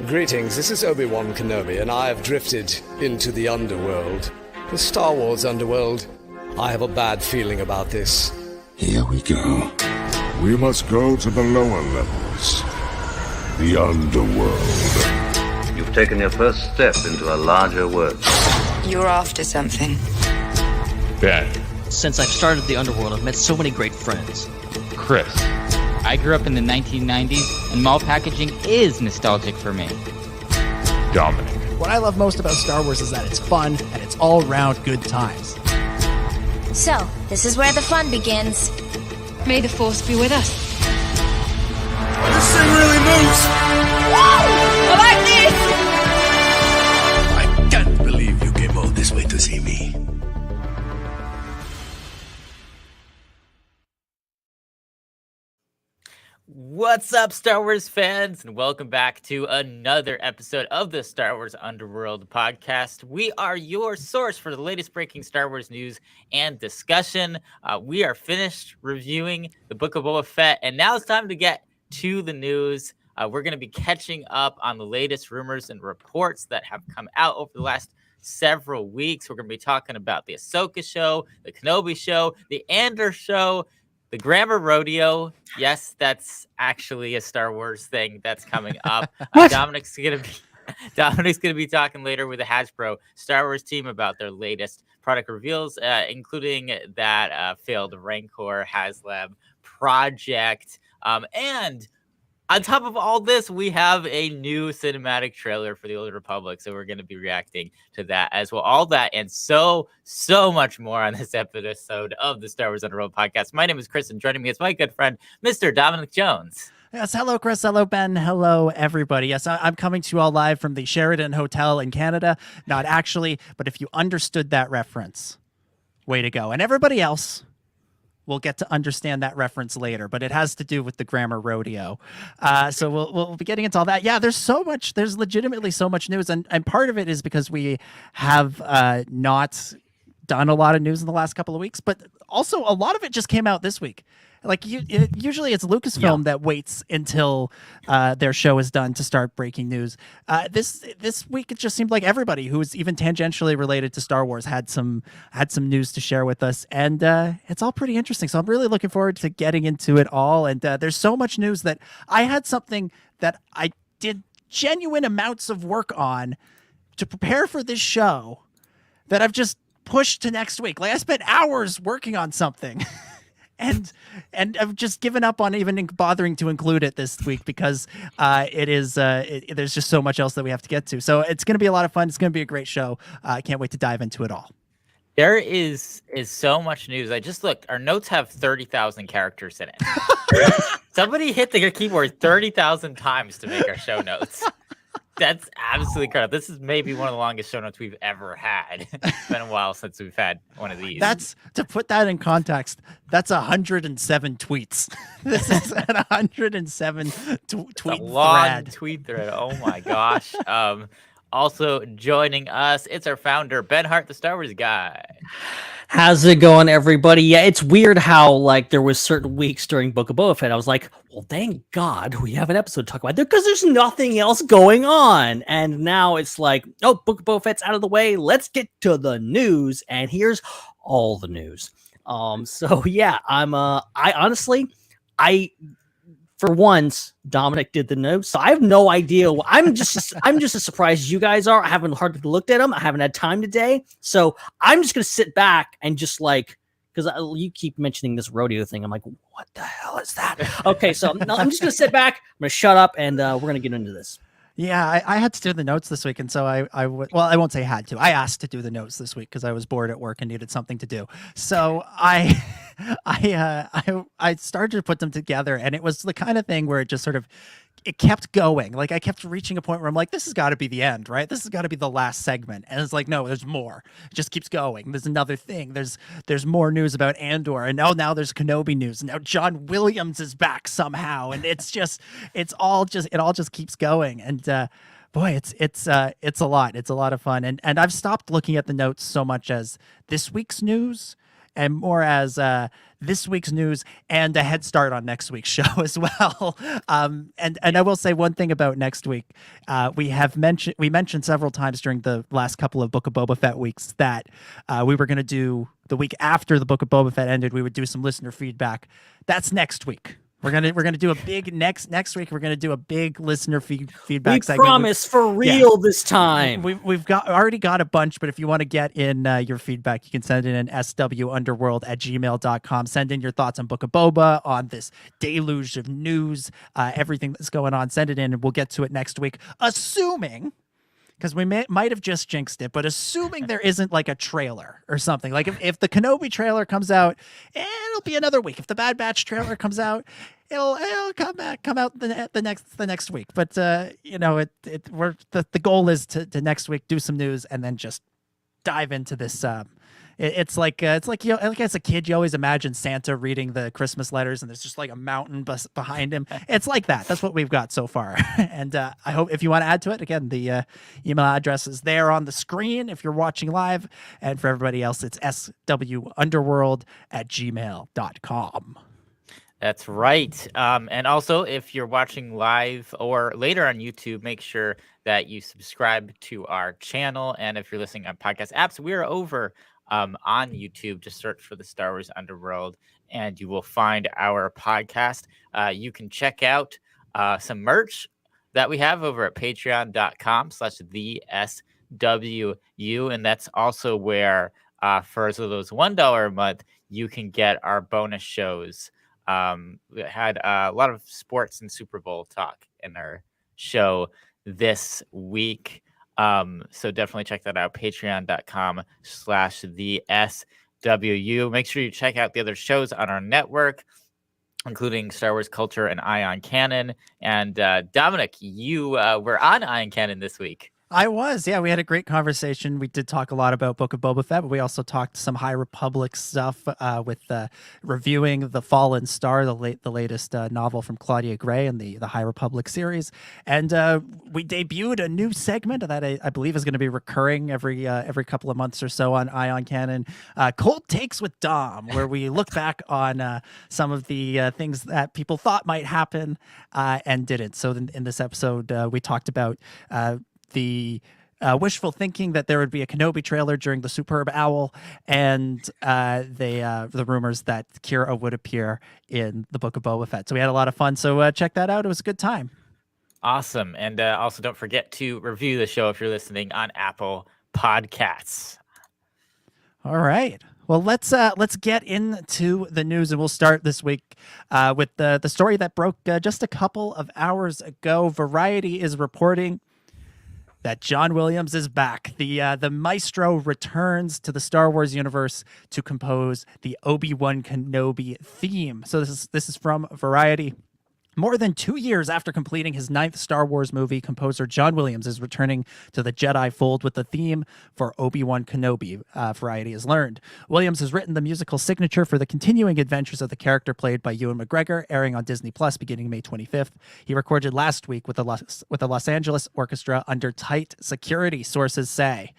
Greetings, this is Obi-Wan Kenobi, and I have drifted into the underworld. The Star Wars underworld. I have a bad feeling about this. Here we go. We must go to the lower levels. The underworld. You've taken your first step into a larger world. You're after something. Ben. Since I've started the underworld, I've met so many great friends. Chris. I grew up in the 1990s, and mall packaging is nostalgic for me. Dominic. What I love most about Star Wars is that it's fun and it's all-round good times. So, this is where the fun begins. May the Force be with us. This thing really moves! Whoa! I like this! I can't believe you came all this way to see me. What's up, Star Wars fans, and welcome back to another episode of the Star Wars Underworld podcast. We are your source for the latest breaking Star Wars news and discussion. We are finished reviewing the Book of Boba Fett, and now it's time to get to the news. We're going to be catching up on the latest rumors and reports that have come out over the last several weeks. We're going to be talking about the Ahsoka show, the Kenobi show, the Andor show, the Grammar Rodeo. Yes, that's actually a Star Wars thing that's coming up. Dominic's gonna be talking later with the Hasbro Star Wars team about their latest product reveals, including that failed Rancor HasLab project. And on top of all this, we have a new cinematic trailer for The Old Republic, so we're going to be reacting to that as well. All that and so much more on this episode of the Star Wars Underworld podcast. My name is Chris, and joining me is my good friend, Mr. Dominic Jones. Yes, hello, Chris. Hello, Ben. Hello, everybody. Yes, I'm coming to you all live from the Sheraton Hotel in Canada. Not actually, but if you understood that reference, way to go. And everybody else, we'll get to understand that reference later, but it has to do with the Grammar Rodeo. So we'll be getting into all that. Yeah, there's legitimately so much news. And part of it is because we have not done a lot of news in the last couple of weeks, but also a lot of it just came out this week. Like usually it's Lucasfilm that waits until their show is done to start breaking news. This week it just seemed like everybody who was even tangentially related to Star Wars had some news to share with us, and it's all pretty interesting. So I'm really looking forward to getting into it all. And there's so much news that I had something that I did genuine amounts of work on to prepare for this show that I've just pushed to next week. Like I spent hours working on something. And I've just given up on even bothering to include it this week because there's just so much else that we have to get to. So it's going to be a lot of fun. It's going to be a great show. I can't wait to dive into it all. There is so much news. I just looked. Our notes have 30,000 characters in it. Somebody hit the keyboard 30,000 times to make our show notes. That's absolutely incredible. This is maybe one of the longest show notes we've ever had. It's been a while since we've had one of these. That's, to put that in context, that's 107 tweets. This is an 107 tweet thread. A long tweet thread. Oh my gosh. Also joining us, it's our founder, Ben Hart, the Star Wars guy. How's it going, everybody? Yeah, it's weird how like there was certain weeks during Book of Boba Fett I was like, well, thank God we have an episode to talk about there because there's nothing else going on. And now it's like, oh, Book of Boba Fett's out of the way. Let's get to the news. And here's all the news. So yeah, for once, Dominic did the notes, so I have no idea. I'm just as surprised as you guys are. I haven't hardly looked at them. I haven't had time today, so I'm just gonna sit back and just like, because you keep mentioning this rodeo thing. I'm like, what the hell is that? Okay, so I'm just gonna sit back. I'm gonna shut up, and we're gonna get into this. Yeah, I had to do the notes this week, and so I won't say had to. I asked to do the notes this week because I was bored at work and needed something to do. So I started to put them together, and it was the kind of thing where it just sort of it kept going. Like I kept reaching a point where I'm like, this has got to be the end, right? This has got to be the last segment. And it's like, no, there's more. It just keeps going. There's another thing. There's more news about Andor, and now there's Kenobi news. And now John Williams is back somehow, and it all just keeps going. And boy, it's a lot. It's a lot of fun. And I've stopped looking at the notes so much as this week's news and more as this week's news and a head start on next week's show as well. And I will say one thing about next week. We mentioned several times during the last couple of Book of Boba Fett weeks that we were going to do the week after the Book of Boba Fett ended. We would do some listener feedback. That's next week. We're gonna do a big next week. We're gonna do a big listener feedback. We segment. promise for real this time. We've already got a bunch, but if you want to get in your feedback, you can send it in swunderworld@gmail.com. Send in your thoughts on Book of Boba, on this deluge of news, everything that's going on. Send it in, and we'll get to it next week, assuming. Because we might have just jinxed it, but assuming there isn't like a trailer or something, like if the Kenobi trailer comes out, it'll be another week. If the Bad Batch trailer comes out, it'll come out the next week. But the goal is to next week do some news and then just dive into this. It's like as a kid, you always imagine Santa reading the Christmas letters and there's just like a mountain behind him. It's like that. That's what we've got so far. And I hope if you want to add to it, again, the email address is there on the screen if you're watching live. And for everybody else, it's swunderworld@gmail.com. That's right. And also, if you're watching live or later on YouTube, make sure that you subscribe to our channel. And if you're listening on podcast apps, we are over on YouTube. Just search for the Star Wars Underworld and you will find our podcast. You can check out some merch that we have over at patreon.com/theswu. And that's also where for those $1 a month, you can get our bonus shows. We had a lot of sports and Super Bowl talk in our show this week. So definitely check that out. Patreon.com/theswu. Make sure you check out the other shows on our network, including Star Wars Culture and Ion Canon. And Dominic, you were on Ion Canon this week. I was, yeah. We had a great conversation. We did talk a lot about Book of Boba Fett, but we also talked some High Republic stuff with reviewing The Fallen Star, the latest novel from Claudia Gray in the High Republic series. And we debuted a new segment that I believe is going to be recurring every couple of months or so on Ion Canon, Cold Takes with Dom, where we look back on some of the things that people thought might happen and didn't. So in this episode, we talked about the wishful thinking that there would be a Kenobi trailer during the Superb Owl, and the rumors that Kira would appear in the Book of Boba Fett. So we had a lot of fun. So check that out. It was a good time. Awesome. And also don't forget to review the show if you're listening on Apple Podcasts. All right. Well, let's get into the news, and we'll start this week with the story that broke just a couple of hours ago. Variety is reporting that John Williams is back. The maestro returns to the Star Wars universe to compose the Obi-Wan Kenobi theme. So this is from Variety. More than 2 years after completing his 9th Star Wars movie, composer John Williams is returning to the Jedi fold with the theme for Obi-Wan Kenobi, Variety has learned. Williams has written the musical signature for the continuing adventures of the character played by Ewan McGregor, airing on Disney Plus beginning May 25th. He recorded last week with the Los Angeles Orchestra under tight security, sources say.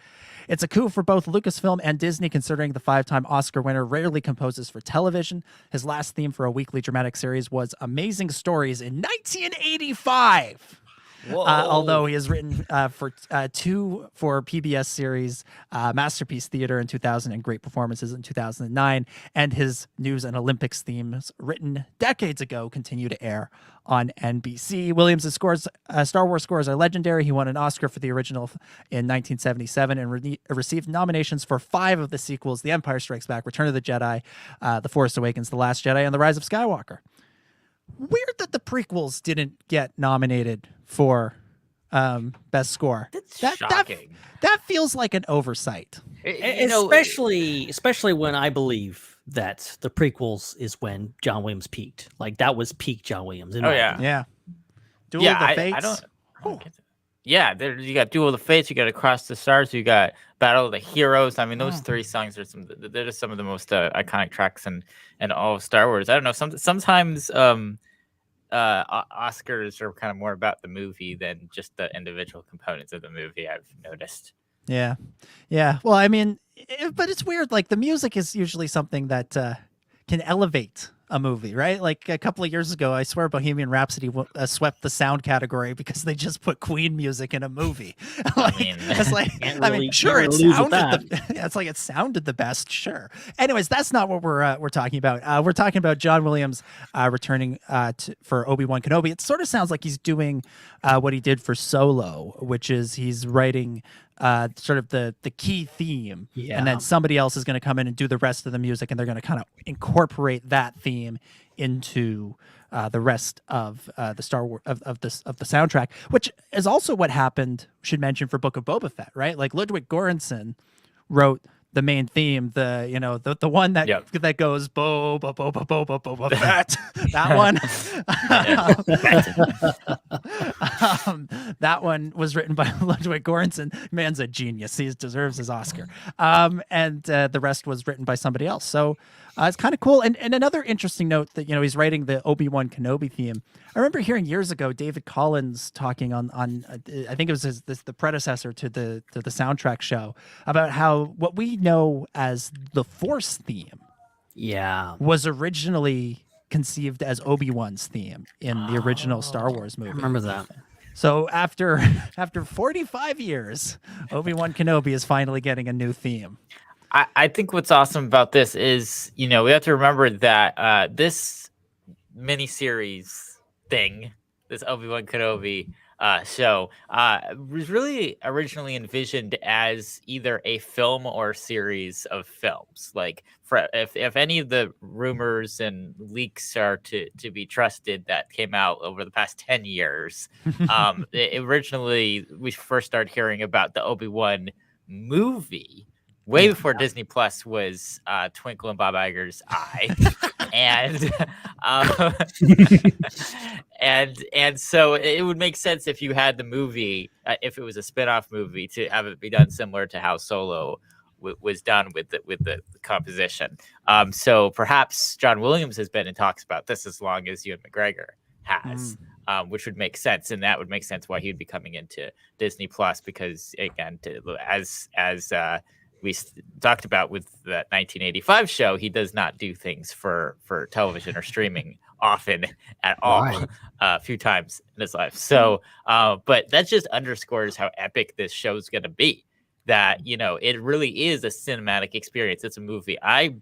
It's a coup for both Lucasfilm and Disney, considering the 5-time Oscar winner rarely composes for television. His last theme for a weekly dramatic series was Amazing Stories in 1985. Although he has written for two for PBS series, Masterpiece Theater in 2000 and Great Performances in 2009, and his news and Olympics themes written decades ago continue to air on NBC. Williams' Star Wars scores are legendary. He won an Oscar for the original in 1977 and received nominations for 5 of the sequels: The Empire Strikes Back, Return of the Jedi, The Force Awakens, The Last Jedi, and The Rise of Skywalker. Weird that the prequels didn't get nominated for best score. That's shocking. That feels like an oversight. Especially when I believe that the prequels is when John Williams peaked. Like that was peak John Williams. Yeah. Duel of the Fates. I don't get that. Yeah, you got Duel of the Fates, you got Across the Stars, you got Battle of the Heroes. I mean, those 3 songs are they're just some of the most iconic tracks in all of Star Wars. I don't know. Sometimes Oscars are kind of more about the movie than just the individual components of the movie, I've noticed. Yeah. Well, I mean, but it's weird. Like the music is usually something that can elevate a movie, right? Like a couple of years ago, I swear Bohemian Rhapsody swept the sound category because they just put Queen music in a movie. It's like, sure, it sounded it's like it sounded the best, sure. Anyways, that's not what we're talking about. We're talking about John Williams returning for Obi-Wan Kenobi. It sort of sounds like he's doing what he did for Solo, which is he's writing sort of the key theme, and then somebody else is going to come in and do the rest of the music, and they're going to kind of incorporate that theme into the rest of the Star Wars of the soundtrack, which is also what happened. Should mention for Book of Boba Fett, right? Like Ludwig Göransson wrote the main theme, the one that goes Boba Boba Boba Boba Fett. That one. That one was written by Ludwig Göransson. Man's a genius. He deserves his Oscar. And the rest was written by somebody else. So it's kind of cool. And another interesting note that he's writing the Obi-Wan Kenobi theme. I remember hearing years ago David Collins talking on I think it was the predecessor to the soundtrack show about how what we know as the Force theme was originally conceived as Obi-Wan's theme in the original Star Wars movie. I remember that. So after 45 years, Obi-Wan Kenobi is finally getting a new theme. I think what's awesome about this is, we have to remember that this miniseries thing, this Obi-Wan Kenobi show, was really originally envisioned as either a film or series of films. Like, if any of the rumors and leaks are to be trusted that came out over the past 10 years, originally we first started hearing about the Obi-Wan movie way before Disney Plus was Twinkle in Bob Iger's eye. and so it would make sense if you had the movie, if it was a spin-off movie, to have it be done similar to how Solo was done with the composition. So perhaps John Williams has been in talks about this as long as Ewan McGregor has, which would make sense, and that would make sense why he would be coming into Disney Plus, because again, as we talked about with the 1985 show, he does not do things for television or streaming often at all, a few times in his life. So, but that just underscores how epic this show's going to be, that, it really is a cinematic experience. It's a movie. I'm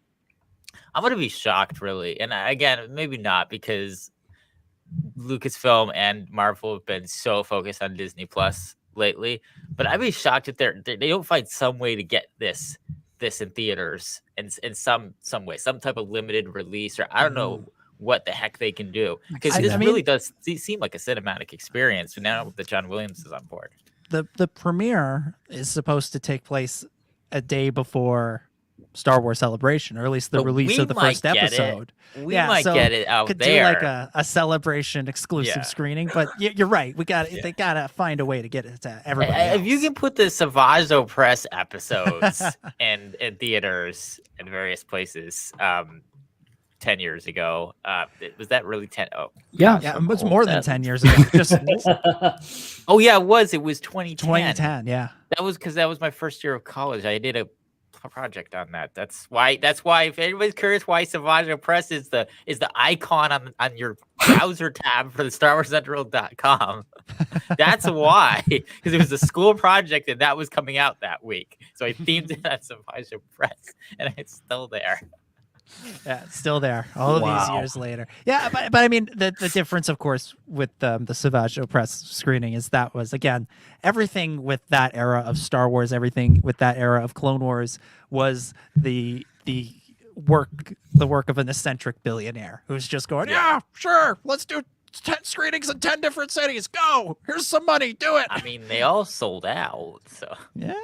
going to be shocked, really. And again, maybe not, because Lucasfilm and Marvel have been so focused on Disney Plus lately, but I'd be shocked if they don't find some way to get this in theaters and in some way, some type of limited release, or I don't know what the heck they can do, because this really does seem like a cinematic experience now that John Williams is on board. The premiere is supposed to take place a day before Star Wars Celebration, or at least the release of the first episode. We might get it out could there. Do like a celebration exclusive screening, but you're right. They gotta find a way to get it to everybody else. If you can put the Savage Press episodes in theaters and various places 10 years ago, was that really 10? Oh, yeah, it was more than 10 years ago. Oh yeah, it was 2010. 2010, yeah. That was my first year of college. I did a project on that. That's why if anybody's curious why Savage Press is the icon on your browser tab for the StarWarsCentral.com, that's why, because it was a school project and that was coming out that week, so I themed it on Savage Press, and it's still there. Yeah, it's still there all of these years later. Yeah, but I mean, the difference, of course, with the Savage Press screening is that was, again, everything with that era of Star Wars, everything with that era of Clone Wars was the work of an eccentric billionaire who's just going, yeah, sure, let's do 10 screenings in 10 different cities. Go, here's some money, do it. I mean, they all sold out, so yeah.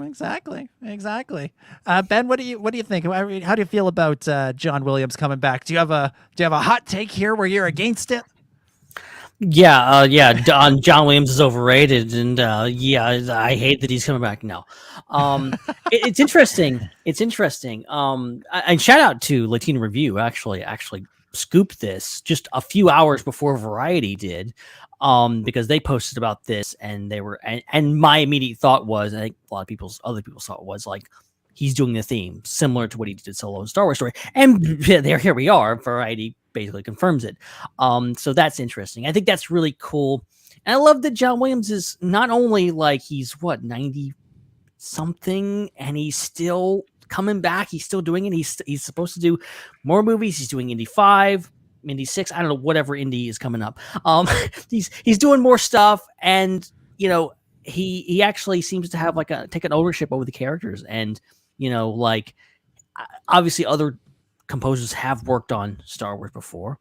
Exactly. Ben, what do you think? How do you feel about John Williams coming back? Do you have a hot take here where you're against it? Yeah. John Williams is overrated, and I hate that he's coming back. No, it's interesting. And shout out to Latino Review, actually scooped this just a few hours before Variety did, because they posted about this, and they were, and my immediate thought was, I think a lot of other people's thought was like, he's doing the theme similar to what he did Solo in Star Wars Story, and here we are. Variety basically confirms it. So that's interesting. I think that's really cool, and I love that John Williams is not only like he's 90 something, and he's still coming back. He's still doing it. He's supposed to do more movies. He's doing Indy 5. Indy 6, I don't know, whatever Indy is coming up. He's doing more stuff, and he actually seems to have taken ownership over the characters, and obviously other composers have worked on Star Wars before,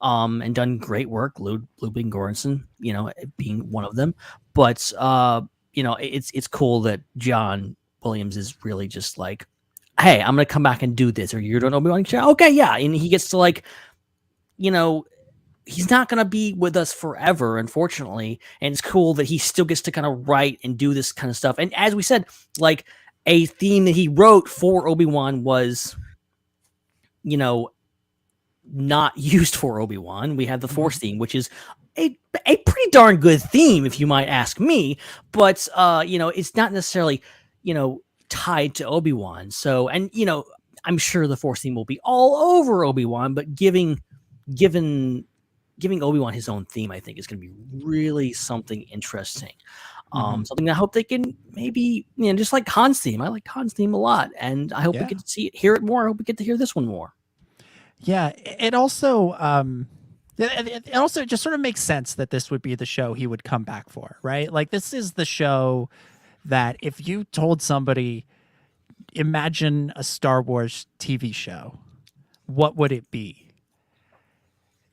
and done great work. Ludwig Göransson, being one of them, but it's cool that John Williams is really just like, hey, I'm gonna come back and do this, or you're doing Obi-Wan. Okay, yeah, and he gets to he's not going to be with us forever, unfortunately. And it's cool that he still gets to kind of write and do this kind of stuff. And as we said, a theme that he wrote for Obi-Wan was, not used for Obi-Wan. We have the Force theme, which is a pretty darn good theme, if you might ask me. But, it's not necessarily, tied to Obi-Wan. So, and, I'm sure the Force theme will be all over Obi-Wan, but giving Obi-Wan his own theme, I think, is going to be really something interesting. Something I hope they can maybe, just like Han's theme. I like Han's theme a lot, and I hope we get to hear it more. I hope we get to hear this one more. Yeah, it also just sort of makes sense that this would be the show he would come back for, right? Like, this is the show that if you told somebody, imagine a Star Wars TV show, what would it be?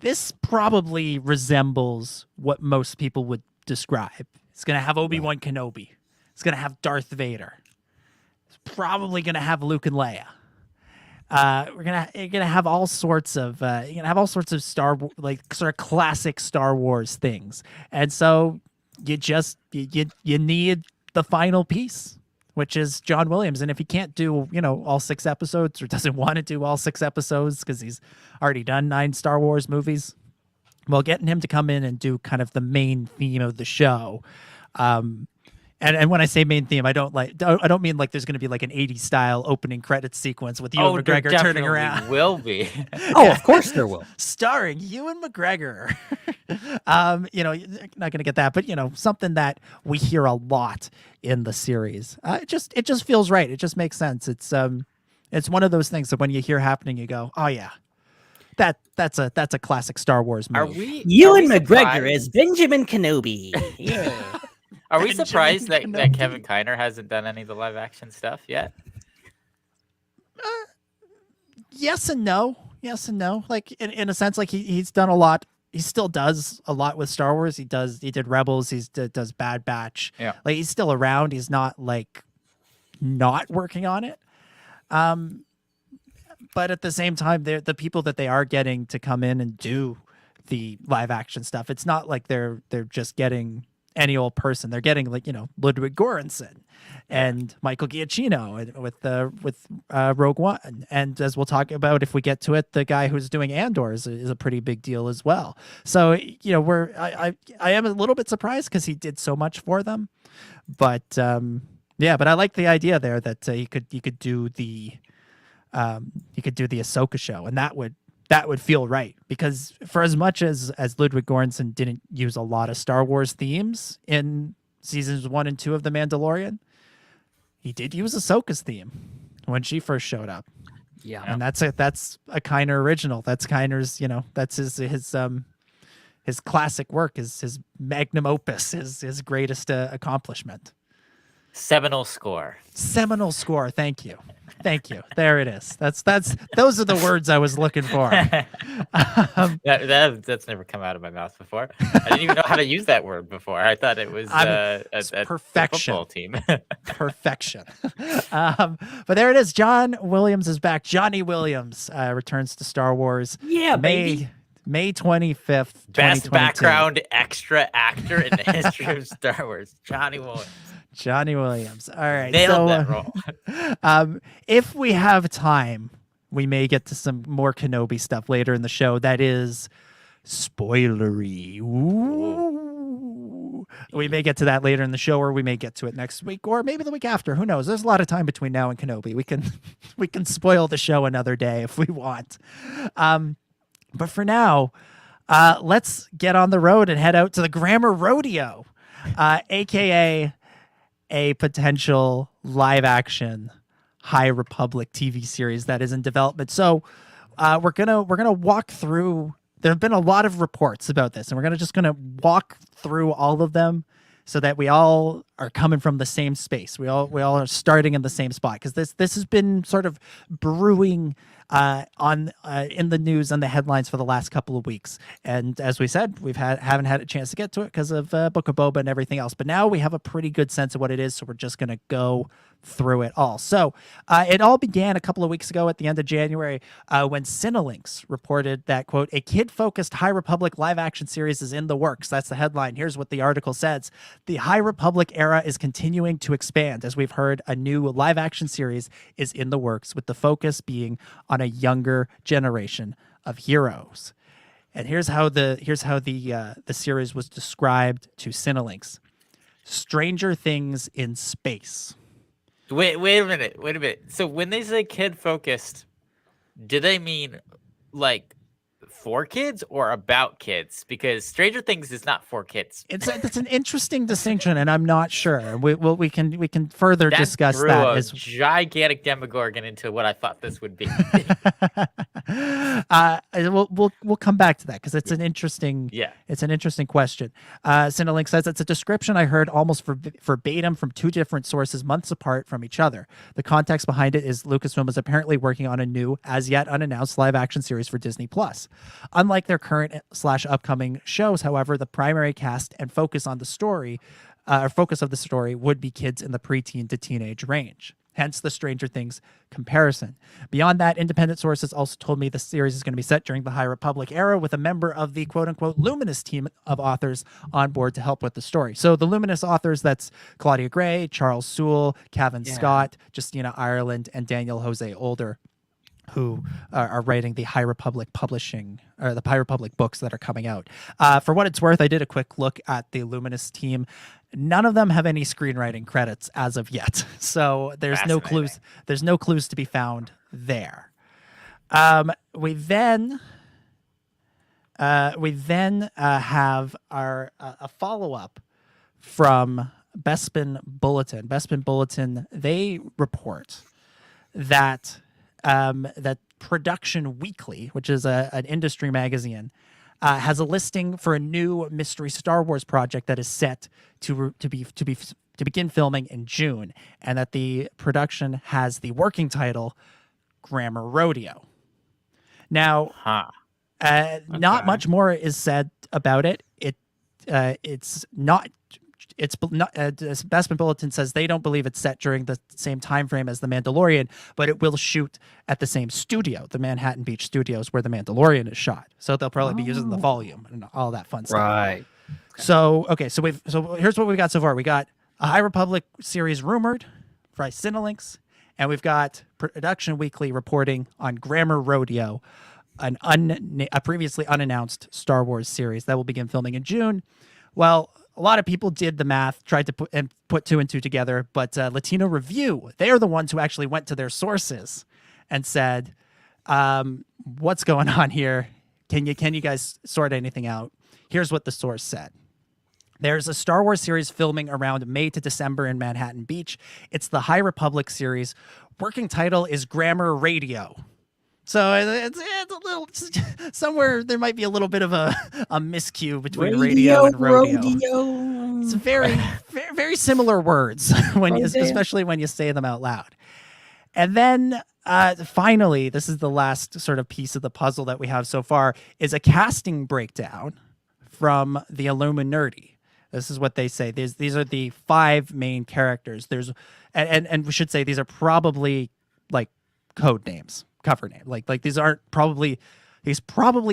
This probably resembles what most people would describe. It's going to have Obi-Wan Kenobi. It's going to have Darth Vader. It's probably going to have Luke and Leia. You're gonna have all sorts of Star sort of classic Star Wars things, and so you need the final piece, which is John Williams. And if he can't do all 6 episodes, or doesn't want to do all 6 episodes because he's already done 9 Star Wars movies, well, getting him to come in and do kind of the main theme of the show. And when I say main theme, I don't mean like there's going to be like an 80s style opening credits sequence with Ewan McGregor turning around. Will be. Oh, of course there will. Starring Ewan McGregor. You're not going to get that, but something that we hear a lot in the series. It just feels right. It just makes sense. It's one of those things that when you hear happening, you go, oh yeah, that's a classic Star Wars movie. Ewan McGregor is Benjamin Kenobi. Yeah. Are we surprised that Kevin Kiner hasn't done any of the live action stuff yet? Yes and no. Like in a sense, like he's done a lot. He still does a lot with Star Wars. He did Rebels. He does Bad Batch. Yeah. Like he's still around. He's not like not working on it. But at the same time, the people that they are getting to come in and do the live action stuff, it's not like they're just getting any old person. They're getting Ludwig Göransson and Michael Giacchino with Rogue One, and as we'll talk about if we get to it, the guy who's doing Andor is a pretty big deal as well. So I am a little bit surprised because he did so much for them, but but I like the idea there that you could do the Ahsoka show, and that would feel right, because for as much as Ludwig Göransson didn't use a lot of Star Wars themes in seasons 1 and 2 of The Mandalorian, he did use Ahsoka's theme when she first showed up. Yeah, and that's a Kiner original. That's Kiner's, that's his classic work, his magnum opus, his greatest accomplishment. Seminal score. Thank you. There it is. Those are the words I was looking for. That's never come out of my mouth before. I didn't even know how to use that word before. I thought it was a perfection. football team. Perfection. But there it is. John Williams is back. Johnny Williams returns to Star Wars. Yeah, baby. May 25th. Best background extra actor in the history of Star Wars. Johnny Williams. All right. Nailed that role. If we have time, we may get to some more Kenobi stuff later in the show that is spoilery. Ooh. We may get to that later in the show, or we may get to it next week, or maybe the week after. Who knows? There's a lot of time between now and Kenobi. We can spoil the show another day if we want. But for now, let's get on the road and head out to the Grammar Rodeo, aka a potential live action High Republic TV series that is in development. So we're gonna walk through. There have been a lot of reports about this, and we're gonna walk through all of them so that we all are coming from the same space. We all are starting in the same spot, because this has been sort of brewing in the news and the headlines for the last couple of weeks. And as we said, haven't had a chance to get to it because of Book of Boba and everything else. But now we have a pretty good sense of what it is, so we're just going to go through it all. So it all began a couple of weeks ago at the end of January when Cinelinx reported that, quote, a kid-focused High Republic live-action series is in the works. That's the headline. Here's what the article says. The High Republic era is continuing to expand. As we've heard, a new live-action series is in the works, with the focus being on a younger generation of heroes. And here's how the series was described to Cinelinx. Stranger Things in space. Wait a minute. So when they say kid focused, do they mean like for kids or about kids? Because Stranger Things is not for kids. It's an interesting distinction, and I'm not sure. We can further discuss drew that. A gigantic Demogorgon into what I thought this would be. We'll come back to that, because it's an interesting question. Cinelinx says it's a description I heard almost verbatim from two different sources months apart from each other. The context behind it is Lucasfilm is apparently working on a new, as yet unannounced live action series for Disney Plus. Unlike their current / upcoming shows, however, the primary cast and focus of the story would be kids in the preteen to teenage range. Hence the Stranger Things comparison. Beyond that, independent sources also told me the series is going to be set during the High Republic era, with a member of the quote-unquote Luminous team of authors on board to help with the story. So the Luminous authors, that's Claudia Gray, Charles Sewell, Cavan Scott, Justina Ireland, and Daniel Jose Older, who are writing the High Republic publishing, or the High Republic books that are coming out. For what it's worth, I did a quick look at the Luminous team. None of them have any screenwriting credits as of yet, so there's no clues. There's no clues to be found there. We then have a follow up from Bespin Bulletin. Bespin Bulletin, they report that that Production Weekly, which is an industry magazine, has a listing for a new mystery Star Wars project that is set to begin filming in June, and that the production has the working title Grammar Rodeo. Now, not much more is said about it. It's not. Bespin Bulletin says they don't believe it's set during the same time frame as The Mandalorian, but it will shoot at the same studio, the Manhattan Beach Studios, where The Mandalorian is shot. So they'll probably be using the volume and all that fun stuff. Right. So here's what we've got so far. We got a High Republic series rumored by Cinelinx, and we've got Production Weekly reporting on Grammar Rodeo, a previously unannounced Star Wars series that will begin filming in June. Well, a lot of people did the math, tried to put two and two together, but Latino Review, they are the ones who actually went to their sources and said, what's going on here? Can you guys sort anything out? Here's what the source said. There's a Star Wars series filming around May to December in Manhattan Beach. It's the High Republic series. Working title is Grammar Radio. So it's a little, somewhere there might be a little bit of a miscue between radio and rodeo. It's very, very, very similar words, especially when you say them out loud. And then finally, this is the last sort of piece of the puzzle that we have so far, is a casting breakdown from the Illuminati. This is what they say. These are the 5 main characters. And we should say these are probably like code names. Cover name, like these probably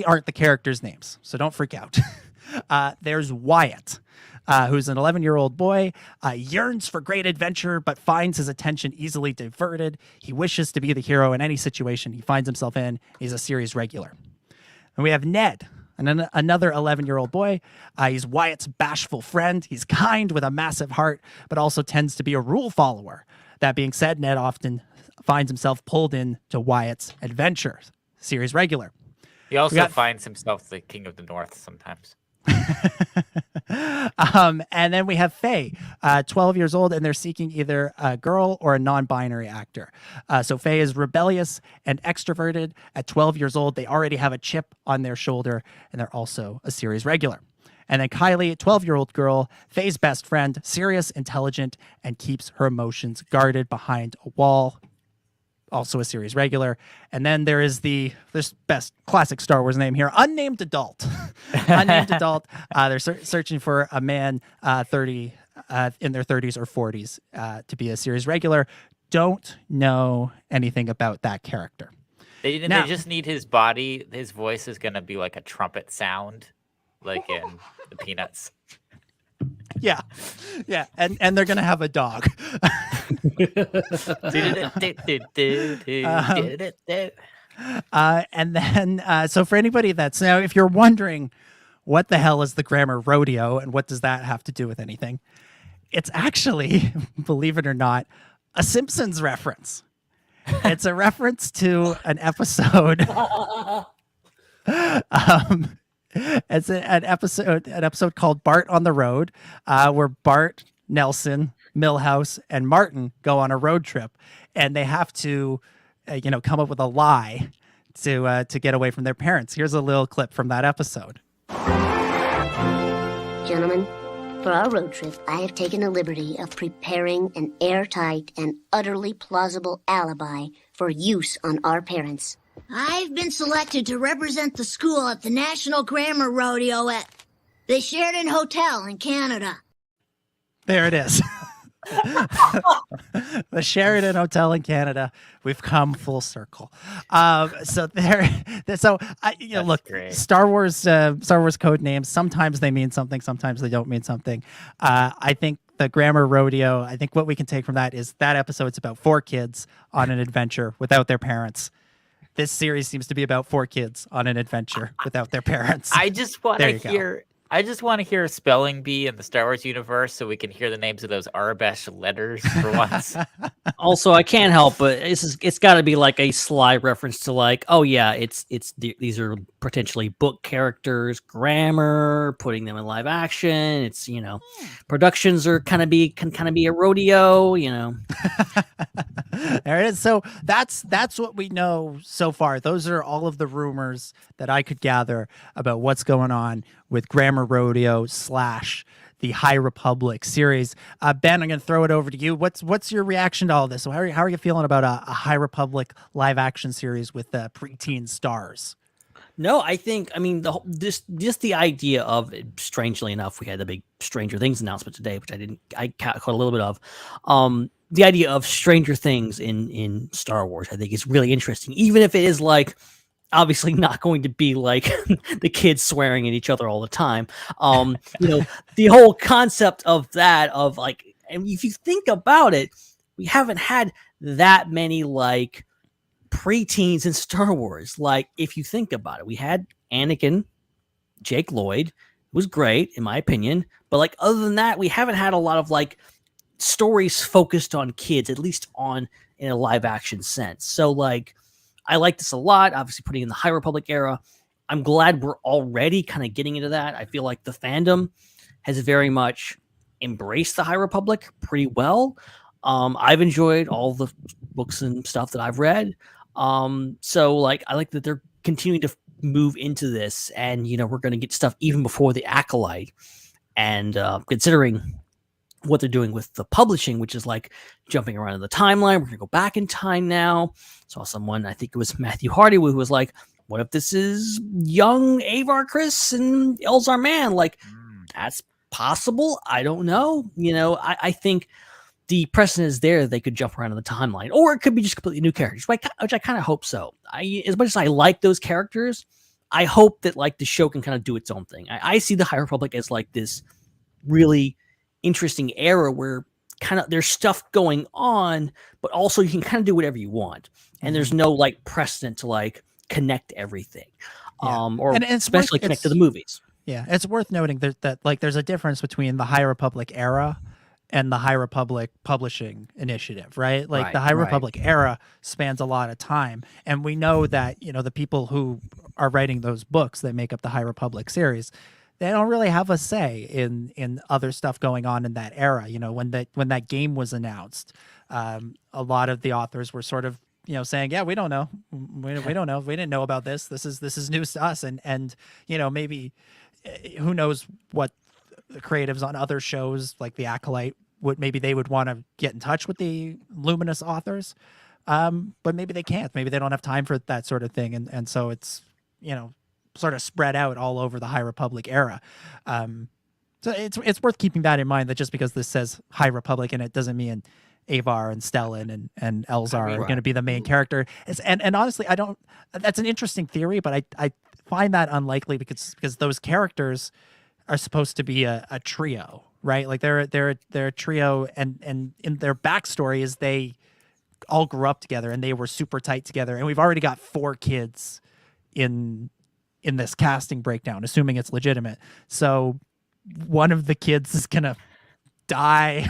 aren't the characters' names, so don't freak out. There's Wyatt, who's an 11-year-old boy, yearns for great adventure, but finds his attention easily diverted. He wishes to be the hero in any situation he finds himself in. He's a series regular. And we have Ned, another 11-year-old boy. He's Wyatt's bashful friend. He's kind with a massive heart, but also tends to be a rule follower. That being said, Ned often finds himself pulled into Wyatt's adventure. Series regular. He also finds himself the king of the north sometimes. And then we have Faye, 12 years old, and they're seeking either a girl or a non-binary actor. So Faye is rebellious and extroverted. At 12 years old, they already have a chip on their shoulder, and they're also a series regular. And then Kylie, 12-year-old girl, Faye's best friend, serious, intelligent, and keeps her emotions guarded behind a wall. Also a series regular. And then there is this best classic Star Wars name here, unnamed adult. Unnamed adult. They're searching for a man 30 in their 30s or 40s to be a series regular. Don't know anything about that character. They just need his body. His voice is going to be like a trumpet sound, like in the Peanuts. Yeah. And they're going to have a dog. And then, so for anybody that's now, if you're wondering what the hell is the grammar rodeo and what does that have to do with anything, it's actually, believe it or not, a Simpsons reference. It's a reference to an episode. It's an episode called Bart on the Road, where Bart, Nelson, Milhouse, and Martin go on a road trip, and they have to, come up with a lie to get away from their parents. Here's a little clip from that episode. Gentlemen, for our road trip, I have taken the liberty of preparing an airtight and utterly plausible alibi for use on our parents. I've been selected to represent the school at the National Grammar Rodeo at the Sheraton Hotel in Canada. There it is. The Sheraton Hotel in Canada. We've come full circle. Look, great. Star Wars code names. Sometimes they mean something. Sometimes they don't mean something. I think the grammar rodeo. I think what we can take from that is that episode's about 4 kids on an adventure without their parents. This series seems to be about 4 kids on an adventure without their parents. I just want to hear a spelling bee in the Star Wars universe so we can hear the names of those Arabesh letters for once. Also, I can't help but it's got to be like a sly reference to like, oh yeah, these are potentially book characters, grammar, putting them in live action. It's productions can kind of be a rodeo, There it is. So that's what we know so far. Those are all of the rumors that I could gather about what's going on with Grammar Rodeo / the High Republic series. Ben, I'm going to throw it over to you. What's your reaction to all this? So how are you feeling about a High Republic live action series with preteen stars? No, just the idea of, strangely enough, we had the big Stranger Things announcement today, which I caught a little bit of. The idea of Stranger Things in Star Wars, I think, is really interesting, even if it is like obviously not going to be like the kids swearing at each other all the time. The whole concept of that, of like, and if you think about it, we haven't had that many like preteens in Star Wars. Like, if you think about it, we had Anakin, Jake Lloyd, was great in my opinion, but like other than that, we haven't had a lot of like stories focused on kids, at least in a live action sense. So like, I like this a lot. Obviously, putting in the High Republic era, I'm glad we're already kind of getting into that. I feel like the fandom has very much embraced the High Republic pretty well. I've enjoyed all the books and stuff that I've read. So like, I like that they're continuing to move into this, and we're going to get stuff even before the Acolyte. And considering what they're doing with the publishing, which is like jumping around in the timeline, we're going to go back in time now. Saw someone, I think it was Matthew Hardy, who was like, what if this is young Avar Kriss and Elzar Mann? Like, that's possible. I don't know. I think the precedent is there. They could jump around in the timeline, or it could be just completely new characters, which I kind of hope so. As much as I like those characters, I hope that like the show can kind of do its own thing. I see the High Republic as like this really interesting era where kind of there's stuff going on, but also you can kind of do whatever you want, and there's no like precedent to like connect everything, or especially connect to the movies. Yeah, it's worth noting that like there's a difference between the High Republic era and the High Republic publishing initiative, right? Like the High Republic era spans a lot of time, and we know that the people who are writing those books that make up the High Republic series, they don't really have a say in other stuff going on in that era. When that game was announced, a lot of the authors were sort of saying, yeah, we don't know, we don't know, we didn't know about this. This is news to us, and maybe who knows what the creatives on other shows like The Acolyte maybe they would want to get in touch with the Luminous authors, but maybe they can't. Maybe they don't have time for that sort of thing, and so it's sort of spread out all over the High Republic era. So it's worth keeping that in mind, that just because this says High Republic and it doesn't mean Avar and Stellan and Elzar are going to be the main character. And honestly, that's an interesting theory, but I find that unlikely because those characters are supposed to be a trio, right? Like they're a trio, and in their backstory is they all grew up together and they were super tight together. And we've already got 4 kids in this casting breakdown, assuming it's legitimate. So one of the kids is gonna die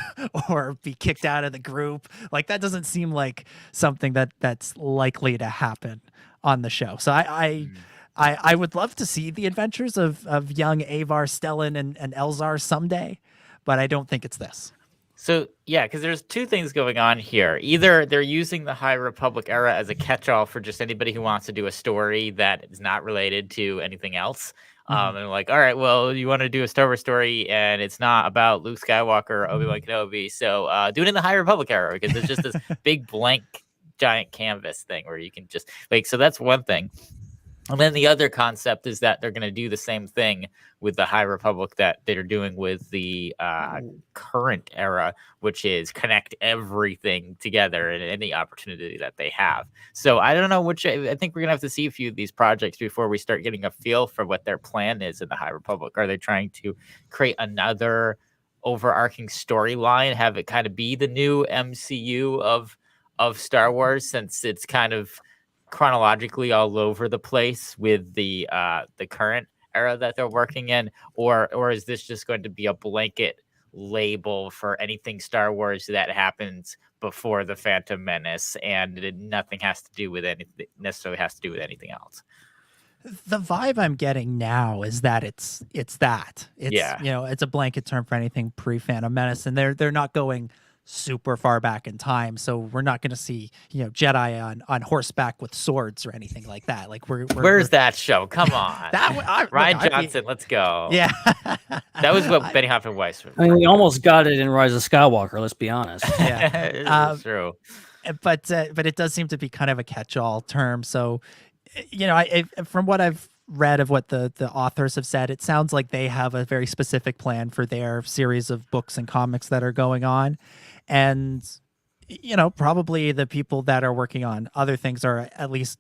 or be kicked out of the group. Like that doesn't seem like something that's likely to happen on the show. So I would love to see the adventures of young Avar, Stellan, and Elzar someday, but I don't think it's this. So, yeah, because there's 2 things going on here. Either they're using the High Republic era as a catch-all for just anybody who wants to do a story that is not related to anything else. And like, all right, well, you want to do a Star Wars story and it's not about Luke Skywalker or Obi-Wan Kenobi, so do it in the High Republic era, because it's just this big blank giant canvas thing where you can just like, so that's one thing. And then the other concept is that they're going to do the same thing with the High Republic that they're doing with the current era, which is connect everything together in any opportunity that they have. So I don't know which. I think we're going to have to see a few of these projects before we start getting a feel for what their plan is in the High Republic. Are they trying to create another overarching storyline, have it kind of be the new MCU of Star Wars, since it's kind of chronologically all over the place with the current era that they're working in, or is this just going to be a blanket label for anything Star Wars that happens before the Phantom Menace, and nothing has to do with anything necessarily has to do with anything else? The vibe I'm getting now is that it's that. It's a blanket term for anything pre-Phantom Menace, and they're not going super far back in time, so we're not going to see Jedi on horseback with swords or anything like that. Like where's that show? Come on, Ryan Johnson, let's go. Yeah, that was what Benny Hoffman Weiss. I mean, we almost got it in Rise of Skywalker. Let's be honest. Yeah, it's true. But it does seem to be kind of a catch-all term. So, from what I've read of what the authors have said, it sounds like they have a very specific plan for their series of books and comics that are going on. And, probably the people that are working on other things are at least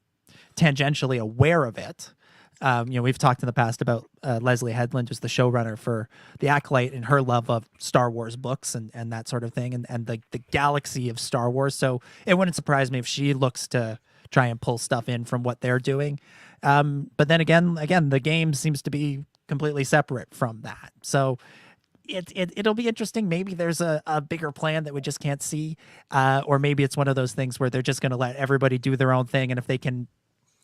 tangentially aware of it. We've talked in the past about Leslie Headland, who's the showrunner for The Acolyte, and her love of Star Wars books and that sort of thing, and the galaxy of Star Wars. So it wouldn't surprise me if she looks to try and pull stuff in from what they're doing. But then again, the game seems to be completely separate from that. So it'll be interesting. Maybe there's a bigger plan that we just can't see, or maybe it's one of those things where they're just going to let everybody do their own thing, and if they can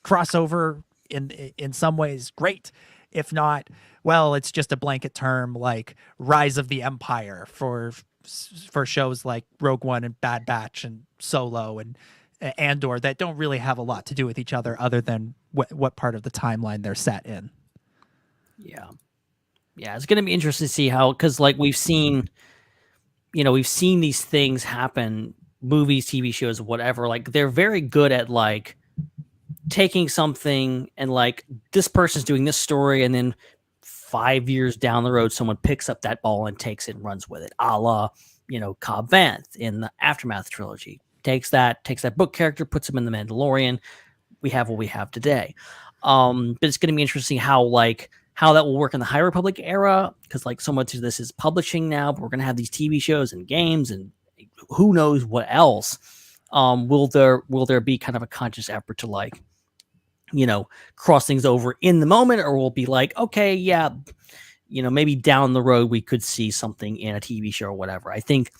cross over in some ways, great. If not, well, it's just a blanket term like Rise of the Empire for shows like Rogue One and Bad Batch and Solo and Andor that don't really have a lot to do with each other than what part of the timeline they're set in. Yeah, it's going to be interesting to see how, because like we've seen these things happen, movies, TV shows, whatever. Like they're very good at like taking something and like this person's doing this story, and then 5 years down the road, someone picks up that ball and takes it and runs with it, a la Cobb Vanth in the Aftermath trilogy. Takes that book character, puts him in The Mandalorian, we have what we have today. But it's going to be interesting how that will work in the High Republic era, because like so much of this is publishing now, but we're going to have these TV shows and games and who knows what else. Will there be kind of a conscious effort to like, cross things over in the moment, or will be like, okay, yeah, maybe down the road we could see something in a TV show or whatever. I think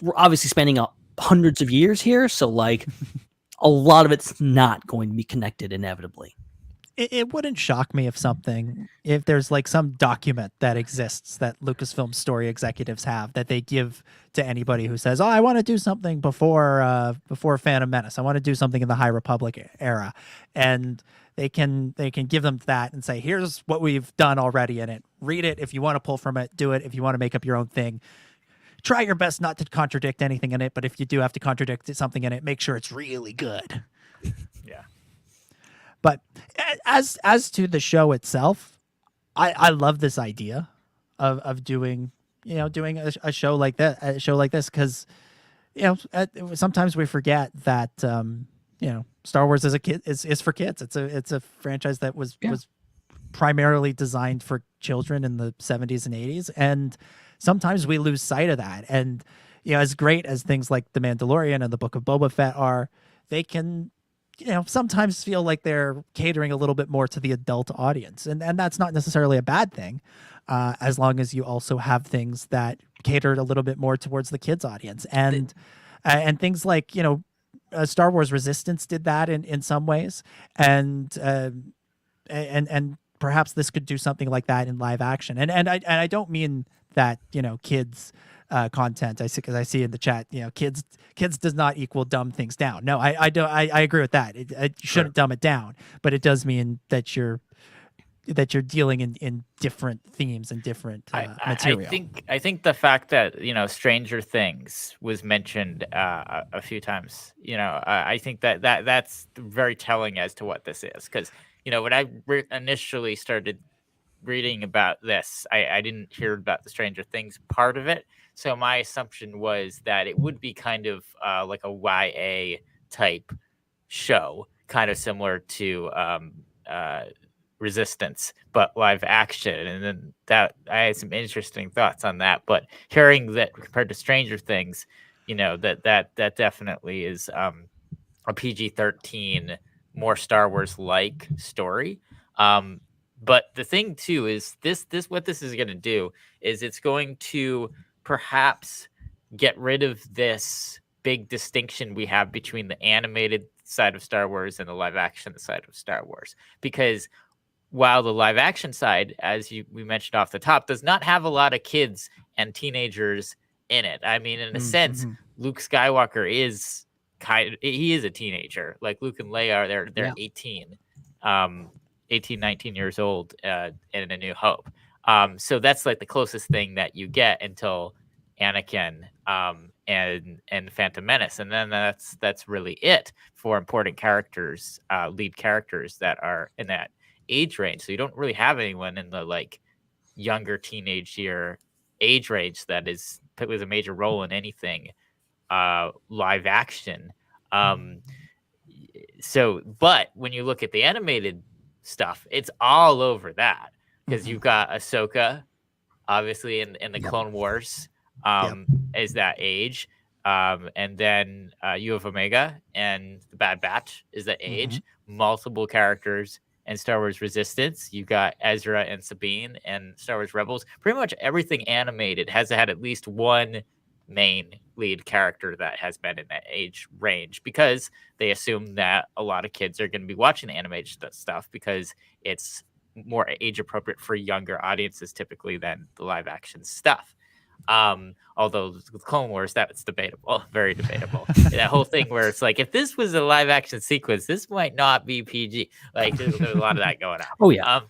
we're obviously spending hundreds of years here, so like a lot of it's not going to be connected inevitably. It wouldn't shock me if there's like some document that exists that Lucasfilm story executives have that they give to anybody who says, "Oh, I want to do something before Phantom Menace. I want to do something in the High Republic era," and they can give them that and say, "Here's what we've done already in it. Read it. If you want to pull from it, do it. If you want to make up your own thing, try your best not to contradict anything in it. But if you do have to contradict something in it, make sure it's really good." Yeah. But as to the show itself, I love this idea of doing a show like this, because sometimes we forget that Star Wars is for kids. It's a franchise that was primarily designed for children in the 70s and 80s, and sometimes we lose sight of that. And as great as things like The Mandalorian and the Book of Boba Fett are, they can sometimes feel like they're catering a little bit more to the adult audience. And that's not necessarily a bad thing, as long as you also have things that catered a little bit more towards the kids audience. And things like, Star Wars Resistance did that in some ways. And perhaps this could do something like that in live action. And I don't mean that, kids content. Because I see in the chat, kids does not equal dumb things down. No, I don't. I agree with that. You shouldn't dumb it down, but it does mean that you're dealing in different themes and different material. I think the fact that Stranger Things was mentioned a few times, I think that's very telling as to what this is, because when I initially started reading about this, I didn't hear about the Stranger Things part of it. So my assumption was that it would be kind of like a YA type show, kind of similar to Resistance, but live action. And then that I had some interesting thoughts on that. But hearing that compared to Stranger Things, that definitely is a PG-13, more Star Wars like story. But the thing too is this what this is going to do is it's going to perhaps get rid of this big distinction we have between the animated side of Star Wars and the live action side of Star Wars. Because while the live action side, as we mentioned off the top, does not have a lot of kids and teenagers in it. I mean, in a sense, Luke Skywalker is he is a teenager. Like Luke and Leia, they're 18, 19 years old in A New Hope. So that's like the closest thing that you get until Anakin and Phantom Menace, and then that's really it for important characters, lead characters that are in that age range. So you don't really have anyone in the like younger teenage year age range that plays a major role in anything live action. But when you look at the animated stuff, it's all over that, because you've got Ahsoka, obviously in the Clone Wars, is that age, and then you have Omega and the Bad Batch is that age. Multiple characters in Star Wars Resistance. You got Ezra and Sabine and Star Wars Rebels. Pretty much everything animated has had at least one main lead character that has been in that age range, because they assume that a lot of kids are going to be watching animated stuff because it's more age appropriate for younger audiences typically than the live action stuff. Although with Clone Wars, that's debatable, very debatable. That whole thing where it's like, if this was a live action sequence, this might not be PG. Like there's a lot of that going on. Oh yeah.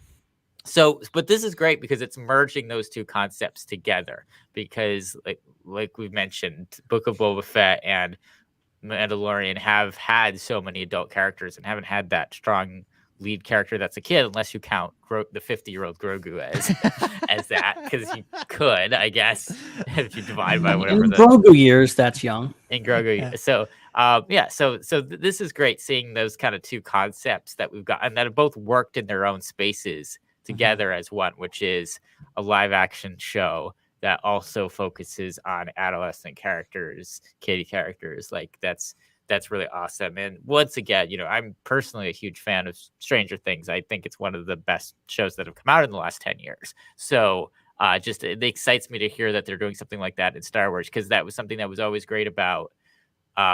But this is great because it's merging those two concepts together, because like we've mentioned, Book of Boba Fett and Mandalorian have had so many adult characters and haven't had that strong lead character that's a kid, unless you count the 50-year-old Grogu as that, because you could, I guess, if you divide by whatever. In Grogu years, that's young. In Grogu years. So This is great seeing those kind of two concepts that we've got and that have both worked in their own spaces together as one, which is a live action show that also focuses on adolescent characters, kitty characters. Like that's really awesome. And once again, I'm personally a huge fan of Stranger Things. I think it's one of the best shows that have come out in the last 10 years. So it excites me to hear that they're doing something like that in Star Wars, because that was something that was always great about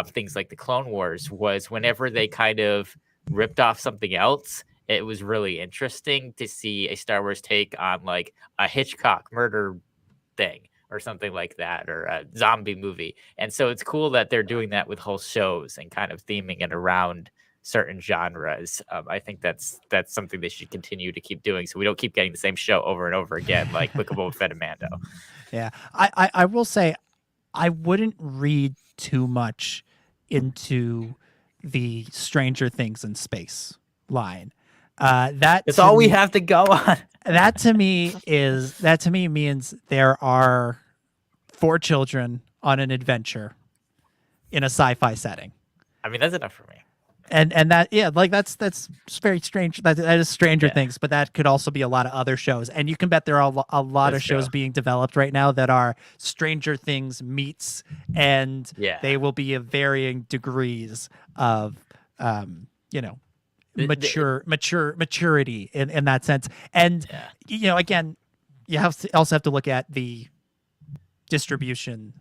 things like the Clone Wars, was whenever they kind of ripped off something else, it was really interesting to see a Star Wars take on like a Hitchcock murder thing or something like that, or a zombie movie. And so it's cool that they're doing that with whole shows and kind of theming it around certain genres. I think that's something they should continue to keep doing, so we don't keep getting the same show over and over again, like Book of Boba Fett and Mando. Yeah, I will say I wouldn't read too much into the Stranger Things in space line. That's all we have to go on. That to me means there are 4 children on an adventure in a sci-fi setting. I mean, that's enough for me. And that, yeah, like that's very strange. That is Stranger Things, but that could also be a lot of other shows. And you can bet there are a lot of shows being developed right now that are Stranger Things meets, and they will be of varying degrees of, maturity in that sense. And again, you also have to look at the distribution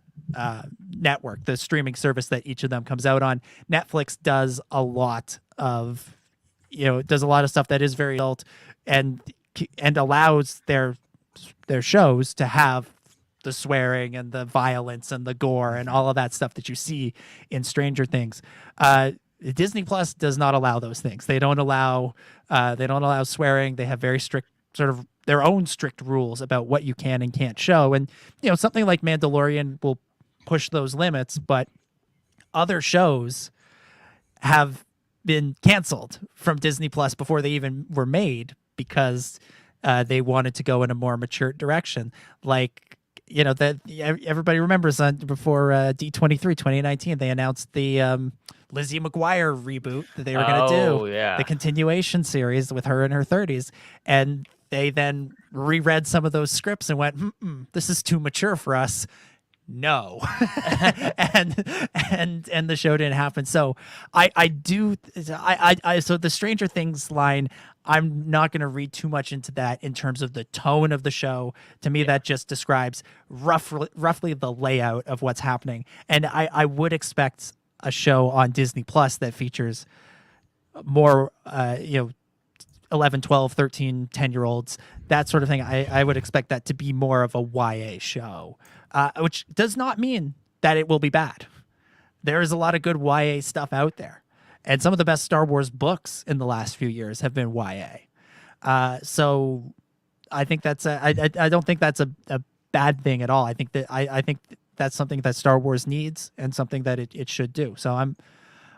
network, the streaming service that each of them comes out on. Netflix does a lot of stuff that is very adult and allows their shows to have the swearing and the violence and the gore and all of that stuff that you see in Stranger Things. Disney Plus does not allow those things. They don't allow swearing. They have very strict sort of their own strict rules about what you can and can't show. And something like Mandalorian will push those limits, but other shows have been canceled from Disney Plus before they even were made because they wanted to go in a more mature direction. Like, that everybody remembers before D23 2019, they announced the Lizzie McGuire reboot that they were going to do, the continuation series with her in her 30s. And they then reread some of those scripts and went, this is too mature for us. No. and the show didn't happen. So so the Stranger Things line, I'm not going to read too much into that in terms of the tone of the show. To me, that just describes roughly the layout of what's happening. And I would expect a show on Disney Plus that features more, 11, 12, 13, 10-year-olds, that sort of thing. I would expect that to be more of a YA show, which does not mean that it will be bad. There is a lot of good YA stuff out there. And some of the best Star Wars books in the last few years have been YA. So I think I don't think that's a bad thing at all. I think that's something that Star Wars needs and something that it should do. So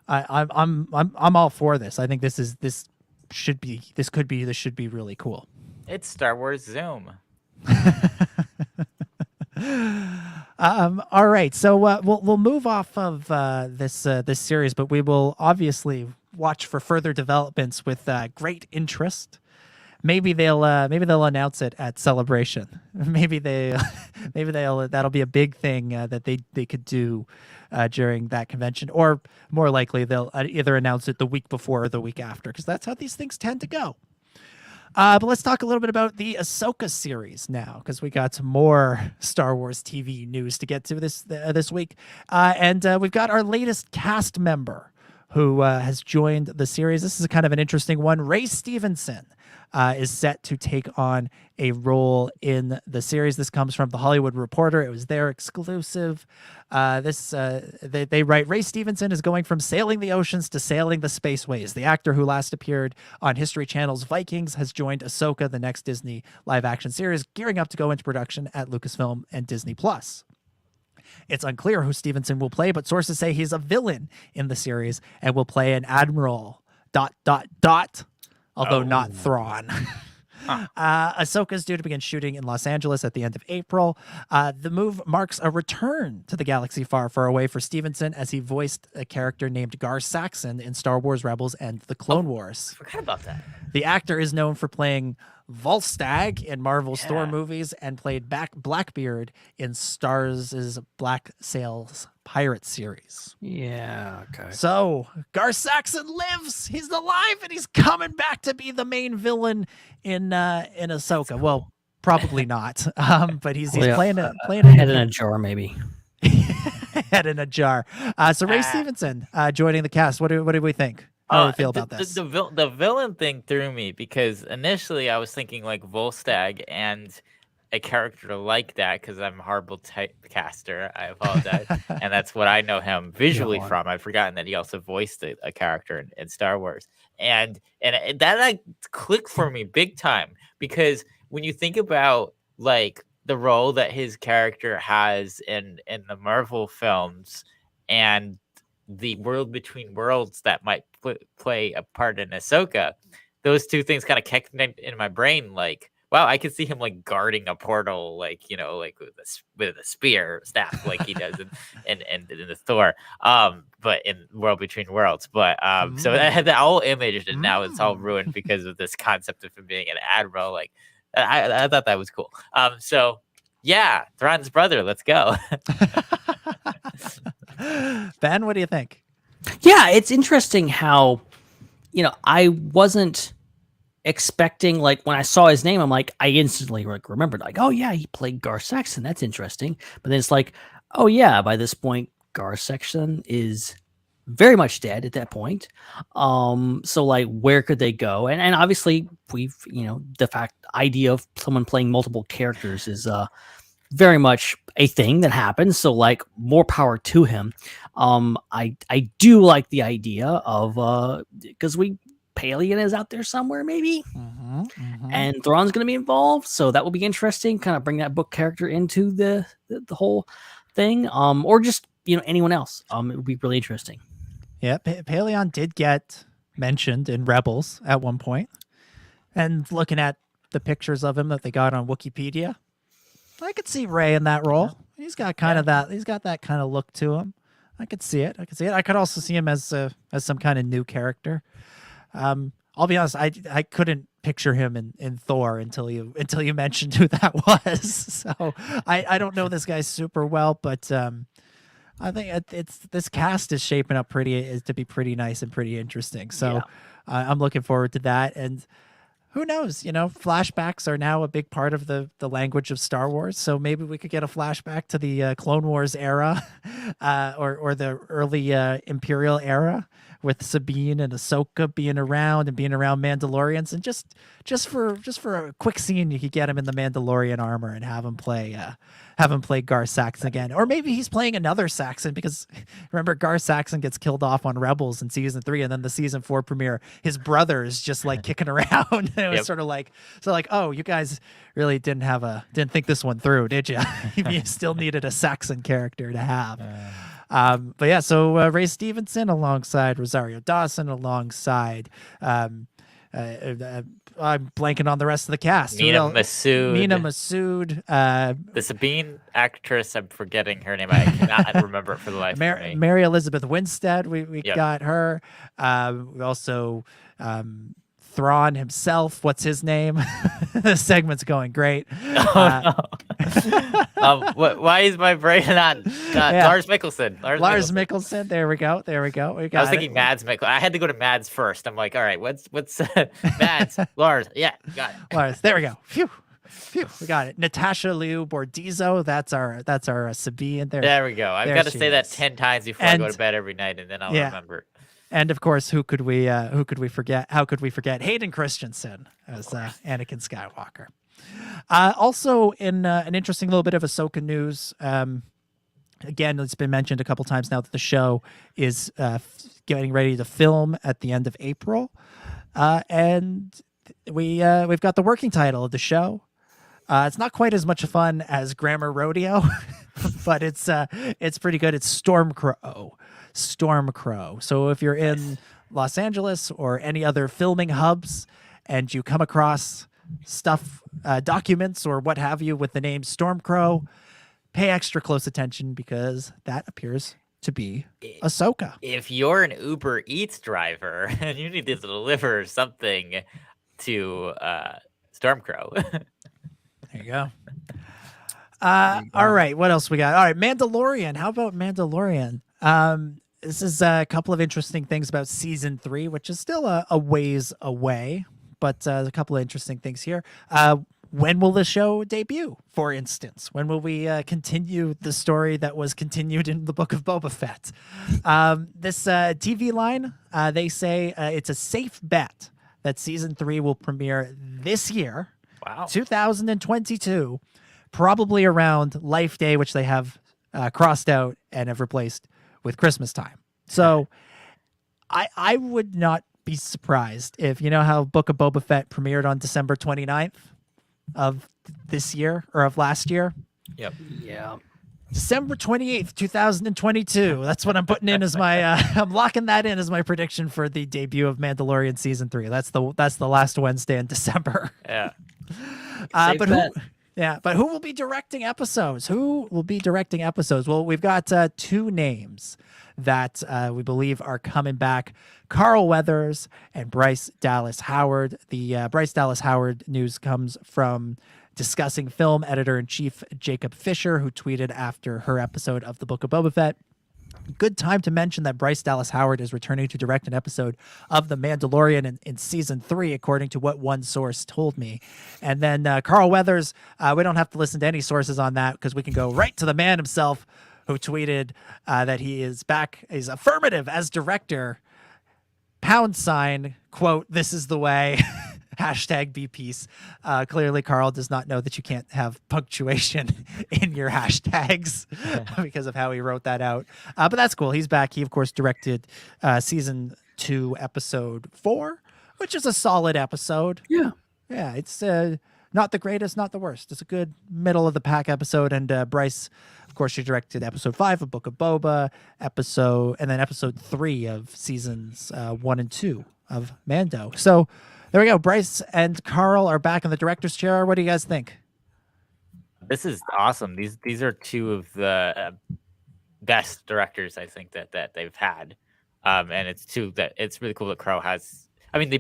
I'm all for this. I think this should be really cool. It's Star Wars Zoom. All right, so we'll move off of this series, but we will obviously watch for further developments with great interest. Maybe they'll announce it at Celebration. Maybe that'll be a big thing that they could do during that convention, or more likely they'll either announce it the week before or the week after, because that's how these things tend to go. But let's talk a little bit about the Ahsoka series now, because we got some more Star Wars TV news to get to this week. And we've got our latest cast member who has joined the series. This is kind of an interesting one. Ray Stevenson is set to take on a role in the series. This comes from The Hollywood Reporter. It was their exclusive. They write, Ray Stevenson is going from sailing the oceans to sailing the spaceways. The actor who last appeared on History Channel's Vikings has joined Ahsoka, the next Disney live-action series, gearing up to go into production at Lucasfilm and Disney+. It's unclear who Stevenson will play, but sources say he's a villain in the series and will play an admiral ... although not Thrawn. Ahsoka is due to begin shooting in Los Angeles at the end of April. The move marks a return to the galaxy far, far away for Stevenson, as he voiced a character named Gar Saxon in Star Wars Rebels and the Clone Wars. I forgot about that. The actor is known for playing Volstagg in Marvel's Thor movies and played Blackbeard in Starz' Black Sails Pirate series. Yeah, okay. So Gar Saxon lives. He's alive, and he's coming back to be the main villain in Ahsoka. Well, probably not. But he's playing a head in a jar, maybe. Head in a jar. So Ray Stevenson joining the cast. What do we think? How do we feel about this? The villain thing threw me because initially I was thinking like Volstagg and a character like that because I'm a horrible typecaster. I apologize. And that's what I know him visually from. I've forgotten that he also voiced a character in Star Wars. And that like clicked for me big time because when you think about like the role that his character has in the Marvel films and the world between worlds that might play a part in Ahsoka, those two things kind of kicked in my brain. Like, wow, I could see him like guarding a portal, like, you know, like with a spear staff, like he does in the Thor, but in World Between Worlds. But so I had that whole image, and now it's all ruined because of this concept of him being an admiral. Like, I thought that was cool. So yeah, Thrawn's brother, let's go. Ben, what do you think? Yeah, it's interesting how, you know, I wasn't expecting, like, when I saw his name, I'm like, I instantly like remembered, like, oh yeah, he played Gar Saxon. That's interesting. But then it's like, oh yeah, by this point, Gar Saxon is very much dead at that point. So like, where could they go? And obviously, we've, you know, the idea of someone playing multiple characters is very much a thing that happens. So like, more power to him. I do like the idea of because Paleon is out there somewhere, maybe, and Thrawn's going to be involved, so that will be interesting. Kind of bring that book character into the whole thing, or just, you know, anyone else. It would be really interesting. Yeah, Paleon did get mentioned in Rebels at one point, and looking at the pictures of him that they got on Wikipedia, I could see Ray in that role. He's got kind of that. He's got that kind of look to him. I could see it. I could also see him as some kind of new character. I'll be honest, I couldn't picture him in Thor until you mentioned who that was. So I don't know this guy super well, but I think this cast is shaping up to be pretty nice and pretty interesting. So I'm looking forward to that. And who knows, you know, flashbacks are now a big part of the language of Star Wars. So maybe we could get a flashback to the Clone Wars era, or the early Imperial era, with Sabine and Ahsoka being around Mandalorians, and just for a quick scene, you could get him in the Mandalorian armor and have him play Gar Saxon again. Or maybe he's playing another Saxon, because remember, Gar Saxon gets killed off on Rebels in season 3, and then the season 4 premiere, his brother is just like kicking around. And it was sort of like, oh, you guys really didn't think this one through, did you? You still needed a Saxon character to have. But yeah, so Ray Stevenson alongside Rosario Dawson, alongside I'm blanking on the rest of the cast. Mina Masood. The Sabine actress, I'm forgetting her name. I cannot remember it for the life of me. Mary Elizabeth Winstead, we got her. We also Thrawn himself. What's his name? The segment's going great. Why is my brain not Lars Mikkelsen? Lars Mikkelsen. There we go. I was thinking Mads Mikkelsen. I had to go to Mads first. I'm like, all right, what's Mads? Lars. Yeah, got it. Lars. There we go. Phew. We got it. Natasha Liu Bordizzo. That's our Sabine. There we go. I've got to say that 10 times before I go to bed every night, and then I'll remember. And of course, who could we forget? How could we forget Hayden Christensen as Anakin Skywalker? Also, in an interesting little bit of Ahsoka news, again, it's been mentioned a couple times now that the show is getting ready to film at the end of April, and we've got the working title of the show. It's not quite as much fun as Grammar Rodeo, but it's pretty good. It's Stormcrow. So if you're in Los Angeles or any other filming hubs and you come across stuff, documents or what have you with the name Stormcrow, pay extra close attention because that appears to be Ahsoka. If you're an Uber Eats driver and you need to deliver something to Stormcrow. There you go. All right, what else we got? All right, Mandalorian. How about Mandalorian? This is a couple of interesting things about season 3, which is still a ways away, but a couple of interesting things here. When will the show debut, for instance? When will we continue the story that was continued in the Book of Boba Fett? This TV line, they say it's a safe bet that season 3 will premiere this year, 2022, probably around Life Day, which they have crossed out and have replaced with Christmas time. So I would not be surprised if, you know how Book of Boba Fett premiered on December 29th of this year or of last year? Yep. Yeah. December 28th, 2022. That's what I'm putting in as my I'm locking that in as my prediction for the debut of Mandalorian season 3. That's the last Wednesday in December. Yeah. But who will be directing episodes? Who will be directing episodes? Well, we've got two names that we believe are coming back: Carl Weathers and Bryce Dallas Howard. The Bryce Dallas Howard news comes from Discussing Film editor-in-chief Jacob Fisher, who tweeted after her episode of The Book of Boba Fett. Good time to mention that Bryce Dallas Howard is returning to direct an episode of The Mandalorian in season 3, according to what one source told me. And then Carl Weathers, we don't have to listen to any sources on that because we can go right to the man himself, who tweeted that he is back, is affirmative as director, #, quote, "This is the way." Hashtag be peace. Clearly, Carl does not know that you can't have punctuation in your hashtags because of how he wrote that out. But that's cool. He's back. He, of course, directed season 2, episode 4, which is a solid episode. Yeah. Yeah, it's not the greatest, not the worst. It's a good middle of the pack episode. And Bryce, of course, she directed episode 5 of Book of Boba, and then episode 3 of seasons 1 and 2 of Mando. So there we go. Bryce and Carl are back in the director's chair. What do you guys think? This is awesome. These are two of the best directors I think that they've had, and it's really cool that Carl has. I mean,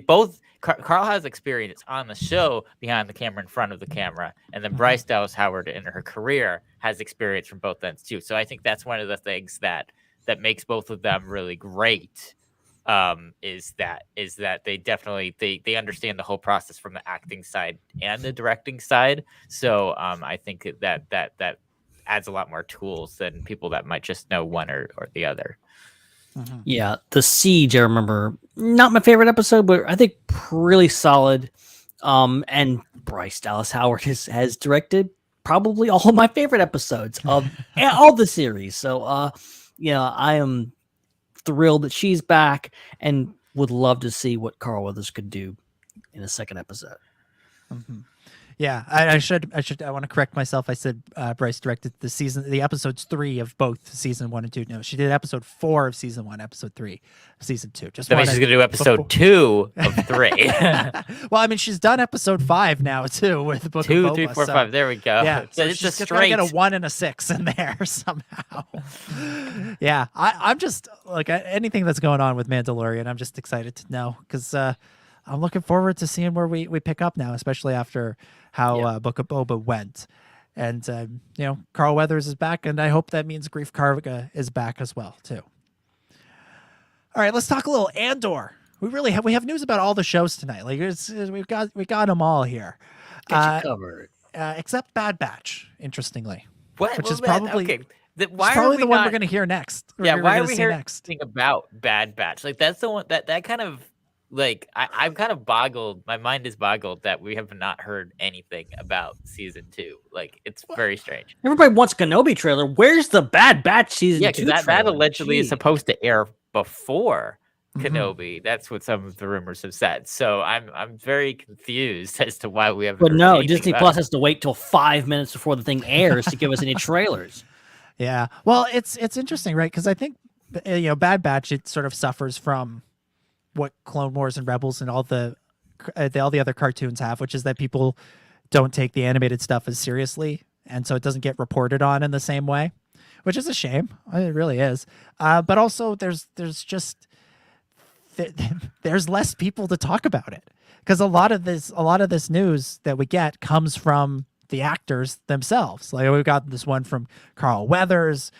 Carl has experience on the show, behind the camera, in front of the camera, and then Bryce Dallas Howard in her career has experience from both ends too. So I think that's one of the things that makes both of them really great. Is that they definitely they understand the whole process from the acting side and the directing side. So I think that adds a lot more tools than people that might just know one or the other. Mm-hmm. Yeah, The Siege, I remember, not my favorite episode, but I think really solid. And Bryce Dallas Howard has directed probably all of my favorite episodes of all the series. So I am thrilled that she's back and would love to see what Carl Weathers could do in a second episode. Mm-hmm. Yeah, I want to correct myself. I said Bryce directed the episodes 3 of both season 1 and 2. No, she did episode 4 of season 1, episode 3 of season 2. That means she's going to do episode 2 of 3. Well, I mean, she's done episode 5 now too with the Book of Boba. 2, 3, 4, 5. There we go. Yeah, so it's she's just gonna straight. get a 1 and a 6 in there somehow. Yeah, I'm just like anything that's going on with Mandalorian. I'm just excited to know because I'm looking forward to seeing where we pick up now, especially after how Book of Boba went. And, Carl Weathers is back, and I hope that means Grief Karga is back as well, too. All right, let's talk a little Andor. We have news about all the shows tonight. Like we got them all here. Get you covered. Except Bad Batch, interestingly. Which is probably okay. Why probably the one we're going to hear next. Yeah, why are we hearing anything about Bad Batch? Like that's the one that kind of like I'm kind of boggled. My mind is boggled that we have not heard anything about season 2. Like it's very strange. Everybody wants Kenobi trailer. Where's the Bad Batch season 2? Yeah, because that allegedly is supposed to air before Kenobi. That's what some of the rumors have said. So I'm very confused as to why we haven't. But no, anything Disney about Plus it. has to wait till 5 minutes before the thing airs to give us any trailers. Yeah, well, it's interesting, right? Because I think Bad Batch, it sort of suffers from what Clone Wars and Rebels and all the all the other cartoons have, which is that people don't take the animated stuff as seriously, and so it doesn't get reported on in the same way, which is a shame. It really is. But also, there's just there's less people to talk about it, because a lot of this news that we get comes from the actors themselves. Like, we've got this one from Carl Weathers.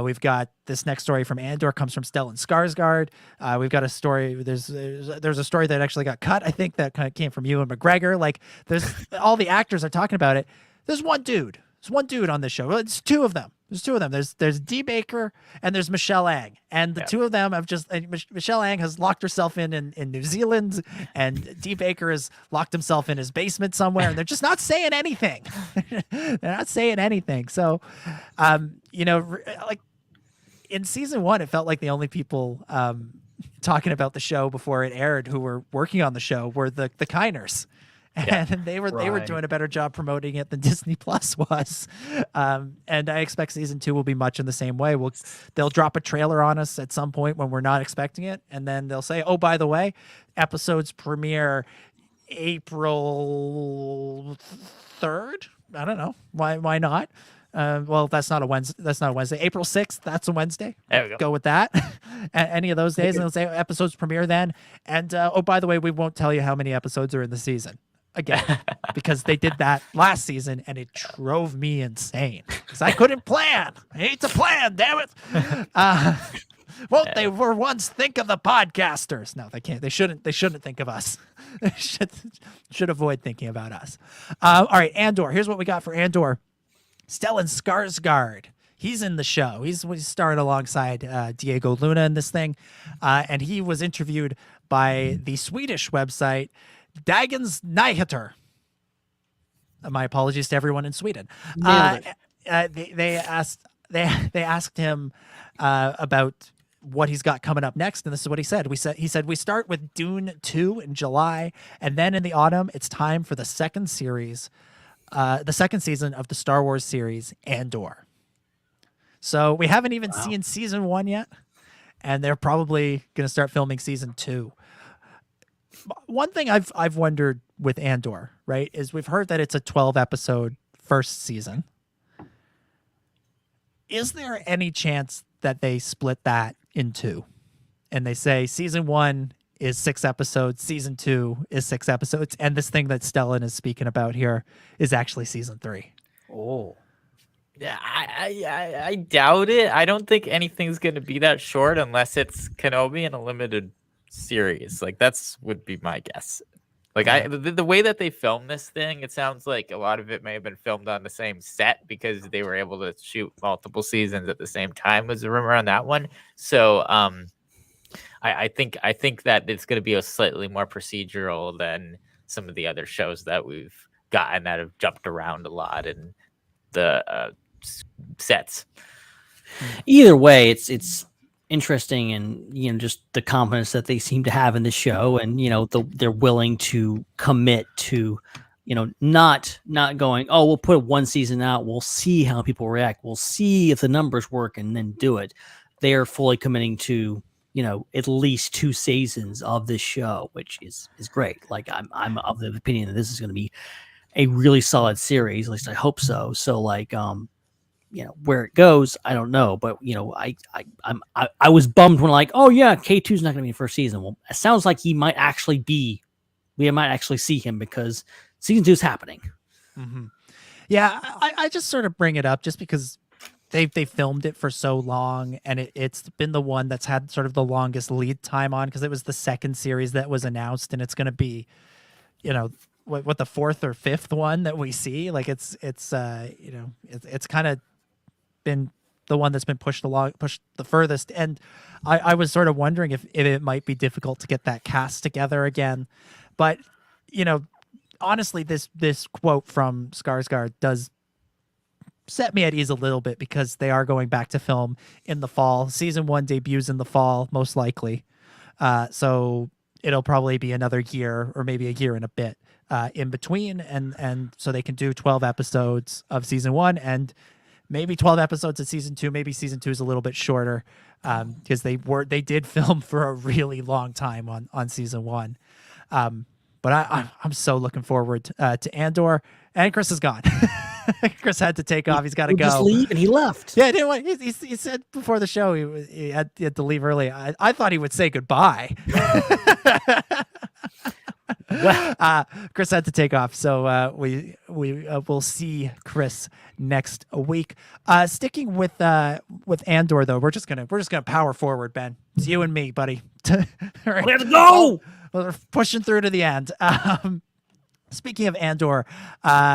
We've got this next story from Andor comes from Stellan Skarsgård. We've got a story. There's a story that actually got cut, I think, that kind of came from Ewan McGregor. Like, there's all the actors are talking about it. There's one dude. There's one dude on this show. Well, it's two of them. There's Dee Baker and there's Michelle Ang, and the two of them have just Michelle Ang has locked herself in New Zealand, and Dee Baker has locked himself in his basement somewhere, and they're just not saying anything. They're not saying anything. So, like in season 1, it felt like the only people talking about the show before it aired who were working on the show were the Kiners. And they were doing a better job promoting it than Disney Plus was, and I expect season 2 will be much in the same way. They'll drop a trailer on us at some point when we're not expecting it, and then they'll say, "Oh, by the way, episodes premiere April 3rd." I don't know why not. Well, that's not a Wednesday. April 6th. That's a Wednesday. There we go with that. Any of those days, and they'll say episodes premiere then. And oh, by the way, we won't tell you how many episodes are in the season. Again, because they did that last season, and it drove me insane because I couldn't plan. I hate to plan, damn it. Won't they for once think of the podcasters? No, they can't. They shouldn't think of us. They should avoid thinking about us. All right, Andor. Here's what we got for Andor. Stellan Skarsgård. He's in the show. He's starring alongside Diego Luna in this thing, and he was interviewed by the Swedish website Dagens Nyheter. My apologies to everyone in Sweden. They asked him about what he's got coming up next, and this is what he said. He said we start with Dune 2 in July, and then in the autumn it's time for the second season of the Star Wars series Andor. So we haven't even seen season 1 yet, and they're probably going to start filming season 2. One thing I've wondered with Andor, right, is we've heard that it's a 12-episode first season. Is there any chance that they split that in 2, and they say season 1 is 6 episodes, season 2 is 6 episodes, and this thing that Stellan is speaking about here is actually season 3? Oh. Yeah, I doubt it. I don't think anything's going to be that short unless it's Kenobi in a limited series. Like, would be my guess. Like, the way that they filmed this thing, it sounds like a lot of it may have been filmed on the same set because they were able to shoot multiple seasons at the same time, was the rumor on that one. So I think that it's going to be a slightly more procedural than some of the other shows that we've gotten that have jumped around a lot in the sets. Either way, it's interesting, and just the confidence that they seem to have in the show, and they're willing to commit to not going, oh, we'll put one season out, we'll see how people react, we'll see if the numbers work, and then do it. They are fully committing to at least 2 seasons of this show, which is great. Like, I'm of the opinion that this is going to be a really solid series. At least I hope so. So, like, where it goes, I don't know, but I was bummed when, like, oh yeah, K2's not going to be in the first season. Well, it sounds like we might actually see him because season 2 is happening. Mm-hmm. Yeah, I just sort of bring it up just because they filmed it for so long, and it's been the one that's had sort of the longest lead time on, because it was the second series that was announced, and it's going to be, what the 4th or 5th one that we see. Like, it's kind of been the one that's been pushed the furthest, and I was sort of wondering if it might be difficult to get that cast together again. But honestly, this quote from Skarsgård does set me at ease a little bit, because they are going back to film in the fall. Season 1 debuts in the fall, most likely, so it'll probably be another year or maybe a year and a bit in between, and so they can do 12 episodes of season 1 and maybe 12 episodes of season 2. Maybe season 2 is a little bit shorter, because they did film for a really long time on season 1. But I'm so looking forward to Andor. And Chris is gone. Chris had to take off. He's got to go. Just leave, and he left. Yeah, he said before the show he had to leave early. I thought he would say goodbye. Chris had to take off, so we will see Chris next week. Sticking with Andor though, we're just gonna power forward, Ben. It's you and me, buddy. Right. Let's go. We're pushing through to the end. Speaking of Andor,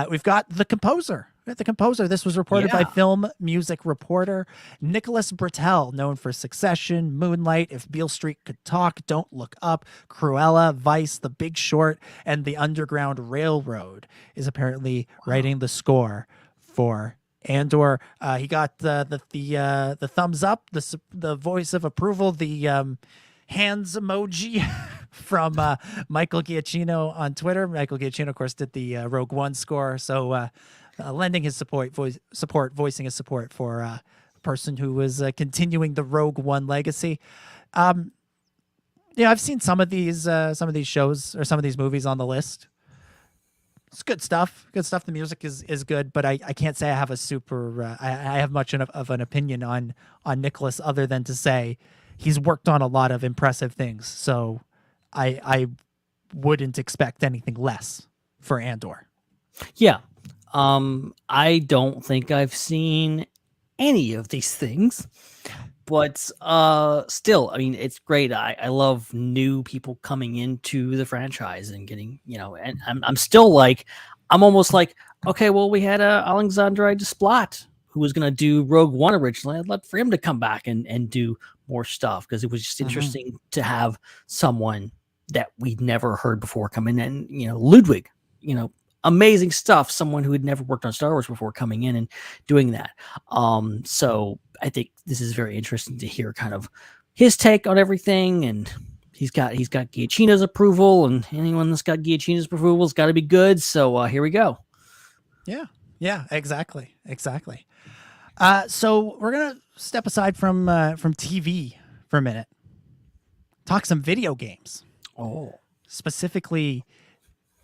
we've got the composer. This was reported by film music reporter Nicholas Britell, known for Succession, Moonlight, If Beale Street Could Talk, Don't Look Up, Cruella, Vice, The Big Short, and The Underground Railroad, is apparently writing the score for Andor. He got the thumbs up, the voice of approval, the hands emoji from Michael Giacchino on Twitter. Michael Giacchino, of course, did the Rogue One score, so lending his voicing his support for a person who was continuing the Rogue One legacy. I've seen some of these shows or some of these movies on the list. It's good stuff. The music is good, but I can't say I have a super. I have much of an opinion on Nicholas other than to say he's worked on a lot of impressive things. So I wouldn't expect anything less for Andor. Yeah. I don't think I've seen any of these things, but still, I mean, it's great. I love new people coming into the franchise and getting, and I'm still like, I'm almost like, okay, well, we had Alexandre Desplat who was going to do Rogue One originally. I'd love for him to come back and do more stuff, because it was just interesting to have someone that we'd never heard before come in, and Ludwig, amazing stuff. Someone who had never worked on Star Wars before coming in and doing that. So I think this is very interesting to hear kind of his take on everything. And he's got Giacchino's approval, and anyone that's got Giacchino's approval has got to be good. So here we go. Yeah, exactly. So we're gonna step aside from TV for a minute. Talk some video games. Specifically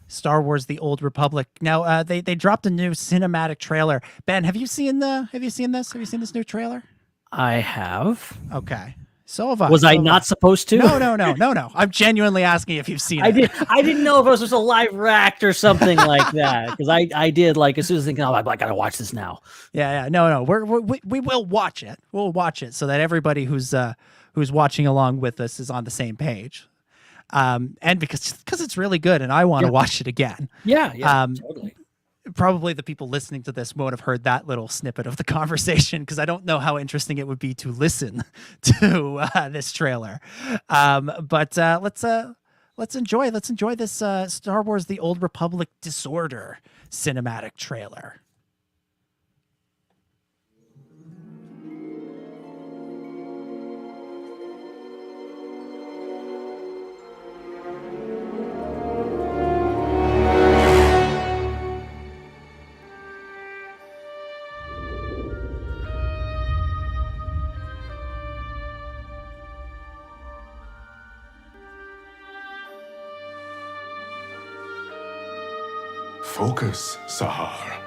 Star Wars: The Old Republic. Now, they dropped a new cinematic trailer. Ben, have you seen this? Have you seen this new trailer? I have. Okay. So have I. Was I not supposed to? No. I'm genuinely asking if you've seen it. I didn't know if it was just a live act or something like that, because I did, like, as soon as thinking, I gotta watch this now. Yeah. No. We will watch it. We'll watch it so that everybody who's watching along with us is on the same page. And because it's really good, and I want to watch it again. Yeah, totally. Probably the people listening to this won't have heard that little snippet of the conversation, because I don't know how interesting it would be to listen to this trailer. But let's enjoy this Star Wars: The Old Republic Disorder cinematic trailer. Focus, Sahar.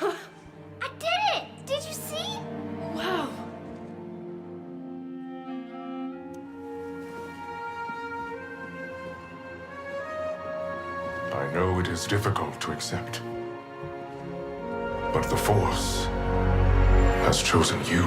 I did it! Did you see? Wow. I know it is difficult to accept, but the Force has chosen you.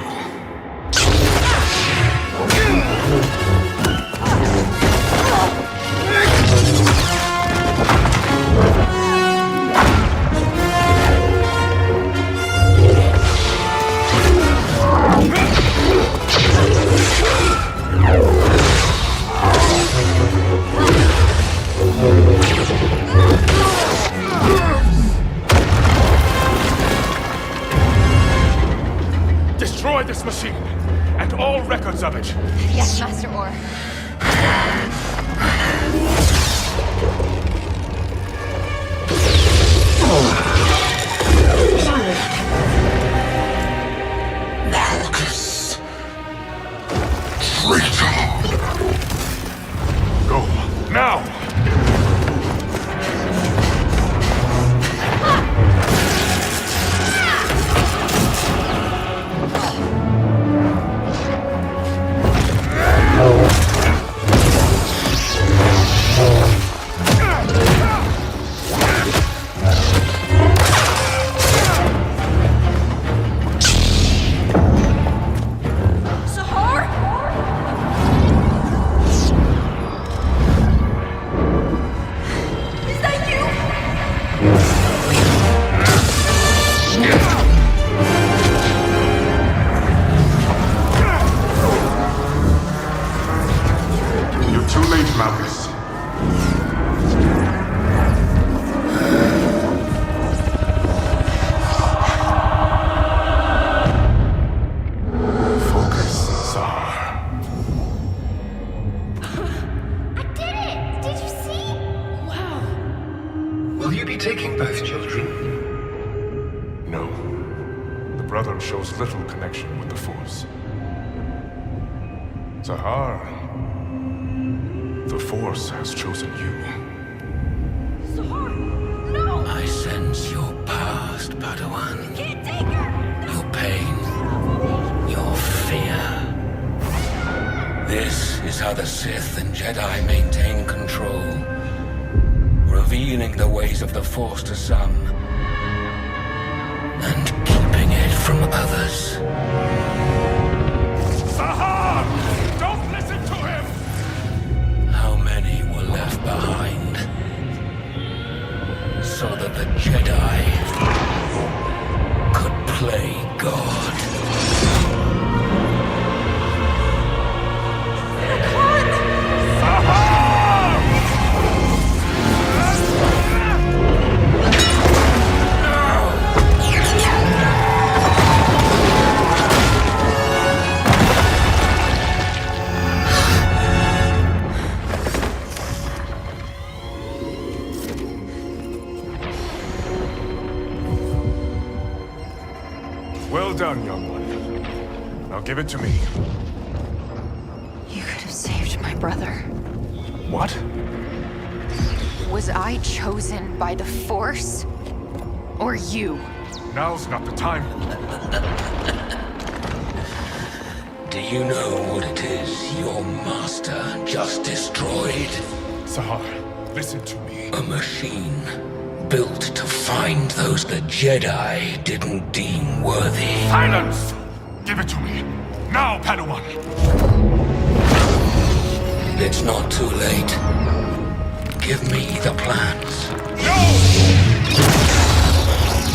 Destroy this machine and all records of it. Yes, Master Orr. Focus. Smell this. Focus, Sar. I did it! Did you see? Will you be taking both children? No. The brother shows little connection with the Force. Zahar, the Force has chosen you. Sahar, no! I sense your past, Padawan. You can't take her! Your pain. Your fear. This is how the Sith and Jedi maintain control. Revealing the ways of the Force to some, and keeping it from others. Zahar! Don't listen to him! How many were left behind? So that the Jedi could play God. Well done, young one. Now give it to me. You could have saved my brother. What? Was I chosen by the Force? Or you? Now's not the time. Do you know what it is your master just destroyed? Zahar, listen to me. A machine built to find those the Jedi didn't deem worthy. Silence! Give it to me. Now, Padawan! It's not too late. Give me the plans. No!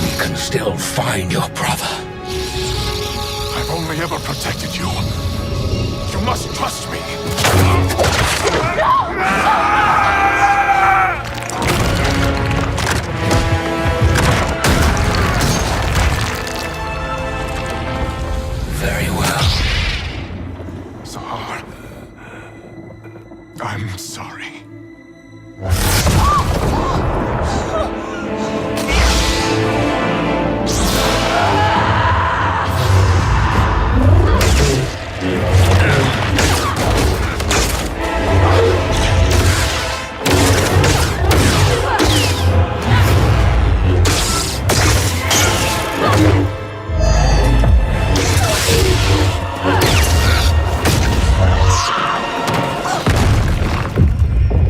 We can still find your brother. I've only ever protected you. You must trust me. Very well. Zahar, I'm sorry.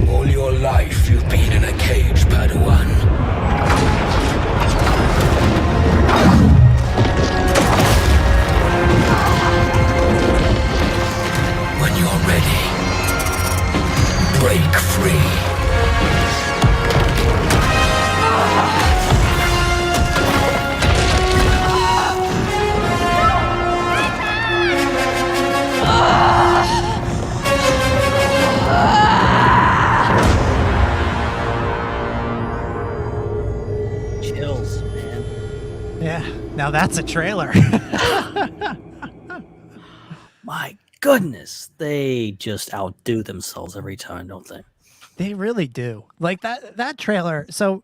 All your life you've been in a cage, Padawan. When you're ready, break free. Chills, man. Yeah, now that's a trailer. My goodness, they just outdo themselves every time, don't they? They really do. Like that trailer. So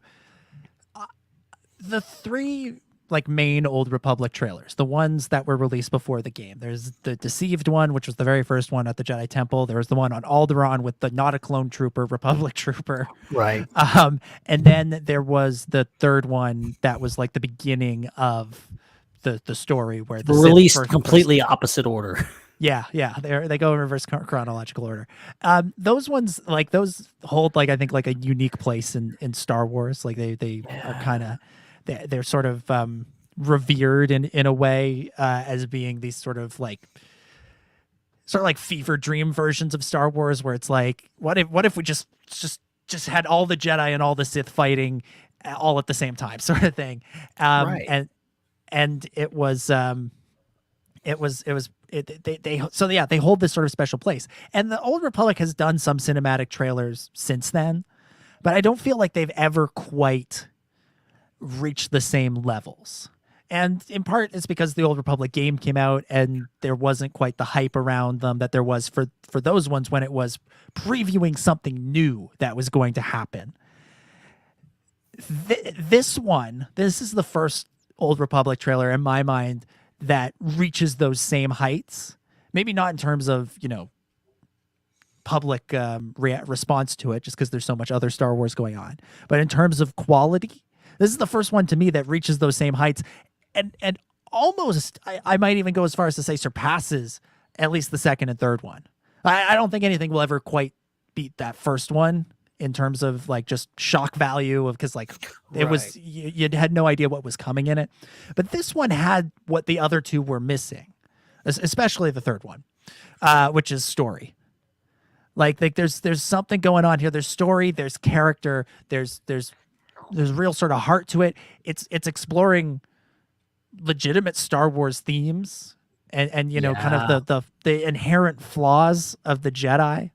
the three like main Old Republic trailers, the ones that were released before the game. There's the Deceived one, which was the very first one at the Jedi Temple. There was the one on Alderaan with the not a clone trooper, Republic trooper. Right. And then there was the third one that was like the beginning of the story where the Sith released first- completely opposite order. Yeah, they go in reverse chronological order. Those ones, like those, hold like I think like a unique place in Star Wars. Like they are kind of they're sort of revered in a way as being these sort of like fever dream versions of Star Wars, where it's like, what if we just had all the Jedi and all the Sith fighting all at the same time, sort of thing. Right. And it was. they hold this sort of special place. And the Old Republic has done some cinematic trailers since then, but I don't feel like they've ever quite reached the same levels. And in part, it's because the Old Republic game came out and there wasn't quite the hype around them that there was for those ones when it was previewing something new that was going to happen. This is the first Old Republic trailer in my mind that reaches those same heights. Maybe not in terms of, public response to it, just because there's so much other Star Wars going on. But in terms of quality, this is the first one to me that reaches those same heights. And almost, I might even go as far as to say surpasses at least the second and third one. I don't think anything will ever quite beat that first one in terms of like just shock value of, because like it was, you had no idea what was coming in it. But this one had what the other two were missing, especially the third one, which is story. Like there's something going on here. There's story, there's character, there's real sort of heart to it. It's exploring legitimate Star Wars themes and kind of the inherent flaws of the Jedi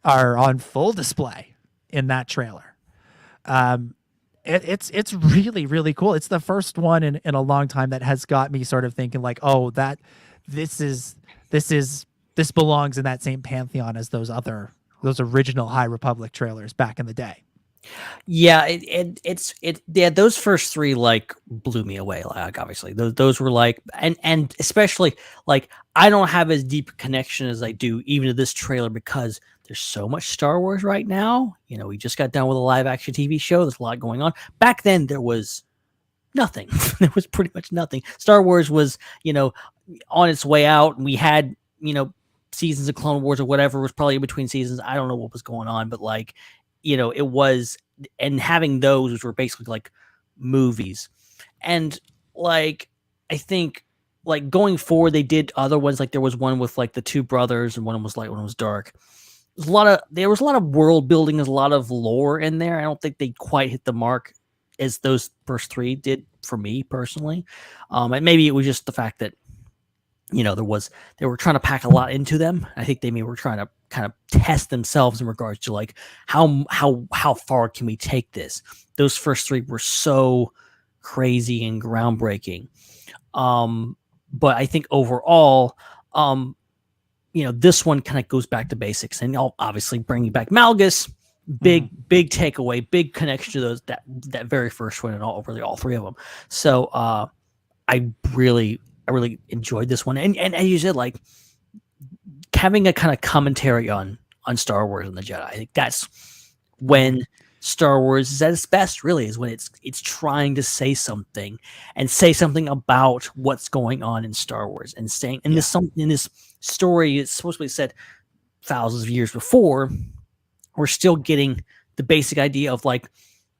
are on full display in that trailer. It's really, really cool. It's the first one in a long time that has got me sort of thinking like, oh, that this belongs in that same pantheon as those original High Republic trailers back in the day. Yeah, those first three like blew me away. Like obviously those were like, and especially like I don't have as deep a connection as I do even to this trailer because there's so much Star Wars right now. We just got done with a live action TV show. There's a lot going on. Back then there was nothing. There was pretty much nothing. Star Wars was, on its way out, and we had, seasons of Clone Wars or whatever was probably in between seasons. I don't know what was going on, but like, it was, and having those which were basically like movies. And like, I think like going forward, they did other ones. Like there was one with like the two brothers and one was light, one was dark. There was a lot of world building. There's a lot of lore in there. I don't think they quite hit the mark as those first three did for me personally. And maybe it was just the fact that, they were trying to pack a lot into them. I think they were trying to kind of test themselves in regards to like how far can we take this? Those first three were so crazy and groundbreaking. But I think overall, this one kind of goes back to basics, and obviously bringing back Malgus, big takeaway, big connection to those that very first one and all three of them. So I really enjoyed this one, and as you said, like having a kind of commentary on Star Wars and the Jedi. I think that's when Star Wars is at its best. Really, is when it's trying to say something about what's going on in Star Wars, and saying in this story, it's supposed to be set thousands of years before. We're still getting the basic idea of like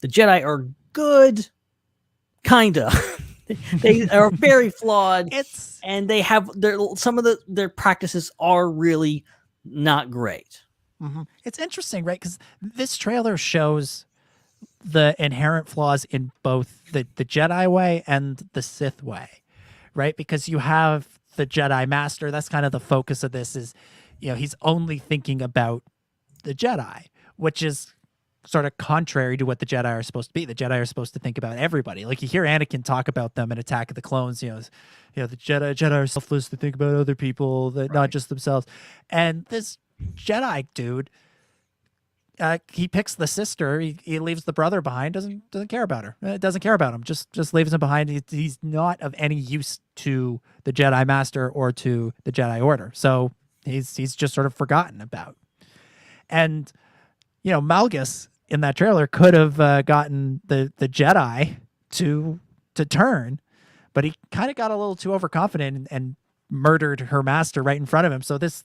the Jedi are good, kinda. They are very flawed, and they have some of their practices are really not great. Mm-hmm. It's interesting, right? Because this trailer shows the inherent flaws in both the Jedi way and the Sith way, right? Because you have the Jedi Master. That's kind of the focus of this. Is he's only thinking about the Jedi, which is sort of contrary to what the Jedi are supposed to be. The Jedi are supposed to think about everybody. Like you hear Anakin talk about them in Attack of the Clones. The Jedi are selfless. They think about other people, not just themselves. And this Jedi dude, he picks the sister. He leaves the brother behind. Doesn't care about her. Doesn't care about him. Just leaves him behind. He's not of any use to the Jedi Master or to the Jedi Order. So he's just sort of forgotten about. And Malgus in that trailer could have gotten the Jedi to turn, but he kind of got a little too overconfident and murdered her master right in front of him. So this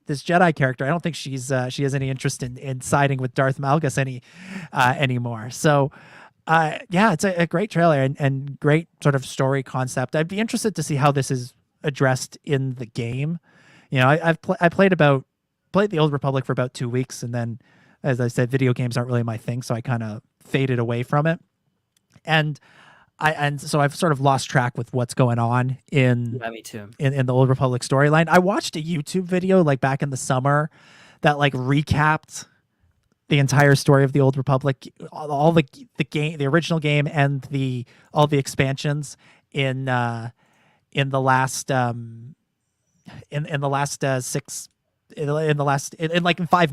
Jedi character, I don't think she has any interest in siding with Darth Malgus anymore. So it's a great trailer and great sort of story concept. I'd be interested to see how this is addressed in the game. I played the Old Republic for about 2 weeks, and then, as I said, video games aren't really my thing, so I kind of faded away from it. And So I've sort of lost track with what's going on in me too. in the Old Republic storyline. I watched a YouTube video like back in the summer that like recapped the entire story of the Old Republic, all the game, the original game, and all the expansions in the last 5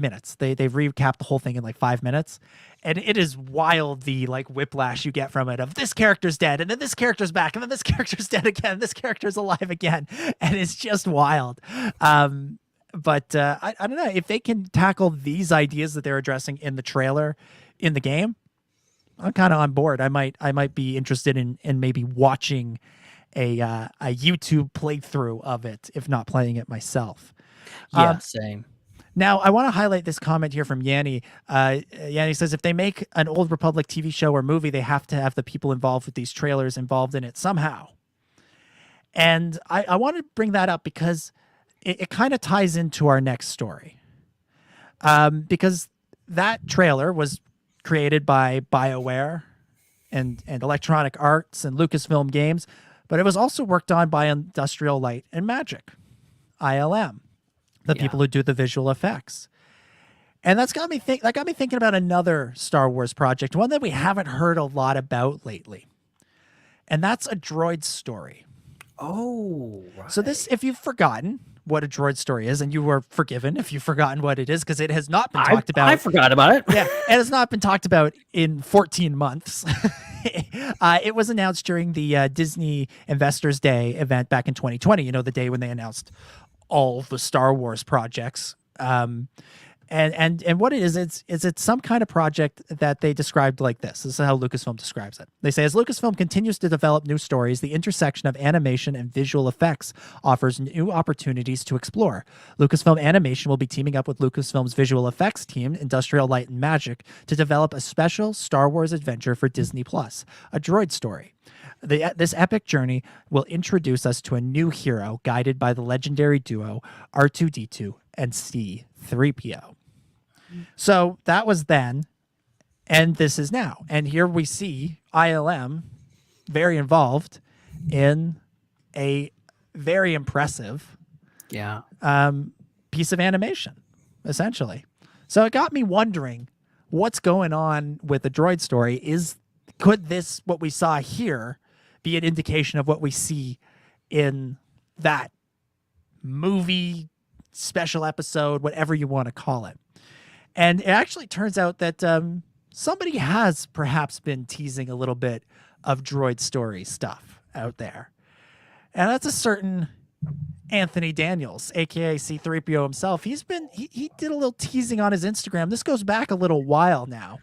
minutes. They've recapped the whole thing in like 5 minutes, and it is wild the like whiplash you get from it of this character's dead and then this character's back and then this character's dead again, this character's alive again, and it's just wild. But I don't know if they can tackle these ideas that they're addressing in the trailer in the game. I'm kind of on board. I might be interested in maybe watching a YouTube playthrough of it, if not playing it myself. Yeah, same. Now, I want to highlight this comment here from Yanni. Yanni says, if they make an Old Republic TV show or movie, they have to have the people involved with these trailers involved in it somehow. And I want to bring that up because it kind of ties into our next story. Because that trailer was created by BioWare and Electronic Arts and Lucasfilm Games, but it was also worked on by Industrial Light and Magic, ILM, the people who do the visual effects. And that got me thinking about another Star Wars project, one that we haven't heard a lot about lately. And that's a Droid Story. Oh, right. So this, if you've forgotten what a Droid Story is, and you were forgiven if you've forgotten what it is, because it has not been talked about. I forgot about it. Yeah, it has not been talked about in 14 months. It was announced during the Disney Investors Day event back in 2020, you know, the day when they announced all the Star Wars projects. And what it is, it's some kind of project that they described like this. This is how Lucasfilm describes it. They say, as Lucasfilm continues to develop new stories, the intersection of animation and visual effects offers new opportunities to explore. Lucasfilm Animation will be teaming up with Lucasfilm's visual effects team, Industrial Light and Magic, to develop a special Star Wars adventure for Disney+, a Droid Story. This epic journey will introduce us to a new hero guided by the legendary duo R2-D2 and C-3PO. So that was then, and this is now. And here we see ILM very involved in a very impressive piece of animation, essentially. So it got me wondering what's going on with the Droid Story. Could this, what we saw here, be an indication of what we see in that movie, special episode, whatever you want to call it? And it actually turns out that somebody has perhaps been teasing a little bit of Droid Story stuff out there. And that's a certain Anthony Daniels, aka C-3PO himself. He did a little teasing on his Instagram. This goes back a little while now.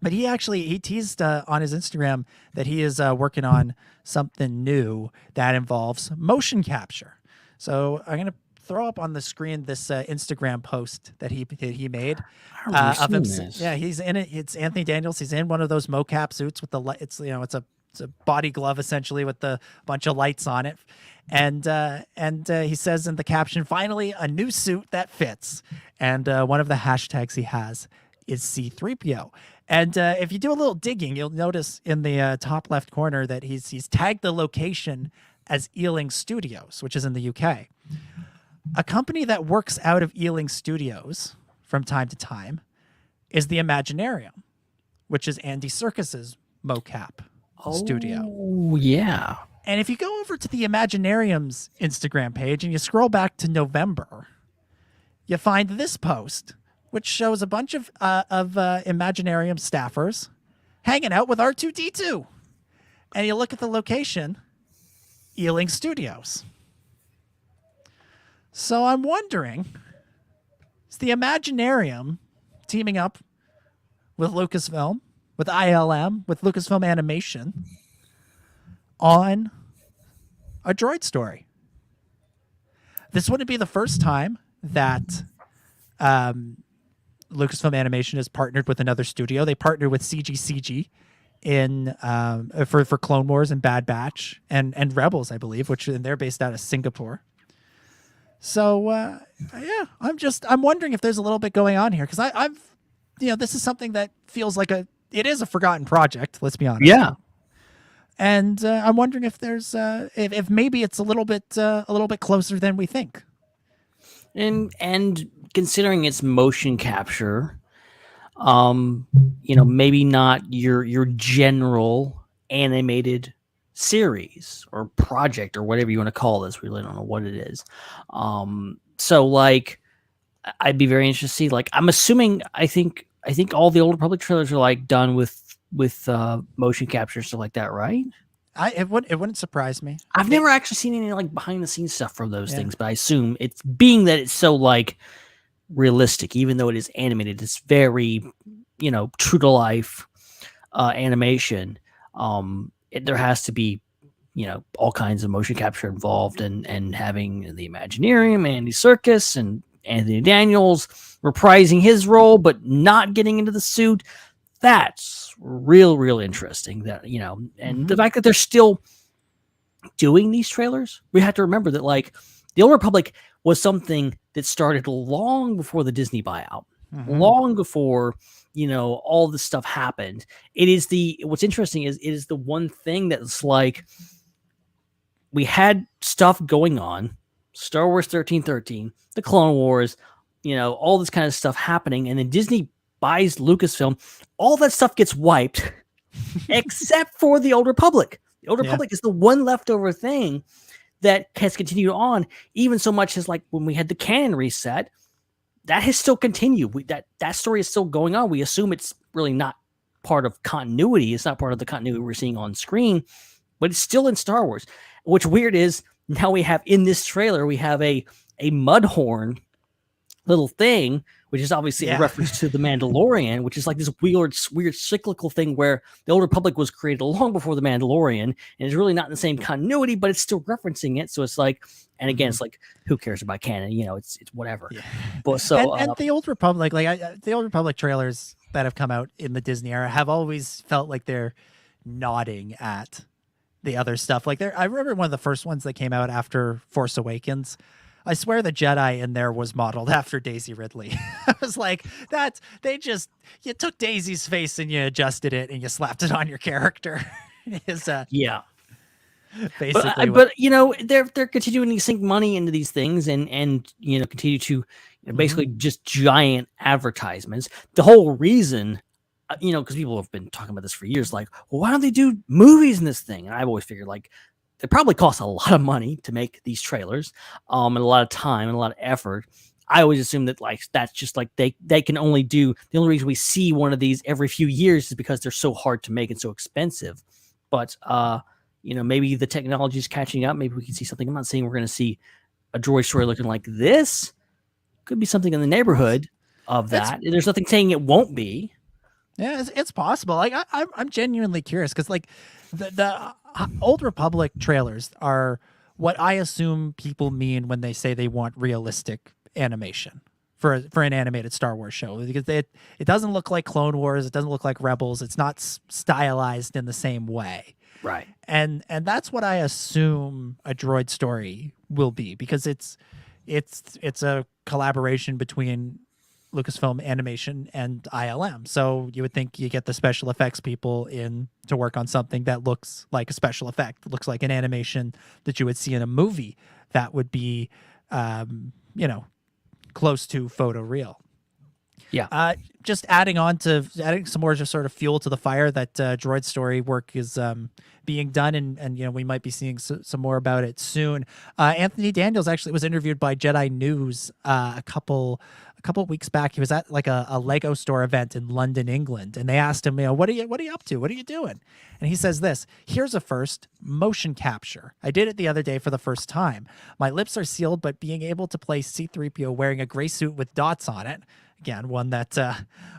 But he teased on his Instagram that he is working on something new that involves motion capture. So I'm going to throw up on the screen this Instagram post that he made of him. Yeah, he's in it. It's Anthony Daniels. He's in one of those mocap suits with the light. It's a body glove essentially with the bunch of lights on it, and he says in the caption, "Finally, a new suit that fits." And one of the hashtags he has is C-3PO. And if you do a little digging, you'll notice in the top left corner that he's tagged the location as Ealing Studios, which is in the UK. A company that works out of Ealing Studios from time to time is the Imaginarium, which is Andy Serkis's mocap studio. Oh, yeah. And if you go over to the Imaginarium's Instagram page and you scroll back to November, you find this post, which shows a bunch of Imaginarium staffers hanging out with R2-D2. And you look at the location, Ealing Studios. So I'm wondering, is the Imaginarium teaming up with Lucasfilm, with ILM, with Lucasfilm Animation on a Droid Story? This wouldn't be the first time that Lucasfilm Animation has partnered with another studio. They partnered with CGCG for Clone Wars and Bad Batch and Rebels, I believe, and they're based out of Singapore. So yeah, I'm wondering if there's a little bit going on here, because this is something that feels like it is a forgotten project. Let's be honest. Yeah. And I'm wondering if there's if maybe it's a little bit closer than we think. And considering it's motion capture, maybe not your general animated series or project or whatever you want to call this. We really don't know what it is. So like, I'd be very interested to see. Like, I'm assuming, I think all the Old Republic trailers are like done with motion capture and stuff like that, right? It wouldn't surprise me. I've never actually seen any like behind the scenes stuff from those things, but I assume it's being that it's so like realistic, even though it is animated, it's very, true to life animation. There has to be, all kinds of motion capture involved, and having the Imagineering, Andy Serkis and Anthony Daniels reprising his role, but not getting into the suit. That's real interesting. That, and the fact that they're still doing these trailers, we have to remember that like the Old Republic was something that started long before the Disney buyout, long before, all this stuff happened. What's interesting is it is the one thing that's like, we had stuff going on, Star Wars 1313, the Clone Wars, all this kind of stuff happening. And then Disney buys Lucasfilm. All that stuff gets wiped except for the Old Republic. The Old Republic is the one leftover thing that has continued on, even so much as like when we had the canon reset, that has still continued. That story is still going on. We assume it's really not part of continuity. It's not part of the continuity we're seeing on screen, but it's still in Star Wars. What's weird is now we have in this trailer, we have a Mudhorn little thing, which is obviously a reference to the Mandalorian, which is like this weird cyclical thing where the Old Republic was created long before the Mandalorian, and it's really not in the same continuity, but it's still referencing it. So it's like, and again, it's like, who cares about canon? It's whatever. Yeah. But so and the Old Republic, the Old Republic trailers that have come out in the Disney era have always felt like they're nodding at the other stuff. Like I remember one of the first ones that came out after Force Awakens. I swear the Jedi in there was modeled after Daisy Ridley. I was like, you took Daisy's face and you adjusted it and you slapped it on your character. Yeah. Basically. But they're continuing to sink money into these things and continue to basically just giant advertisements. The whole reason, because people have been talking about this for years, like, well, why don't they do movies in this thing? And I've always figured like, it probably costs a lot of money to make these trailers, and a lot of time and a lot of effort. I always assume that like that's just like they can only do. The only reason we see one of these every few years is because they're so hard to make and so expensive. But maybe the technology is catching up. Maybe we can see something. I'm not saying we're going to see a Droid Story looking like this. Could be something in the neighborhood of that. There's nothing saying it won't be. Yeah, it's possible. Like I'm genuinely curious because like the Old Republic trailers are what I assume people mean when they say they want realistic animation for an animated Star Wars show, because it doesn't look like Clone Wars, it doesn't look like Rebels, it's not stylized in the same way. Right. And that's what I assume a Droid Story will be, because it's a collaboration between Lucasfilm Animation and ILM. So you would think you get the special effects people in to work on something that looks like a special effect, looks like an animation that you would see in a movie that would be, close to photoreal. Yeah. Just adding some more just sort of fuel to the fire that Droid Story work is being done, and we might be seeing some more about it soon. Anthony Daniels actually was interviewed by Jedi News a couple weeks back. He was at like a Lego store event in London, England, and they asked him, what are you up to? What are you doing? And he says this: here's a first, motion capture. I did it the other day for the first time. My lips are sealed, but being able to play C-3PO wearing a gray suit with dots on it. Again, one that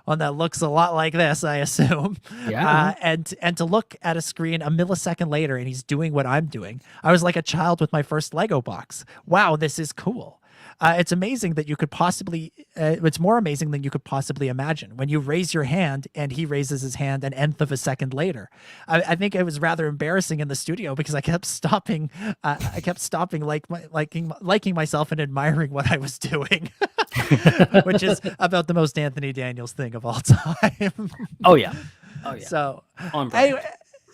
looks a lot like this, I assume. Yeah. And to look at a screen a millisecond later and he's doing what I'm doing. I was like a child with my first Lego box. Wow, this is cool. It's amazing that you could possibly, it's more amazing than you could possibly imagine. When you raise your hand and he raises his hand an nth of a second later. I think it was rather embarrassing in the studio because I kept stopping. Liking myself and admiring what I was doing, which is about the most Anthony Daniels thing of all time. Oh yeah. So anyway,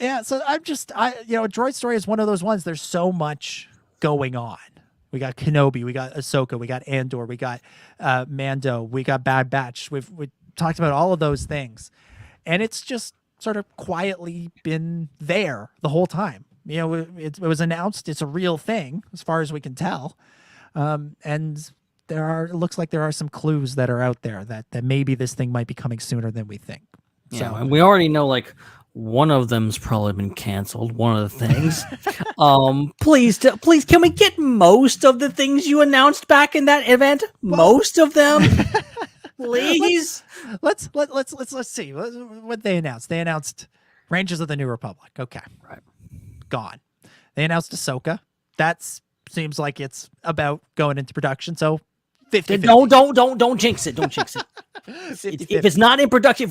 Yeah, so Droid Story is one of those ones. There's so much going on. We got Kenobi, we got Ahsoka, we got Andor, we got Mando, we got Bad Batch. We talked about all of those things, and it's just sort of quietly been there the whole time. It was announced. It's a real thing as far as we can tell, and it looks like there are some clues that are out there that maybe this thing might be coming sooner than we think. Yeah, and we already know one of them's probably been canceled. One of the things. Please, can we get most of the things you announced back in that event? Most of them, please. Let's see what they announced. They announced Rangers of the New Republic. Okay, right, gone. They announced Ahsoka. That seems like it's about going into production. So 50. Don't jinx it. Don't jinx it. 50, if it's not in production,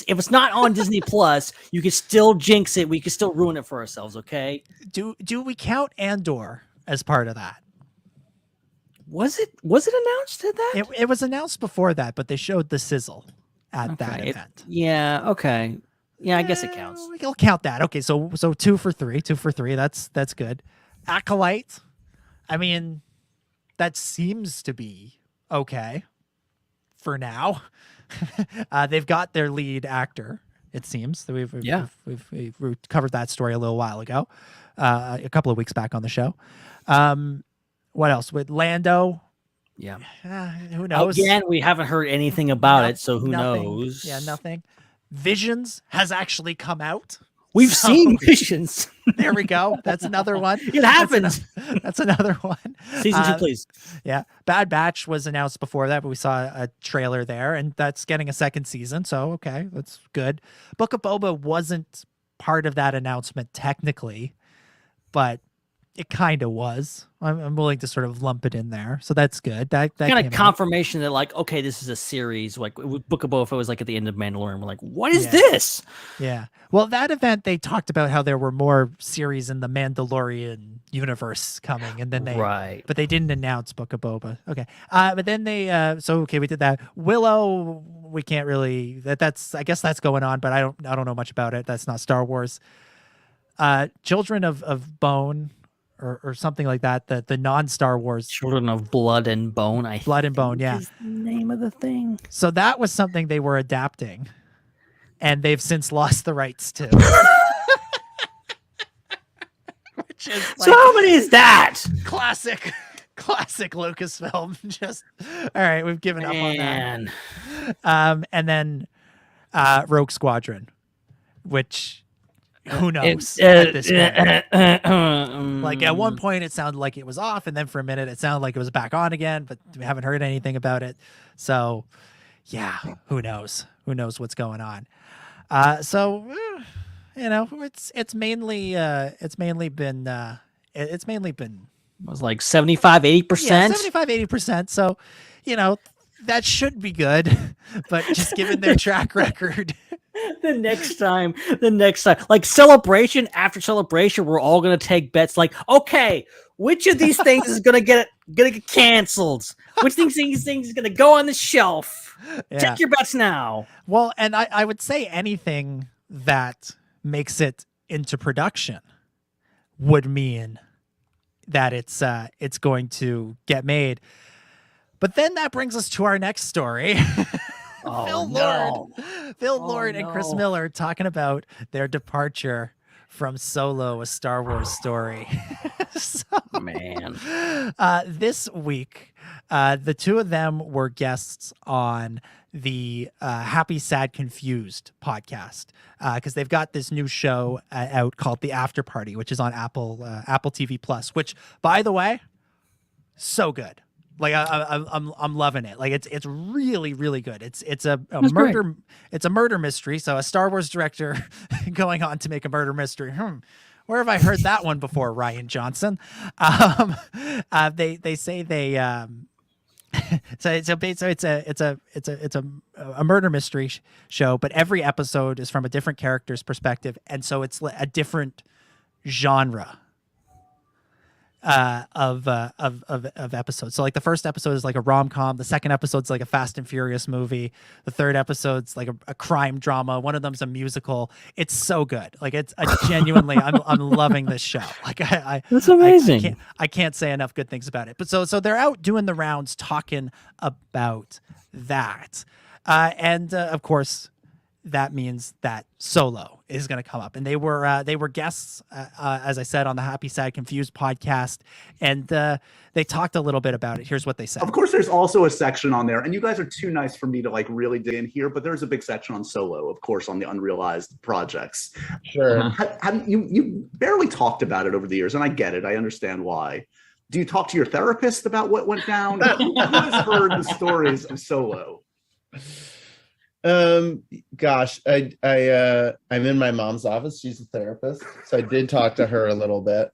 if it's not on Disney Plus, you can still jinx it. We can still ruin it for ourselves. Okay. Do we count Andor as part of that? Was it announced at that? It was announced before that, but they showed the sizzle at that event. Yeah. Okay. Yeah, I guess it counts. We'll count that. Okay. So 2 for 3. 2 for 3. That's good. Acolyte. I mean, that seems to be okay for now. They've got their lead actor, it seems. We've covered that story a little while ago, a couple of weeks back on the show. What else? With Lando? Yeah. Who knows? Again, we haven't heard anything about it, so who nothing. knows? Yeah, nothing. Visions has actually come out. We've seen Visions. There we go. That's another one. It happens. That's another one. Season 2, please. Yeah. Bad Batch was announced before that, but we saw a trailer there, and that's getting a second season. So, okay, that's good. Book of Boba wasn't part of that announcement technically, but it kind of was. I'm willing to sort of lump it in there. So that's good. That kind of confirmation that, like, okay, this is a series. Like Book of Boba Fett was like at the end of Mandalorian. We're like, what is this? Yeah. Well, that event, they talked about how there were more series in the Mandalorian universe coming, and then but they didn't announce Book of Boba. Okay. But then we did that. Willow, we can't really, I guess that's going on, but I don't know much about it. That's not Star Wars. Children of Bone, or something like that. The non-Star Wars Children of Blood and Bone. Blood and Bone, yeah. Is the name of the thing. So that was something they were adapting, and they've since lost the rights to. Which is so how many is that? Classic Lucasfilm. Just all right. We've given up on that. And then Rogue Squadron, which. Who knows at this point? Like at one point it sounded like it was off, and then for a minute it sounded like it was back on again, but we haven't heard anything about it. So yeah, who knows? Who knows what's going on? It's mainly been it was like 75-80%. Yeah, 75-80%. So, that should be good, but just given their track record. The next time, like celebration after celebration, we're all gonna take bets. Like, okay, which of these things is gonna get canceled? Which things is gonna go on the shelf? Yeah. Take your bets now. Well, and I would say anything that makes it into production would mean that it's going to get made. But then that brings us to our next story. Phil Lord and Chris Miller talking about their departure from Solo, a Star Wars story. This week, the two of them were guests on the Happy, Sad, Confused podcast, because they've got this new show out called The After Party, which is on Apple TV Plus, which, by the way, so good. Like I'm loving it. Like it's really, really good. It's a murder great. It's a murder mystery. So a Star Wars director going on to make a murder mystery. Where have I heard that one before, Rian Johnson? They say they so it's a murder mystery show, but every episode is from a different character's perspective, and so it's a different genre. of episodes. So like the first episode is like a rom-com, the second episode's like a Fast and Furious movie, the third episode's like a crime drama, one of them's a musical. It's so good. Like it's genuinely I'm loving this show. Like That's amazing. I can't say enough good things about it. But so they're out doing the rounds talking about that. And of course that means that Solo is going to come up, and they were guests, as I said, on the Happy Sad Confused podcast, and they talked a little bit about it. Here's what they said. Of course, there's also a section on there, and you guys are too nice for me to like really dig in here, but there's a big section on Solo, of course, on the unrealized projects. Sure. You barely talked about it over the years, and I get it. I understand why. Do you talk to your therapist about what went down? Who has heard the stories of Solo? Gosh, I'm in my mom's office. She's a therapist, so I did talk to her a little bit.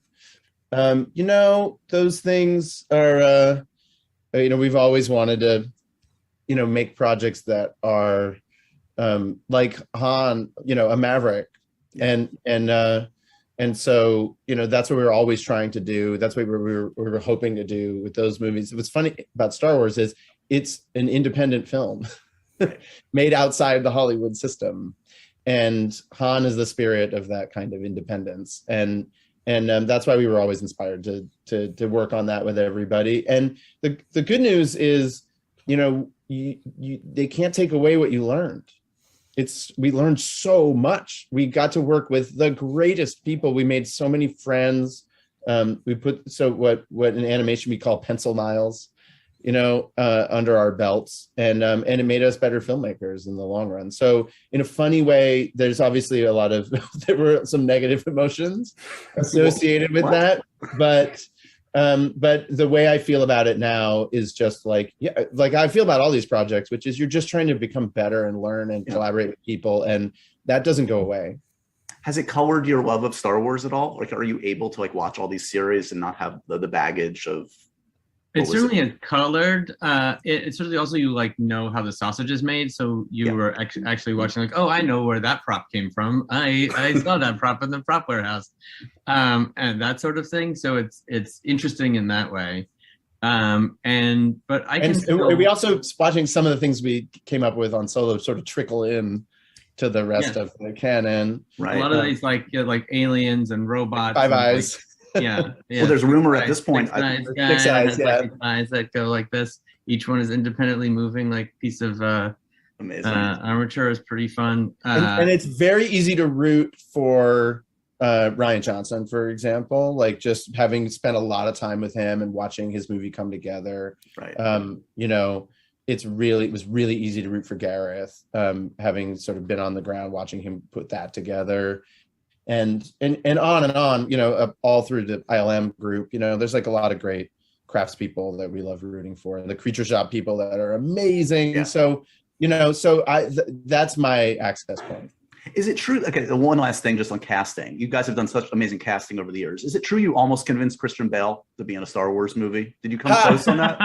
Those things are, we've always wanted to, make projects that are, like Han, a Maverick, and so, that's what we were always trying to do. That's what we were hoping to do with those movies. What's funny about Star Wars is it's an independent film. Made outside the Hollywood system, and Han is the spirit of that kind of independence, and that's why we were always inspired to work on that with everybody. And the good news is, they can't take away what you learned. We learned so much. We got to work with the greatest people. We made so many friends. We put what in animation we call pencil miles, under our belts, and it made us better filmmakers in the long run. So in a funny way, there's obviously there were some negative emotions associated with that, but the way I feel about it now is just like I feel about all these projects, which is you're just trying to become better and learn and collaborate with people, and that doesn't go away. Has it colored your love of Star Wars at all? Like, are you able to watch all these series and not have the baggage of? It certainly is colored. It certainly also you know how the sausage is made, so you were actually watching I know where that prop came from. I saw that prop in the prop warehouse, and that sort of thing. So it's interesting in that way. We also watching some of the things we came up with on Solo sort of trickle in to the rest of the canon. Right. A lot of these like aliens and robots. Five Eyes. Yeah. Well, there's rumor at this point. Six eyes, eyes that go like this. Each one is independently moving, piece of amazing armature is pretty fun. And it's very easy to root for Rian Johnson, for example, just having spent a lot of time with him and watching his movie come together. Right. It was really easy to root for Gareth, having sort of been on the ground watching him put that together. And on, all through the ILM group, there's a lot of great craftspeople that we love rooting for, and the Creature Shop people that are amazing. Yeah. So, that's my access point. Is it true? Okay, the one last thing just on casting. You guys have done such amazing casting over the years. Is it true you almost convinced Christian Bale to be in a Star Wars movie? Did you come close on that?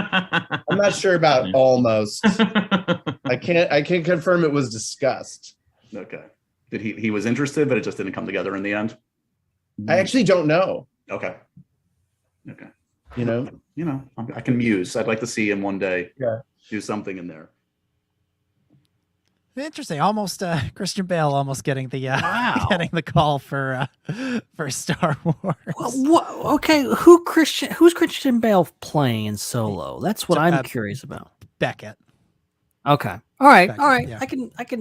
I'm not sure about almost. I can't confirm it was discussed. Okay. Did he was interested, but it just didn't come together in the end? I actually don't know. Okay. I can muse. I'd like to see him one day do something in there. Interesting. Almost Christian Bale almost getting the getting the call for Star Wars. Okay, who's Christian Bale playing in Solo? That's what I'm curious about. Beckett. Okay. All right. Beckett, yeah.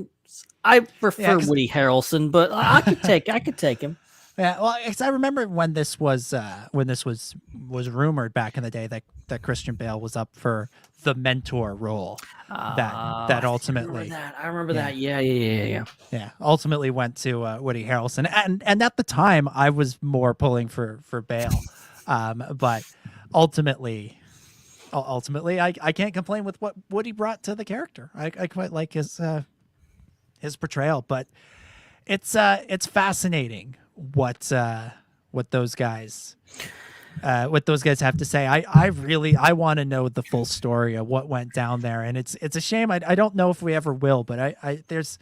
I prefer Woody Harrelson, but I could take him. Yeah, well, I remember when this was rumored back in the day that Christian Bale was up for the mentor role. That ultimately. I remember that. Yeah. Yeah, ultimately went to Woody Harrelson, and at the time I was more pulling for Bale, but ultimately I can't complain with what Woody brought to the character. I quite like his portrayal, but it's fascinating what those guys have to say. I want to know the full story of what went down there, and it's a shame. I don't know if we ever will, but there's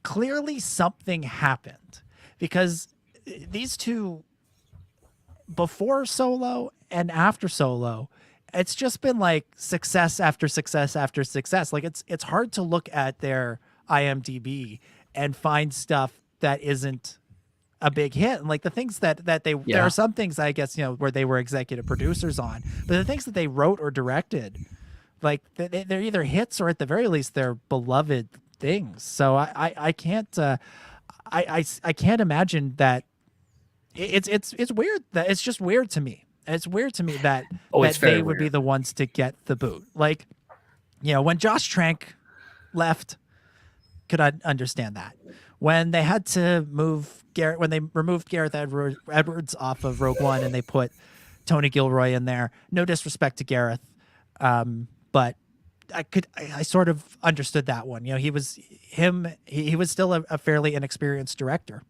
clearly something happened, because these two, before Solo and after Solo, it's just been like success after success after success. Like it's hard to look at their IMDb and find stuff that isn't a big hit. And like the things that they there are some things, I guess, where they were executive producers on, but the things that they wrote or directed, like they're either hits or at the very least they're beloved things. So I can't I can't imagine that. It's weird that it's just weird to me. It's weird to me that they would be the ones to get the boot. Like, when Josh Trank left, could I understand that? When they had to move Garrett, when they removed Gareth Edwards off of Rogue One and they put Tony Gilroy in there, no disrespect to Gareth, but I sort of understood that one. He was still a fairly inexperienced director.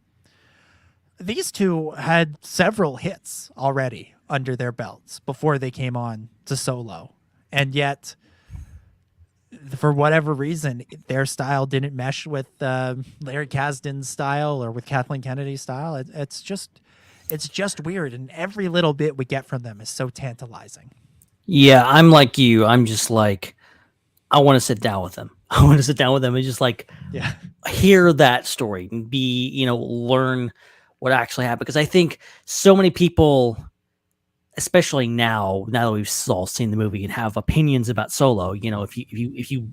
These two had several hits already under their belts before they came on to Solo. And yet, for whatever reason, their style didn't mesh with Larry Kasdan's style or with Kathleen Kennedy's style. It's just weird. And every little bit we get from them is so tantalizing. Yeah, I'm like you. I'm just like, I want to sit down with them. I want to sit down with them and just hear that story and learn what actually happened. Because I think so many people, especially now that we've all seen the movie and have opinions about Solo, if you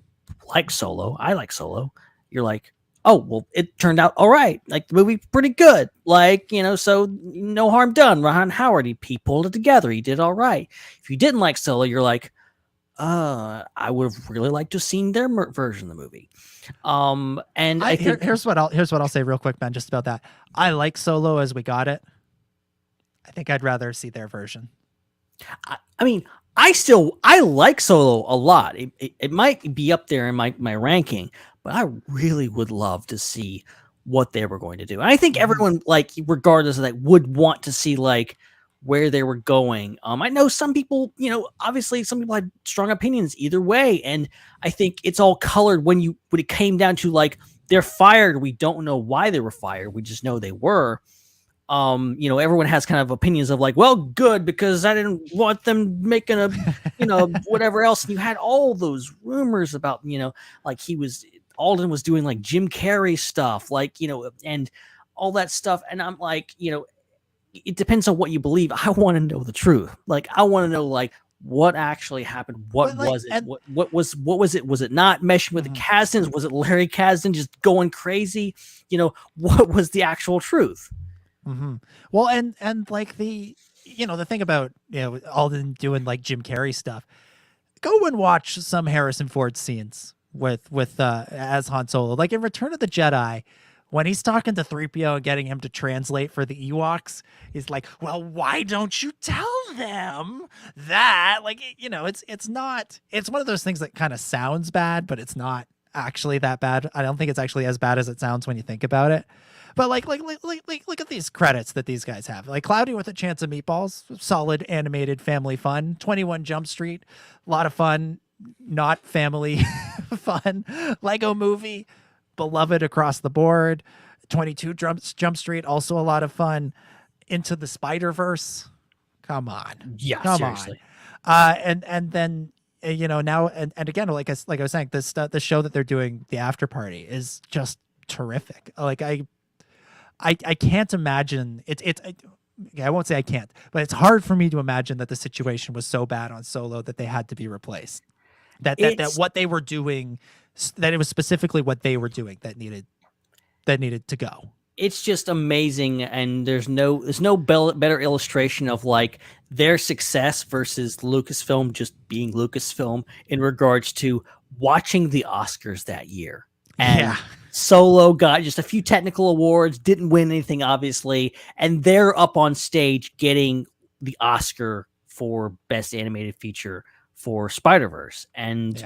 like Solo, I like Solo, you're like, oh, well, it turned out all right. Like, the movie pretty good. Like, so no harm done. Ron Howard, he pulled it together. He did all right. If you didn't like Solo, you're like, I would have really liked to have seen their version of the movie. And I think here's what I'll say real quick, Ben, just about that. I like Solo as we got it. I think I'd rather see their version. I mean, I like Solo a lot. It might be up there in my ranking, but I really would love to see what they were going to do. And I think everyone, like, regardless of that, would want to see like where they were going. I know some people, obviously some people had strong opinions either way. And I think it's all colored when it came down to like, they're fired. We don't know why they were fired. We just know they were. Everyone has kind of opinions of like, well, good, because I didn't want them making a, whatever else. And you had all those rumors about, like Alden was doing like Jim Carrey stuff, like, and all that stuff. And I'm like, it depends on what you believe. I want to know the truth. Like, I want to know like what actually happened. What was it? What was it? Was it not meshing with the Kasdans? Was it Larry Kasdan just going crazy? What was the actual truth? Mm-hmm. Well, and like the thing about Alden doing like Jim Carrey stuff, go and watch some Harrison Ford scenes with as Han Solo, like in Return of the Jedi, when he's talking to 3PO and getting him to translate for the Ewoks. He's like, well, why don't you tell them that? Like, it's one of those things that kind of sounds bad, but it's not actually that bad. I don't think it's actually as bad as it sounds when you think about it. But like look at these credits that these guys have. Like Cloudy with a Chance of Meatballs, solid animated family fun. 21 Jump Street, a lot of fun, not family fun. Lego Movie, beloved across the board. 22 Jump Street, also a lot of fun. Into the Spider-Verse, come on, yeah, come seriously. On. And then now and again, like I was saying, the show that they're doing, the After Party, is just terrific. Like I can't imagine I won't say I can't, but it's hard for me to imagine that the situation was so bad on Solo that they had to be replaced. That what they were doing, that it was specifically what they were doing that needed to go. It's just amazing, and there's no better illustration of like their success versus Lucasfilm just being Lucasfilm in regards to watching the Oscars that year. And Solo got just a few technical awards, didn't win anything, obviously, and they're up on stage getting the Oscar for Best Animated Feature for Spider-Verse, and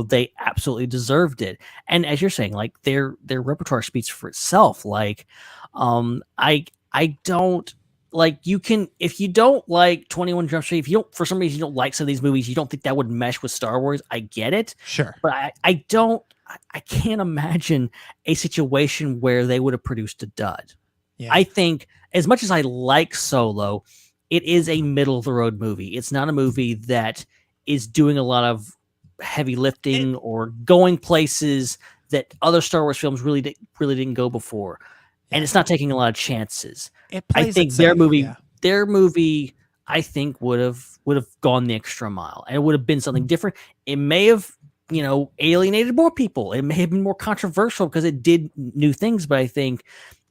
they absolutely deserved it. And as you're saying, like their repertoire speaks for itself. Like, I don't like, you can, if you don't like 21 Jump Street, if you don't, for some reason you don't like some of these movies, you don't think that would mesh with Star Wars, I get it. Sure. But I can't imagine a situation where they would have produced a dud. Yeah. I think as much as I like Solo, it is a middle of the road movie. It's not a movie that is doing a lot of heavy lifting or going places that other Star Wars films really didn't go before. And it's not taking a lot of chances. I think their movie, I think would have gone the extra mile, and it would have been something different. It may have, alienated more people. It may have been more controversial because it did new things, but I think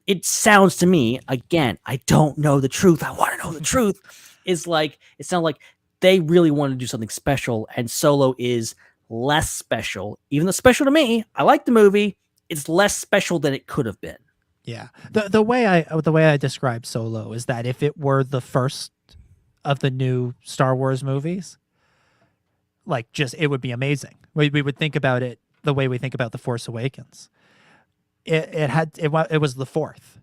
it sounds to me, again, I don't know the truth. I want to know the truth. Is like, it sounds like they really want to do something special, and Solo is less special. Even though special to me, I like the movie. It's less special than it could have been. Yeah. The way I describe Solo is that if it were the first of the new Star Wars movies, it would be amazing. We would think about it the way we think about The Force Awakens. It was the fourth.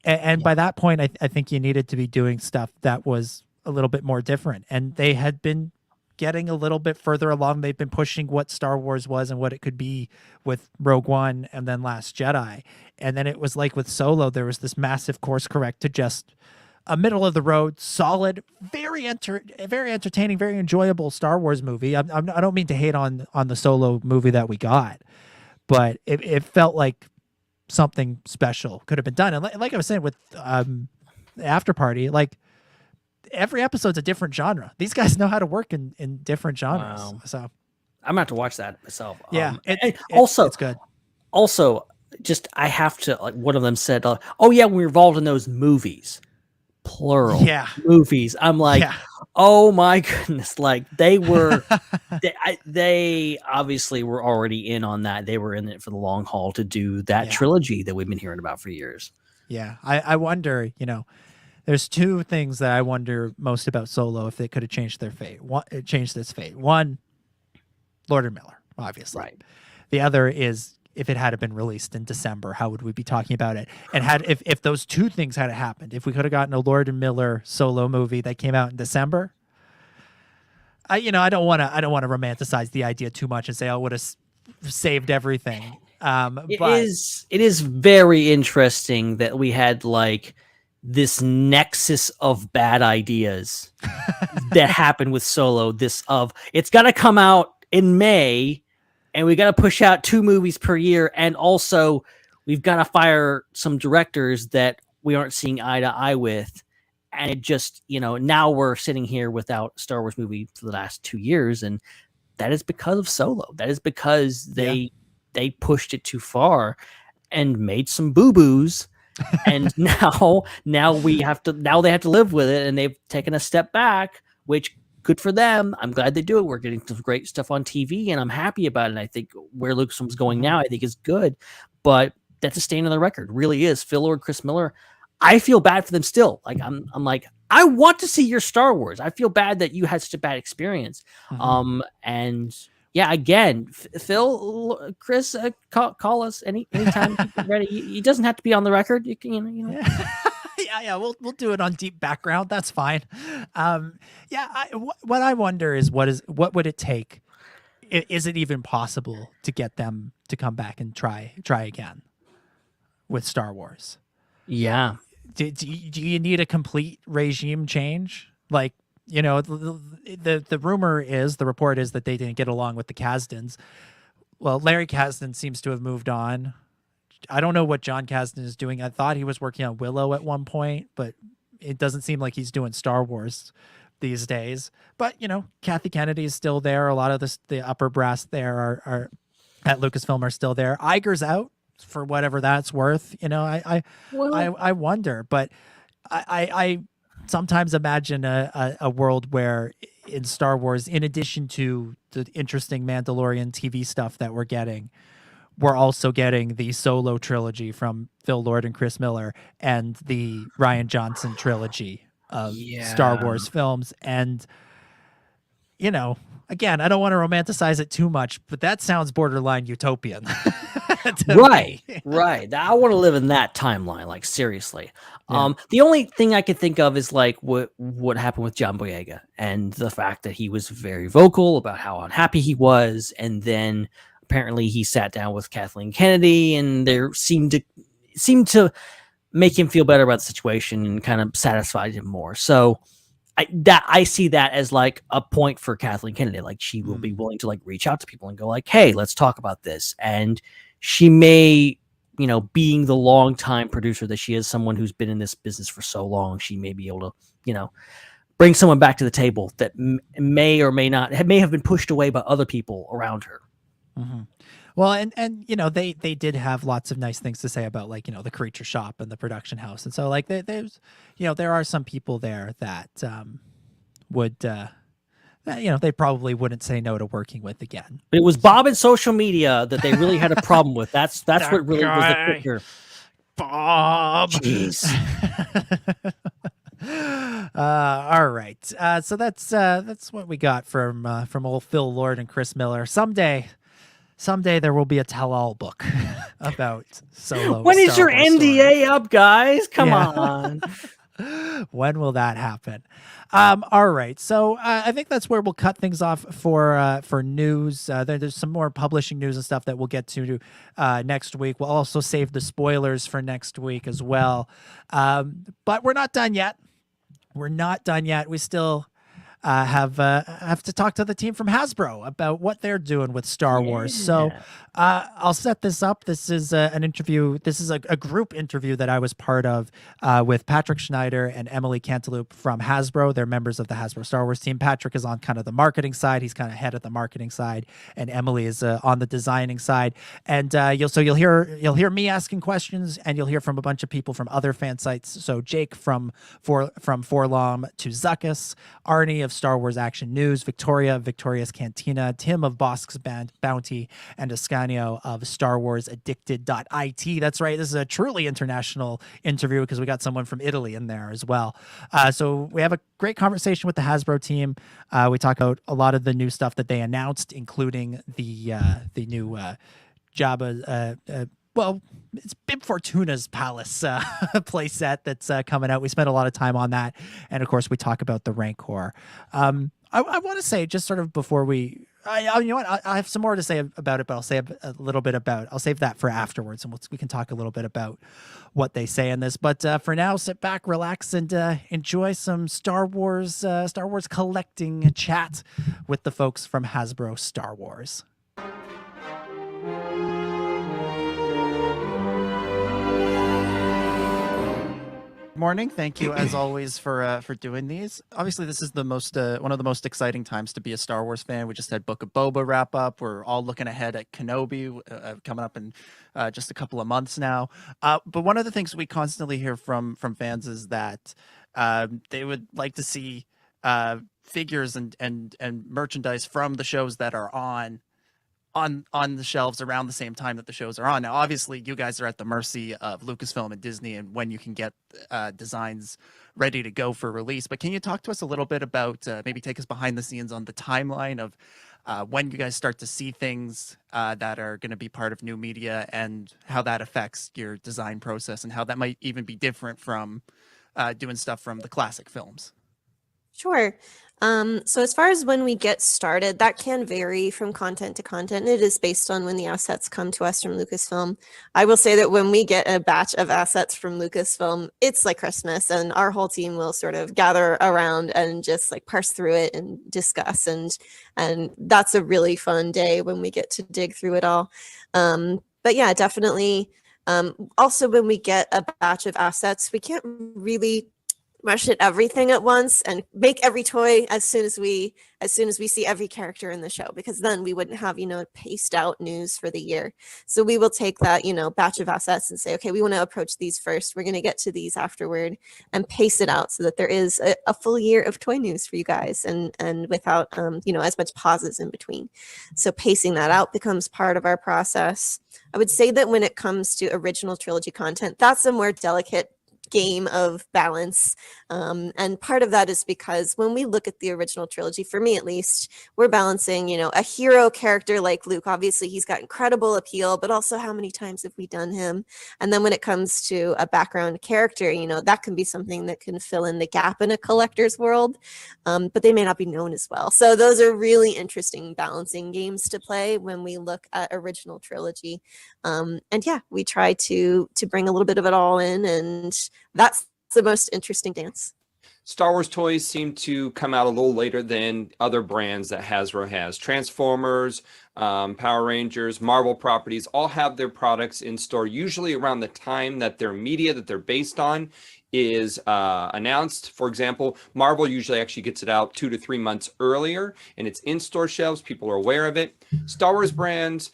And by that point, I think you needed to be doing stuff that was a little bit more different. And they had been getting a little bit further along. They've been pushing what Star Wars was and what it could be with Rogue One and then Last Jedi. And then it was like with Solo, there was this massive course correct to just a middle of the road, solid, very entertaining, very enjoyable Star Wars movie. I don't mean to hate on the Solo movie that we got, but it felt like something special could have been done. And like I was saying with After Party, like every episode's a different genre. These guys know how to work in different genres. Wow. So I'm gonna have to watch that myself. Yeah, it's good. Also, just I have to, like, one of them said, "Oh yeah, we were involved in those movies." Plural. Yeah. Movies. I'm like, oh my goodness! Like they were, they obviously were already in on that. They were in it for the long haul to do that trilogy that we've been hearing about for years. Yeah, I wonder. There's two things that I wonder most about Solo if they could have changed their fate. Changed its fate. One, Lord and Miller, obviously. Right. The other is if it had been released in December, how would we be talking about it? And if those two things had happened, if we could have gotten a Lord and Miller Solo movie that came out in December, I don't want to romanticize the idea too much and say, oh, it would have saved everything. It is very interesting that we had like this nexus of bad ideas that happened with Solo. It's got to come out in May, and we got to push out 2 movies per year, and also we've got to fire some directors that we aren't seeing eye to eye with. And it just, now we're sitting here without a Star Wars movie for the last 2 years, and that is because of Solo. That is because they pushed it too far and made some boo-boos. And now they have to live with it, and they've taken a step back, which good for them. I'm glad they do it. We're getting some great stuff on TV, and I'm happy about it. And I think where Lucasfilm's going now, I think is good, but that's a stain on the record. Really is. Phil Lord, Chris Miller, I feel bad for them still. Like I'm like, I want to see your Star Wars. I feel bad that you had such a bad experience. And yeah, again, Phil, Chris, call us anytime you're ready. He doesn't have to be on the record. You can, Yeah, we'll do it on deep background. That's fine. What I wonder is what would it take? Is it even possible to get them to come back and try again with Star Wars? Yeah. Do you need a complete regime change? Like, the rumor is, the report is that they didn't get along with the Kasdans. Well, Larry Kasdan seems to have moved on. I don't know what John Kasdan is doing. I thought he was working on Willow at one point, but it doesn't seem like he's doing Star Wars these days. But, Kathy Kennedy is still there. A lot of the upper brass there are at Lucasfilm are still there. Iger's out for whatever that's worth. I wonder, but I sometimes imagine a world where in Star Wars, in addition to the interesting Mandalorian TV stuff that we're getting, we're also getting the Solo trilogy from Phil Lord and Chris Miller and the Rian Johnson trilogy of Star Wars films. And, again, I don't want to romanticize it too much, but that sounds borderline utopian. Right. I want to live in that timeline, like seriously. The only thing I could think of is like what happened with John Boyega and the fact that he was very vocal about how unhappy he was, and then apparently he sat down with Kathleen Kennedy, and there seemed to make him feel better about the situation and kind of satisfied him more. So I see that as like a point for Kathleen Kennedy. Like she will be willing to like reach out to people and go like, hey, let's talk about this. And she may, being the longtime producer that she is, someone who's been in this business for so long, she may be able to, bring someone back to the table that may or may not may have been pushed away by other people around her. Mm-hmm. Well, and they did have lots of nice things to say about like the creature shop and the production house, and so like there's there are some people there that would they probably wouldn't say no to working with again. But it was Bob and social media that they really had a problem with. That's what really was the kicker. Bob. Jeez. All right. So that's what we got from old Phil Lord and Chris Miller. Someday there will be a tell-all book about Solo. When is Star your Wars NDA story. up, guys? Come on. When will that happen? All right. So I think that's where we'll cut things off for news. There's some more publishing news and stuff that we'll get to next week. We'll also save the spoilers for next week as well. But we're not done yet. We still have to talk to the team from Hasbro about what they're doing with Star Wars. So I'll set this up. This is an interview. This is a group interview that I was part of with Patrick Schneider and Emily Cantaloupe from Hasbro. They're members of the Hasbro Star Wars team. Patrick is on kind of the marketing side. He's kind of head of the marketing side, and Emily is on the designing side. And you'll hear me asking questions, and you'll hear from a bunch of people from other fan sites. So Jake from Forlom to Zuckus, Arnie of Star Wars Action News, Victoria's Cantina, Tim of Bosk's Bounty, and Ascanio of Star Wars Addicted.it. That's right. This is a truly international interview because we got someone from Italy in there as well. So we have a great conversation with the Hasbro team. We talk about a lot of the new stuff that they announced, including the new Jabba. Well, it's Bib Fortuna's Palace playset that's coming out. We spent a lot of time on that. And of course, we talk about the Rancor. I want to say, just sort of before you know what, I have some more to say about it, but I'll say a little bit I'll save that for afterwards, and we can talk a little bit about what they say in this. But for now, sit back, relax, and enjoy some Star Wars collecting chat with the folks from Hasbro Star Wars. Morning. Thank you as always for doing these. Obviously, this is the most one of the most exciting times to be a Star Wars fan. We just had Book of Boba wrap up. We're all looking ahead at Kenobi coming up in just a couple of months now. But one of the things we constantly hear from fans is that they would like to see figures and merchandise from the shows that are on the shelves around the same time that the shows are on. Now, obviously, you guys are at the mercy of Lucasfilm and Disney and when you can get designs ready to go for release. But can you talk to us a little bit about, maybe take us behind the scenes on the timeline of when you guys start to see things that are going to be part of new media and how that affects your design process and how that might even be different from doing stuff from the classic films? Sure. So as far as when we get started, that can vary from content to content. It is based on when the assets come to us from Lucasfilm. I will say that when we get a batch of assets from Lucasfilm, it's like Christmas, and our whole team will sort of gather around and just like parse through it and discuss, and that's a really fun day when we get to dig through it all. But yeah, definitely. Also, when we get a batch of assets, we can't really rush at everything at once and make every toy as soon as we see every character in the show, because then we wouldn't have, paced out news for the year. So we will take that, batch of assets and say, okay, we want to approach these first. We're going to get to these afterward and pace it out so that there is a full year of toy news for you guys and without, as much pauses in between. So pacing that out becomes part of our process. I would say that when it comes to original trilogy content, that's a more delicate game of balance, and part of that is because when we look at the original trilogy, for me at least, we're balancing a hero character like Luke. Obviously he's got incredible appeal, but also how many times have we done him? And then when it comes to a background character, that can be something that can fill in the gap in a collector's world, but they may not be known as well. So those are really interesting balancing games to play when we look at original trilogy, and yeah, we try to bring a little bit of it all in, and that's the most interesting dance. Star Wars toys seem to come out a little later than other brands that Hasbro has. Transformers, Power Rangers, Marvel properties all have their products in store, usually around the time that their media that they're based on is announced. For example, Marvel usually actually gets it out 2 to 3 months earlier, and it's in store shelves. People are aware of it. Star Wars brands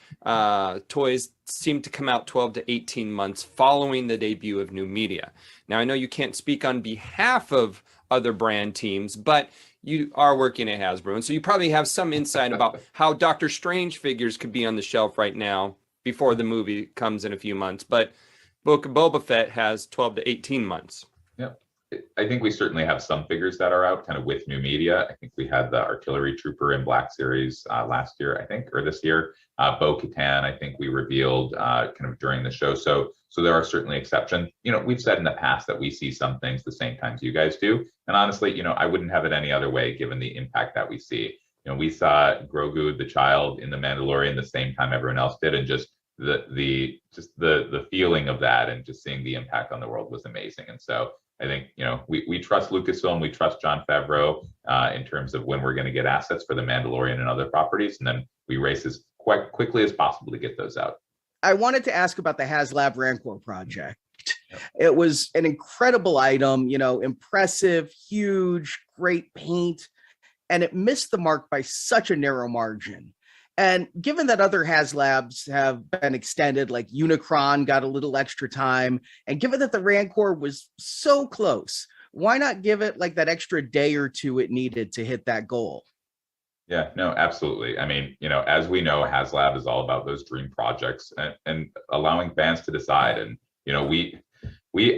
toys seem to come out 12 to 18 months following the debut of new media. Now, I know you can't speak on behalf of other brand teams, but you are working at Hasbro, and so you probably have some insight about how Doctor Strange figures could be on the shelf right now before the movie comes in a few months. But Book of Boba Fett has 12 to 18 months. Yep. I think we certainly have some figures that are out kind of with new media. I think we had the Artillery Trooper in Black Series last year, I think, or this year. Bo-Katan, I think we revealed kind of during the show. So there are certainly exceptions. You know, we've said in the past that we see some things the same times you guys do. And honestly, you know, I wouldn't have it any other way given the impact that we see. You know, we saw Grogu, the child, in The Mandalorian the same time everyone else did, and just the feeling of that and just seeing the impact on the world was amazing. And so I think, you know, we trust Lucasfilm, we trust Jon Favreau in terms of when we're going to get assets for The Mandalorian and other properties, and then we race as quite quickly as possible to get those out. I wanted to ask about the HasLab Rancor project. It was an incredible item, you know, impressive, huge, great paint, and it missed the mark by such a narrow margin. And given that other HasLabs have been extended, like Unicron got a little extra time, and given that the Rancor was so close, why not give it like that extra day or two it needed to hit that goal? Yeah, no, absolutely. I mean, you know, as we know, HasLab is all about those dream projects and allowing fans to decide. And, you know,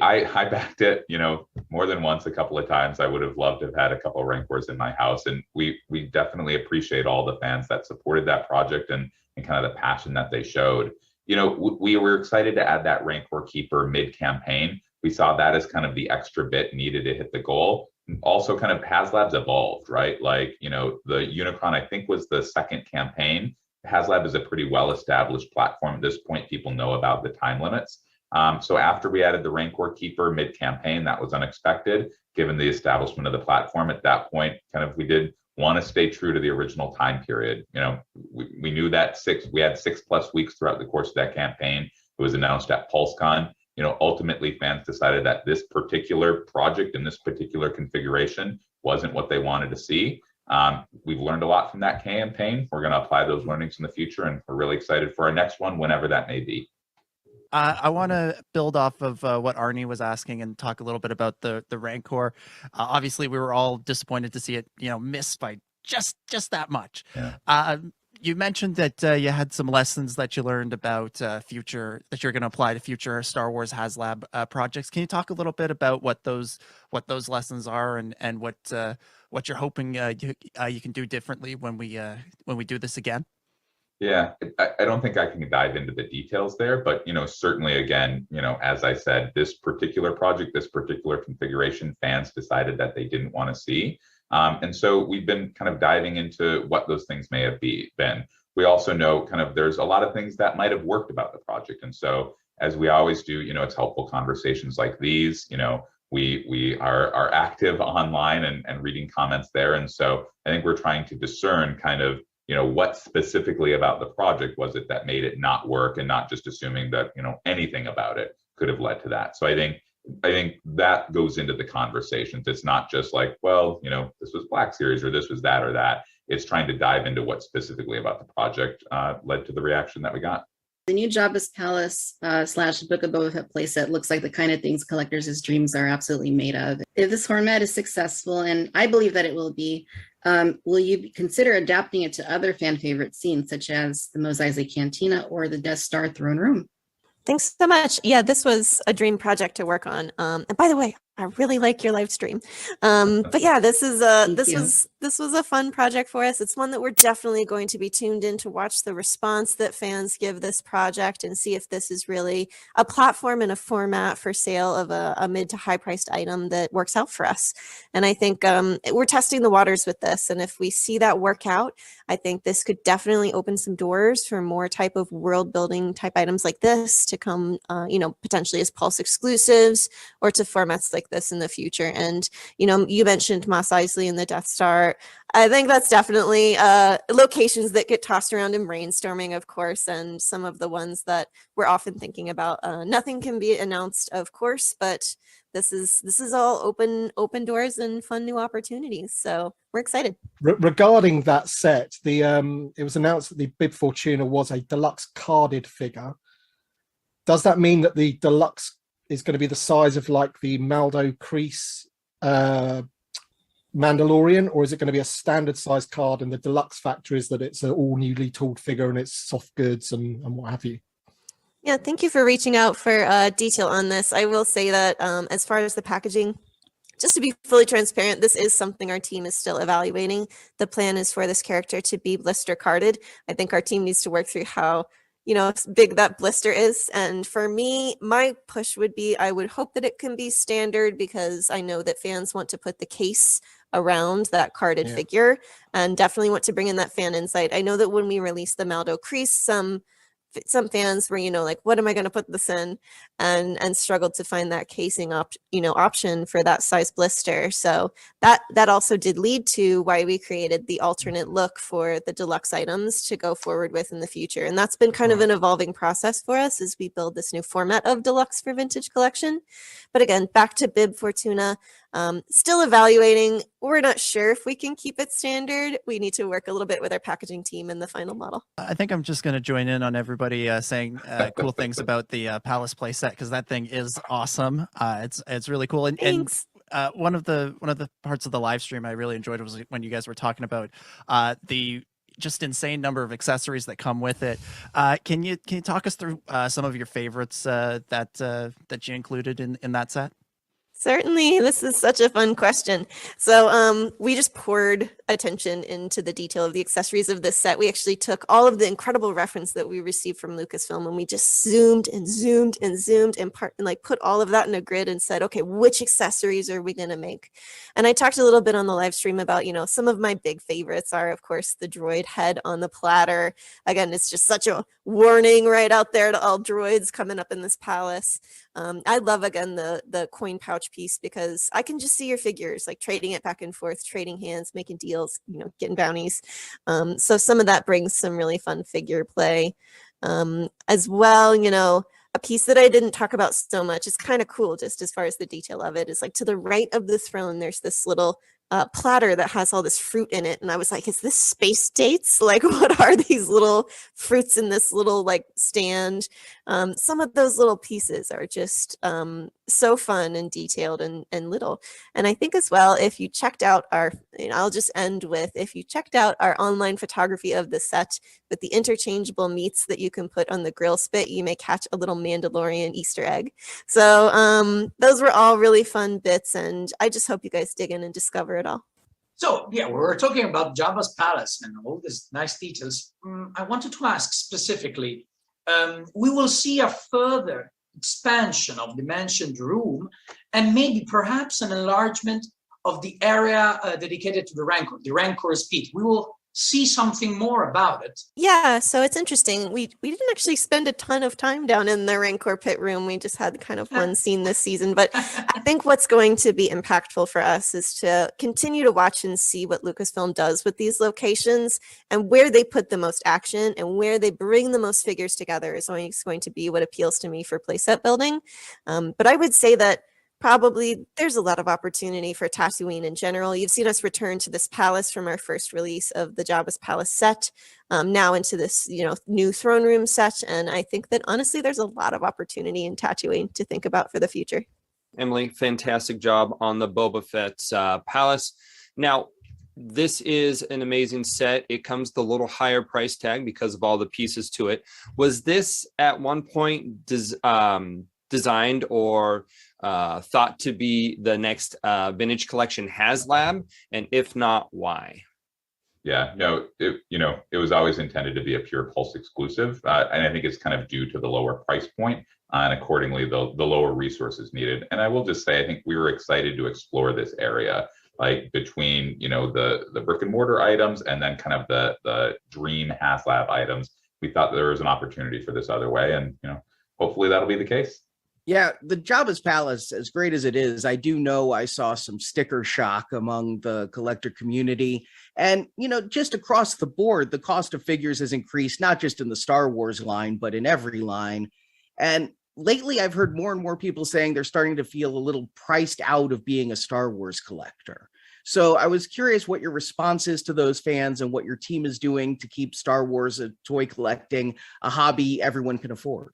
I backed it, you know, more than once, a couple of times. I would have loved to have had a couple of Rancors in my house. And we definitely appreciate all the fans that supported that project and kind of the passion that they showed. You know, we were excited to add that Rancor Keeper mid-campaign. We saw that as kind of the extra bit needed to hit the goal. Also kind of HasLab's evolved, right? Like, you know, the Unicron, I think, was the second campaign. HasLab is a pretty well-established platform. At this point, people know about the time limits. So after we added the Rancor Keeper mid-campaign, that was unexpected, given the establishment of the platform. At that point, kind of we did want to stay true to the original time period. You know, we knew that we had 6+ weeks throughout the course of that campaign. It was announced at PulseCon. You know, ultimately fans decided that this particular project and this particular configuration wasn't what they wanted to see. We've learned a lot from that campaign. We're going to apply those learnings in the future, and we're really excited for our next one, whenever that may be. I want to build off of what Arnie was asking and talk a little bit about the Rancor. Obviously, we were all disappointed to see it, you know, miss by just that much. Yeah. You mentioned that you had some lessons that you learned about that you're going to apply to future Star Wars HasLab projects. Can you talk a little bit about what those lessons are and what you're hoping you can do differently when we do this again? Yeah, I don't think I can dive into the details there, but, you know, certainly, again, you know, as I said, this particular project, this particular configuration, fans decided that they didn't want to see. And so we've been kind of diving into what those things may have been. We also know kind of there's a lot of things that might have worked about the project. And so, as we always do, you know, it's helpful conversations like these. You know, we are active online and reading comments there. And so I think we're trying to discern kind of, you know, what specifically about the project was it that made it not work, and not just assuming that, you know, anything about it could have led to that. So I think that goes into the conversations. It's not just like, well, you know, this was Black Series or this was that or that. It's trying to dive into what specifically about the project led to the reaction that we got. The new Jabba's Palace / Book of Boba Fett playset looks like the kind of things collectors' dreams are absolutely made of. If this format is successful, and I believe that it will be, will you consider adapting it to other fan favorite scenes, such as the Mos Eisley Cantina or the Death Star Throne Room? Thanks so much. Yeah, this was a dream project to work on. And by the way, I really like your live stream. But yeah, this was a fun project for us. It's one that we're definitely going to be tuned in to watch the response that fans give this project and see if this is really a platform and a format for sale of a mid to high priced item that works out for us. And I think we're testing the waters with this. And if we see that work out, I think this could definitely open some doors for more type of world building type items like this to come, you know, potentially as Pulse exclusives or to formats like this in the future. And, you know, you mentioned Mos Eisley and the Death Star. I think that's definitely locations that get tossed around in brainstorming, of course, and some of the ones that we're often thinking about. Nothing can be announced, of course, but this is all open doors and fun new opportunities. So we're excited. Regarding that set, it was announced that the Bib Fortuna was a deluxe carded figure. Does that mean that the deluxe is going to be the size of like the Maldo Kreese Mandalorian, or is it going to be a standard size card, and the deluxe factor is that it's an all newly tooled figure and it's soft goods and what have you? Yeah, thank you for reaching out for detail on this. I will say that as far as the packaging, just to be fully transparent, this is something our team is still evaluating. The plan is for this character to be blister carded. I think our team needs to work through how, you know, big that blister is. And for me, my push would be, I would hope that it can be standard, because I know that fans want to put the case around that carded figure and definitely want to bring in that fan insight. I know that when we released the Maldo Kreese, some fans were, you know, like, what am I going to put this in, and struggled to find that casing option for that size blister. So that also did lead to why we created the alternate look for the deluxe items to go forward with in the future. And that's been kind of an evolving process for us as we build this new format of deluxe for vintage collection. But again, back to Bib Fortuna, still evaluating. We're not sure if we can keep it standard. We need to work a little bit with our packaging team in the final model. I think I'm just going to join in on everybody saying cool things about the Palace playset, because that thing is awesome. It's really cool. And one of the parts of the live stream I really enjoyed was when you guys were talking about the just insane number of accessories that come with it. Can you talk us through some of your favorites that you included in that set? Certainly. This is such a fun question. So we just poured attention into the detail of the accessories of this set. We actually took all of the incredible reference that we received from Lucasfilm, and we just zoomed and put all of that in a grid and said, okay, which accessories are we going to make? And I talked a little bit on the live stream about, you know, some of my big favorites are, of course, the droid head on the platter. Again, it's just such a warning right out there to all droids coming up in this palace. I love, again, the coin pouch piece, because I can just see your figures, like trading it back and forth, trading hands, making deals, you know, getting bounties. So some of that brings some really fun figure play. As well, you know, a piece that I didn't talk about so much, is kind of cool just as far as the detail of it, is like to the right of the throne, there's this little platter that has all this fruit in it. And I was like, is this space dates? Like, what are these little fruits in this little like stand? Some of those little pieces are just so fun and detailed and little. And I think as well, if you checked out I'll just end with, if you checked out our online photography of the set with the interchangeable meats that you can put on the grill spit, you may catch a little Mandalorian Easter egg. So those were all really fun bits, and I just hope you guys dig in and discover it all. So yeah, we were talking about Jabba's palace and all these nice details. I wanted to ask specifically, we will see a further expansion of the mentioned room, and maybe perhaps an enlargement of the area dedicated to the Rancor's pit. We will see something more about it. Yeah, so it's interesting. We didn't actually spend a ton of time down in the Rancor pit room. We just had kind of one scene this season. But I think what's going to be impactful for us is to continue to watch and see what Lucasfilm does with these locations, and where they put the most action and where they bring the most figures together is always going to be what appeals to me for playset building. But I would say that probably there's a lot of opportunity for Tatooine in general. You've seen us return to this palace from our first release of the Jabba's Palace set, now into this, you know, new throne room set. And I think that honestly, there's a lot of opportunity in Tatooine to think about for the future. Emily, fantastic job on the Boba Fett palace. Now, this is an amazing set. It comes with a little higher price tag because of all the pieces to it. Was this at one point designed or thought to be the next vintage collection HasLab? And if not, why? Yeah, no, it was always intended to be a pure Pulse exclusive. And I think it's kind of due to the lower price point, and accordingly, the lower resources needed. And I will just say, I think we were excited to explore this area, like between, the brick and mortar items and then kind of the dream HasLab items. We thought there was an opportunity for this other way, and hopefully that'll be the case. Yeah, the Jabba's Palace, as great as it is, I do know I saw some sticker shock among the collector community. And, just across the board, the cost of figures has increased, not just in the Star Wars line, but in every line. And lately, I've heard more and more people saying they're starting to feel a little priced out of being a Star Wars collector. So I was curious what your response is to those fans and what your team is doing to keep Star Wars toy collecting a hobby everyone can afford.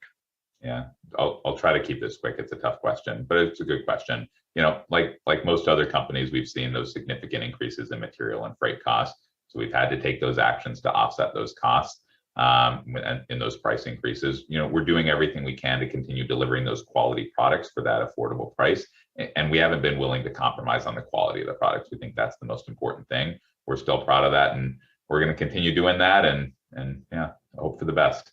Yeah, I'll try to keep this quick. It's a tough question, but it's a good question. Like most other companies, we've seen those significant increases in material and freight costs. So we've had to take those actions to offset those costs and in those price increases. We're doing everything we can to continue delivering those quality products for that affordable price. And we haven't been willing to compromise on the quality of the products. We think that's the most important thing. We're still proud of that, and we're going to continue doing that. And yeah, hope for the best.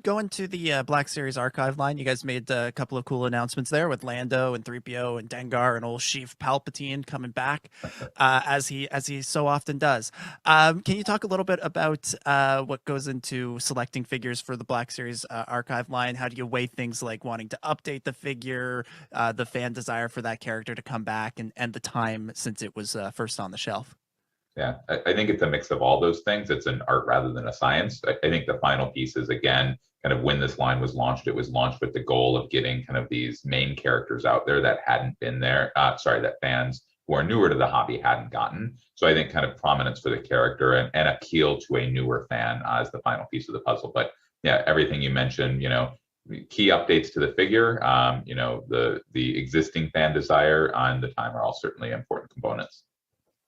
Going to the Black Series archive line, you guys made a couple of cool announcements there with Lando and 3PO and Dengar and old Sheev Palpatine coming back as he so often does. Can you talk a little bit about what goes into selecting figures for the Black Series archive line? How do you weigh things like wanting to update the figure, the fan desire for that character to come back, and the time since it was first on the shelf? Yeah, I think it's a mix of all those things. It's an art rather than a science. I think the final piece is, again, kind of when this line was launched, it was launched with the goal of getting kind of these main characters out there that hadn't been there. That fans who are newer to the hobby hadn't gotten. So I think kind of prominence for the character and appeal to a newer fan as the final piece of the puzzle. But yeah, everything you mentioned, key updates to the figure, the existing fan desire and the time are all certainly important components.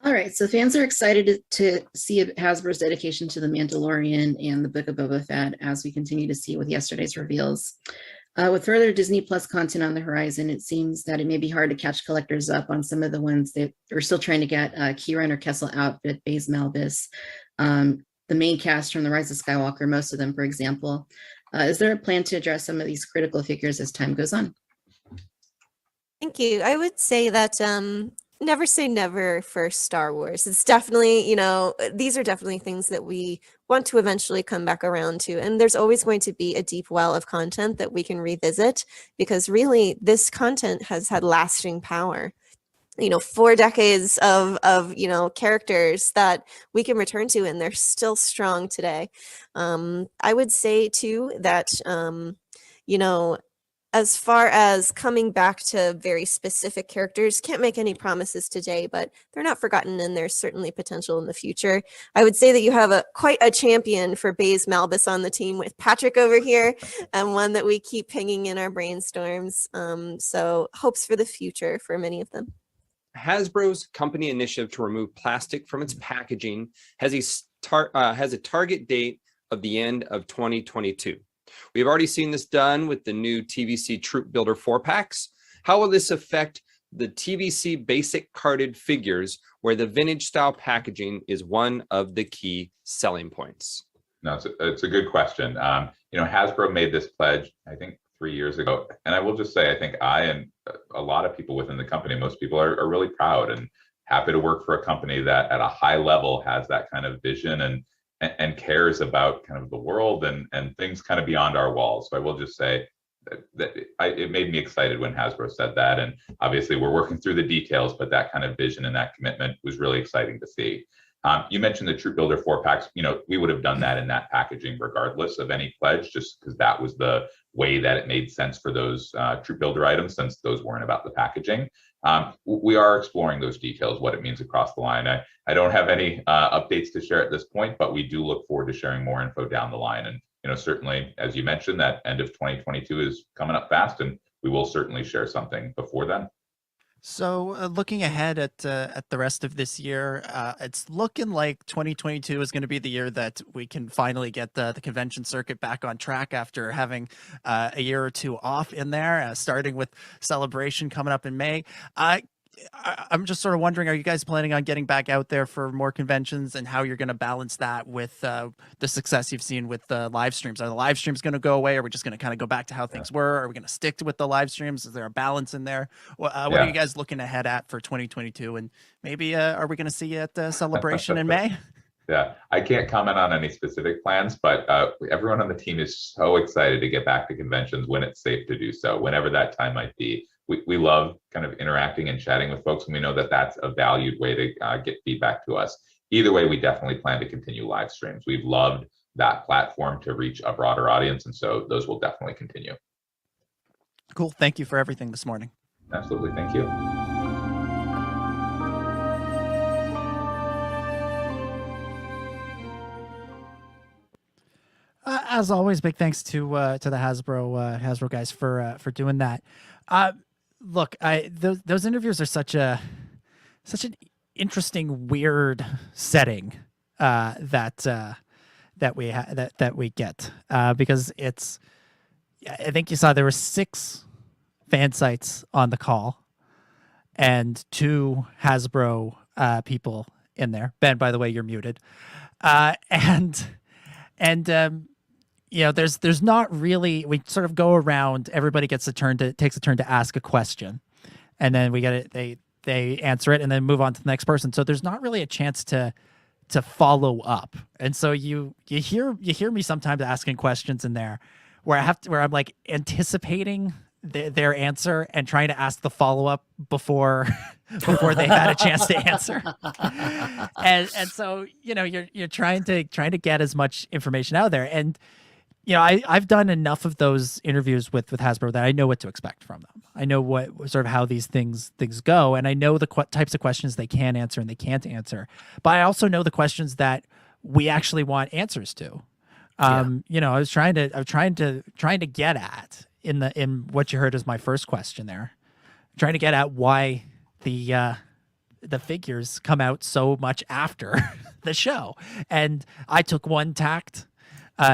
All right, so fans are excited to see Hasbro's dedication to the Mandalorian and the Book of Boba Fett as we continue to see with yesterday's reveals. With further Disney Plus content on the horizon, it seems that it may be hard to catch collectors up on some of the ones that are still trying to get Kira and her Kessel outfit, Baze Malbus, the main cast from The Rise of Skywalker, most of them, for example. Is there a plan to address some of these critical figures as time goes on? Thank you. I would say that never say never for Star Wars. It's definitely, these are definitely things that we want to eventually come back around to. And there's always going to be a deep well of content that we can revisit, because really this content has had lasting power. 4 decades of characters that we can return to, and they're still strong today. I would say too that, as far as coming back to very specific characters, can't make any promises today, but they're not forgotten, and there's certainly potential in the future. I would say that you have quite a champion for Baze Malbus on the team with Patrick over here, and one that we keep pinging in our brainstorms. So hopes for the future for many of them. Hasbro's company initiative to remove plastic from its packaging has a target date of the end of 2022. We've already seen this done with the new TVC Troop Builder 4-packs. How will this affect the TVC basic carded figures, where the vintage style packaging is one of the key selling points? No, it's a good question. Hasbro made this pledge, I think, 3 years ago. And I will just say, I think I and a lot of people within the company, most people are really proud and happy to work for a company that at a high level has that kind of vision and cares about kind of the world and things kind of beyond our walls. So I will just say that it made me excited when Hasbro said that. And obviously we're working through the details, but that kind of vision and that commitment was really exciting to see. You mentioned the Troop Builder 4-packs. We would have done that in that packaging regardless of any pledge, just because that was the way that it made sense for those Troop Builder items, since those weren't about the packaging. We are exploring those details, what it means across the line. I don't have any updates to share at this point, but we do look forward to sharing more info down the line. And certainly, as you mentioned, that end of 2022 is coming up fast, and we will certainly share something before then. So looking ahead at the rest of this year, it's looking like 2022 is going to be the year that we can finally get the convention circuit back on track after having a year or two off in there, starting with Celebration coming up in May. I'm just sort of wondering, are you guys planning on getting back out there for more conventions, and how you're going to balance that with the success you've seen with the live streams? Are the live streams going to go away? Are we just going to kind of go back to how things were? Are we going to stick with the live streams? Is there a balance in there? What are you guys looking ahead at for 2022? And maybe are we going to see you at Celebration in May? Yeah, I can't comment on any specific plans, but everyone on the team is so excited to get back to conventions when it's safe to do so, whenever that time might be. We love kind of interacting and chatting with folks, and we know that that's a valued way to get feedback to us. Either way, we definitely plan to continue live streams. We've loved that platform to reach a broader audience, and so those will definitely continue. Cool. Thank you for everything this morning. Absolutely. Thank you. As always, big thanks to the Hasbro guys for doing that. Look, those interviews are such an interesting, weird setting that we get because it's. I think you saw there were 6 fan sites on the call and 2 Hasbro people in there. Ben, by the way, you're muted. And you know, there's not really, we sort of go around, everybody takes a turn to ask a question, and then we get it, they answer it and then move on to the next person. So there's not really a chance to follow up. And so you hear me sometimes asking questions in there where I'm like anticipating their answer and trying to ask the follow-up before they had a chance to answer. and so, you know, you're trying to get as much information out there. And, you know, I've done enough of those interviews with Hasbro that I know what to expect from them. I know what sort of how these things go, and I know the types of questions they can answer and they can't answer. But I also know the questions that we actually want answers to. You know, I was trying to get at in what you heard as my first question there, trying to get at why the figures come out so much after the show. And I took one tact.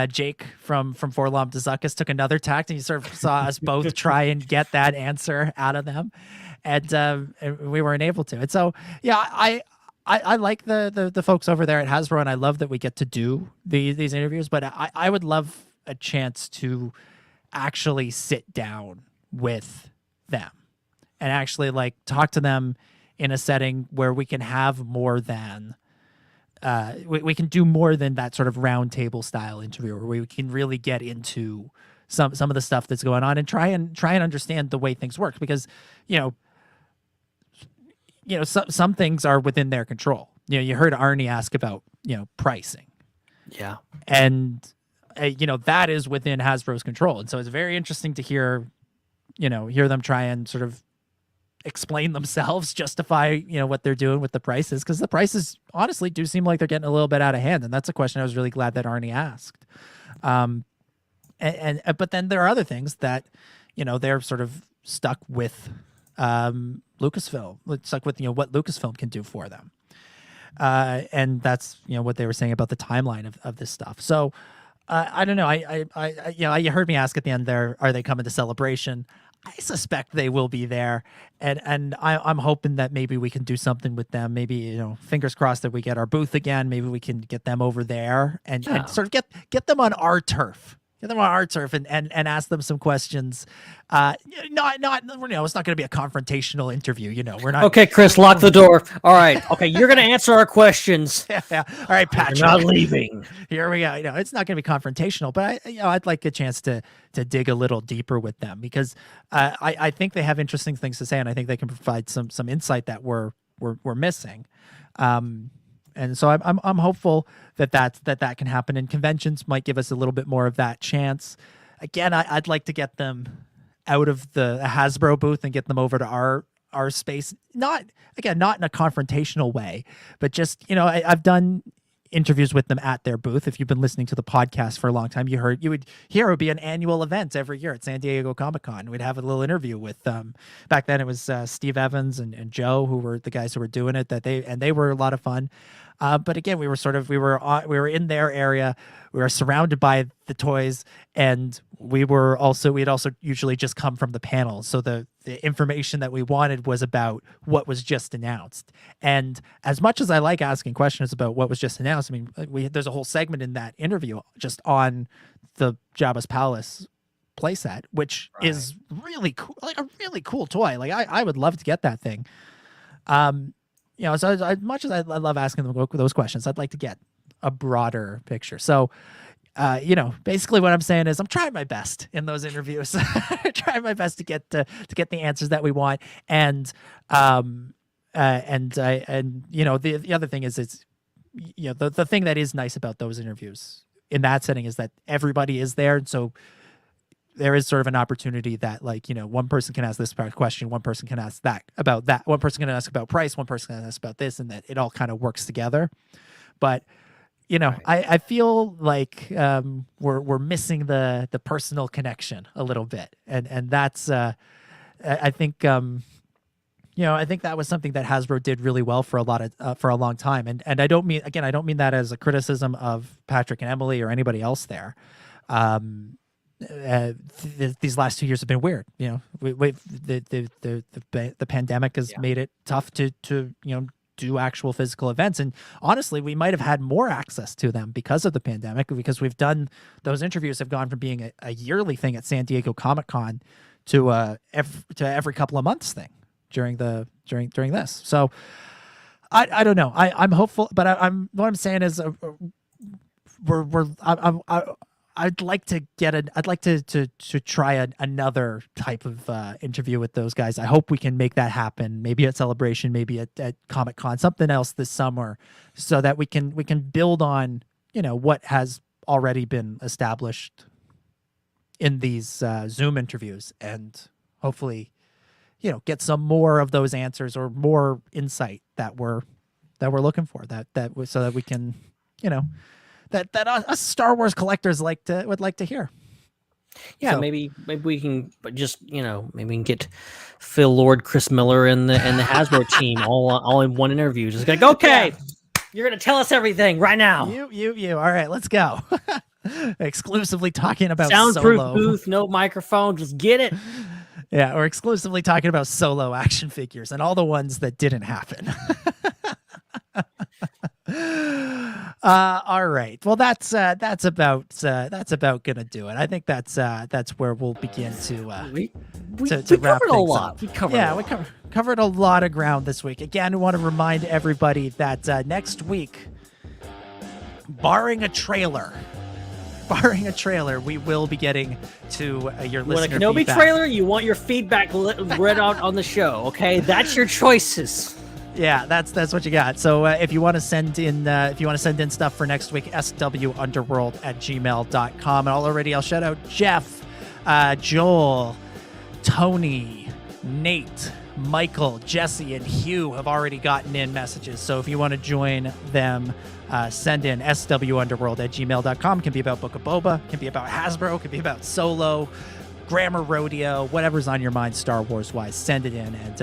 Jake from Forlom to Zuckus took another tact, and you sort of saw us both try and get that answer out of them, and we weren't able to. And so, yeah, I like the folks over there at Hasbro, and I love that we get to do these interviews. But I would love a chance to actually sit down with them and actually like talk to them in a setting where we can have more than we can do more than that sort of round table style interview where we can really get into some of the stuff that's going on and try and understand the way things work, because you know some things are within their control. You know, you heard Arnie ask about, you know, pricing. Yeah. And you know, that is within Hasbro's control. And so it's very interesting to hear them try and sort of explain themselves, justify, you know, what they're doing with the prices, because the prices honestly do seem like they're getting a little bit out of hand. And that's a question I was really glad that Arnie asked. But then there are other things that, you know, they're sort of stuck with Lucasfilm, stuck with, you know, what Lucasfilm can do for them. And that's, you know, what they were saying about the timeline of this stuff. So I don't know. You heard me ask at the end there, are they coming to Celebration? I suspect they will be there, and I'm hoping that maybe we can do something with them. Maybe, you know, fingers crossed that we get our booth again. Maybe we can get them over there and sort of get them on our turf. Get them on our turf and ask them some questions. Not you know, it's not going to be a confrontational interview. You know, we're not. Okay, Chris, lock the door. All right. Okay, you're going to answer our questions. Yeah. All right, Patrick. You're not leaving. Here we go. You know, it's not going to be confrontational, but I'd like a chance to dig a little deeper with them, because I think they have interesting things to say, and I think they can provide some insight that we're missing. And so I'm hopeful that can happen, and conventions might give us a little bit more of that chance. Again, I'd like to get them out of the Hasbro booth and get them over to our space. Not in a confrontational way, but just, you know, I've done interviews with them at their booth. If you've been listening to the podcast for a long time, you would hear it would be an annual event every year at San Diego Comic-Con. We'd have a little interview with back then it was Steve Evans and Joe, who were the guys who were doing it, they were a lot of fun. But again, we were in their area. We were surrounded by the toys, and we'd also usually just come from the panel. So the information that we wanted was about what was just announced. And as much as I like asking questions about what was just announced, I mean, there's a whole segment in that interview just on the Jabba's Palace playset, which is really cool, like a really cool toy. Like I would love to get that thing. You know, so as much as I love asking them those questions, I'd like to get a broader picture. So, basically what I'm saying is I'm trying my best in those interviews, trying my best to get the answers that we want. And the other thing is the thing that is nice about those interviews in that setting is that everybody is there. And so there is sort of an opportunity that one person can ask this question, one person can ask that, one person can ask about price, one person can ask about this, and that it all kind of works together. But I feel like we're missing the personal connection a little bit, and that's I think I think that was something that Hasbro did really well for a long time, and I don't mean that as a criticism of Patrick and Emily or anybody else there. These last 2 years have been weird. The pandemic has made it tough to do actual physical events, and honestly we might have had more access to them because of the pandemic, because we've done those interviews have gone from being a yearly thing at San Diego Comic-Con to every couple of months thing during this. So I don't know. I'm hopeful, but what I'm saying is I'd like to try another type of interview with those guys. I hope we can make that happen. Maybe at Celebration, maybe at Comic-Con, something else this summer, so that we can build on what has already been established in these Zoom interviews, and hopefully get some more of those answers or more insight that we're looking for. So that we can that us Star Wars collectors would like to hear. Yeah, So- maybe we can just maybe we can get Phil Lord, Chris Miller, and the Hasbro team all in one interview. Just like, okay, you're gonna tell us everything right now. You. All right, let's go. Exclusively talking about Soundproof Solo. booth, no microphone, just get it. Yeah, we're exclusively talking about Solo action figures and all the ones that didn't happen. All right. Well, that's about gonna do it. I think that's where we'll begin to we wrap covered a things lot. up. We covered a lot. Covered a lot of ground this week. Again, we want to remind everybody that next week, barring a trailer, we will be getting to your You want a listener Kenobi feedback. trailer? You want your feedback read out on the show? Okay, that's your choices. Yeah, that's what you got. So if you want to send in stuff for next week, swunderworld@gmail.com. And I'll shout out Jeff, Joel, Tony, Nate, Michael, Jesse, and Hugh have already gotten in messages. So if you want to join them, send in swunderworld@gmail.com. Can be about Book of Boba, can be about Hasbro, can be about Solo, Grammar Rodeo, whatever's on your mind Star Wars wise. Send it in, and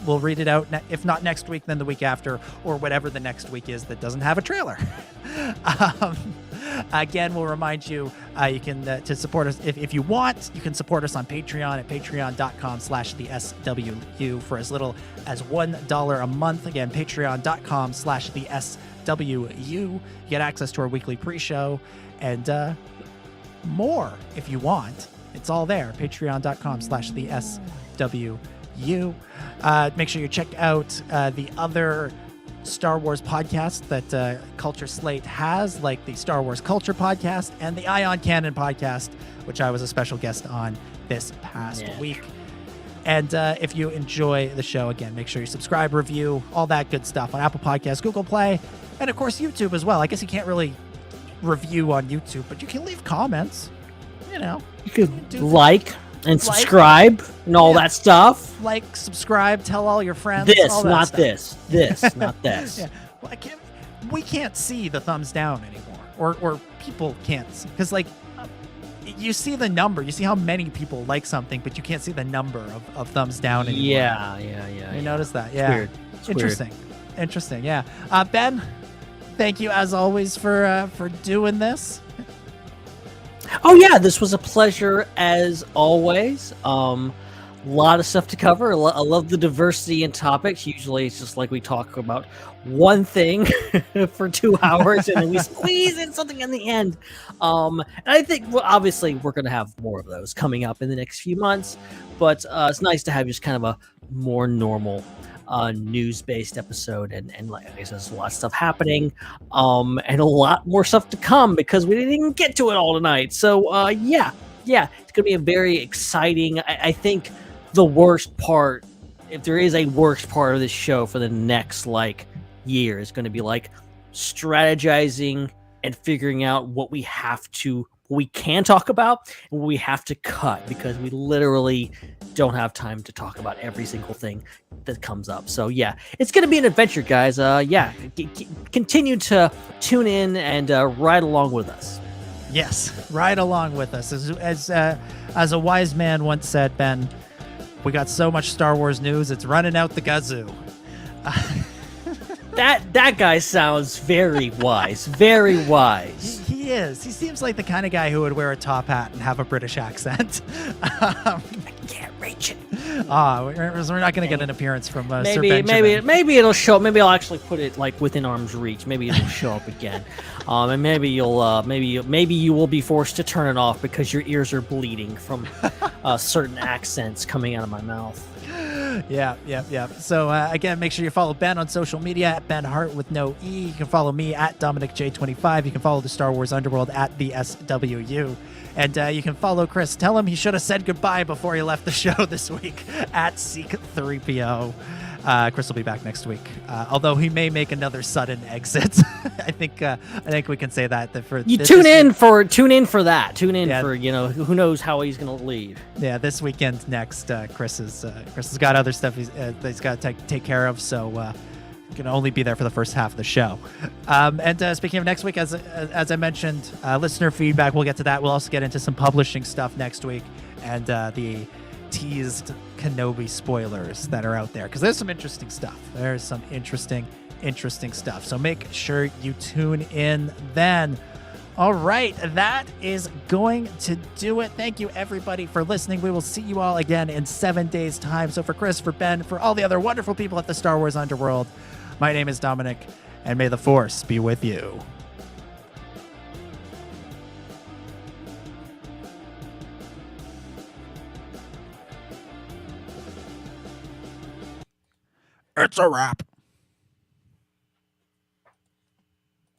we'll read it out. If not next week, then the week after, or whatever the next week is that doesn't have a trailer. Again, we'll remind you you can to support us if you want. You can support us on Patreon at patreon.com/theswu for as little as $1 a month. Again, patreon.com/theswu. You get access to our weekly pre-show and more if you want. It's all there. Patreon.com/theswu. Make sure you check out the other Star Wars podcasts that Culture Slate has, like the Star Wars Culture podcast and the Ion Canon podcast, which I was a special guest on this past week. And if you enjoy the show, again, make sure you subscribe, review, all that good stuff on Apple Podcasts, Google Play, and of course YouTube as well. I guess you can't really review on YouTube, but you can leave comments. You could like and subscribe and all that stuff. Like, subscribe, tell all your friends. This, all that not stuff. this, not this. Yeah. Well, we can't see the thumbs down anymore, or people can't see, because you see the number, you see how many people like something, but you can't see the number of thumbs down anymore. Yeah. You notice that? It's Yeah. weird. It's Interesting. Yeah. Ben, thank you as always for doing this. Oh yeah, this was a pleasure as always. Lot of stuff to cover. I love the diversity in topics. Usually it's just like we talk about one thing for 2 hours and then we squeeze in something in the end. And I think obviously we're going to have more of those coming up in the next few months, but it's nice to have just kind of a more normal news-based episode, and like I said, there's a lot of stuff happening, and a lot more stuff to come because we didn't even get to it all tonight. So yeah, it's gonna be a very exciting. I think the worst part, if there is a worst part of this show for the next like year, is going to be like strategizing and figuring out what we can talk about and what we have to cut, because we literally don't have time to talk about every single thing that comes up. So yeah, it's going to be an adventure, guys. Continue to tune in and ride along with us. Yes, ride along with us. As a wise man once said, Ben, we got so much Star Wars news, it's running out the gazoo. That guy sounds very wise. Very wise. He is. He seems like the kind of guy who would wear a top hat and have a British accent. I can't reach it. We're not going to get an appearance from Sir Benjamin. Maybe it'll show. Maybe I'll actually put it like within arm's reach. Maybe it'll show up again. And maybe you'll maybe you will be forced to turn it off because your ears are bleeding from certain accents coming out of my mouth. Yeah. So again, make sure you follow Ben on social media at Ben Hart with no E. You can follow me at DominicJ25. You can follow the Star Wars Underworld at the SWU. And you can follow Chris. Tell him he should have said goodbye before he left the show this week at Seek3PO. Chris will be back next week, although he may make another sudden exit. I think we can say that for you tune in for that. Tune in for who knows how he's going to leave. Yeah, this weekend next, Chris has got other stuff he's got to take care of, so can only be there for the first half of the show. And speaking of next week, as I mentioned, listener feedback. We'll get to that. We'll also get into some publishing stuff next week, and the teased Kenobi spoilers that are out there, because there's some interesting stuff. There's some interesting stuff. So make sure you tune in then. All right, that is going to do it. Thank you, everybody, for listening. We will see you all again in 7 days' time. So for Chris, for Ben, for all the other wonderful people at the Star Wars Underworld, my name is Dominic, and may the Force be with you. It's a wrap.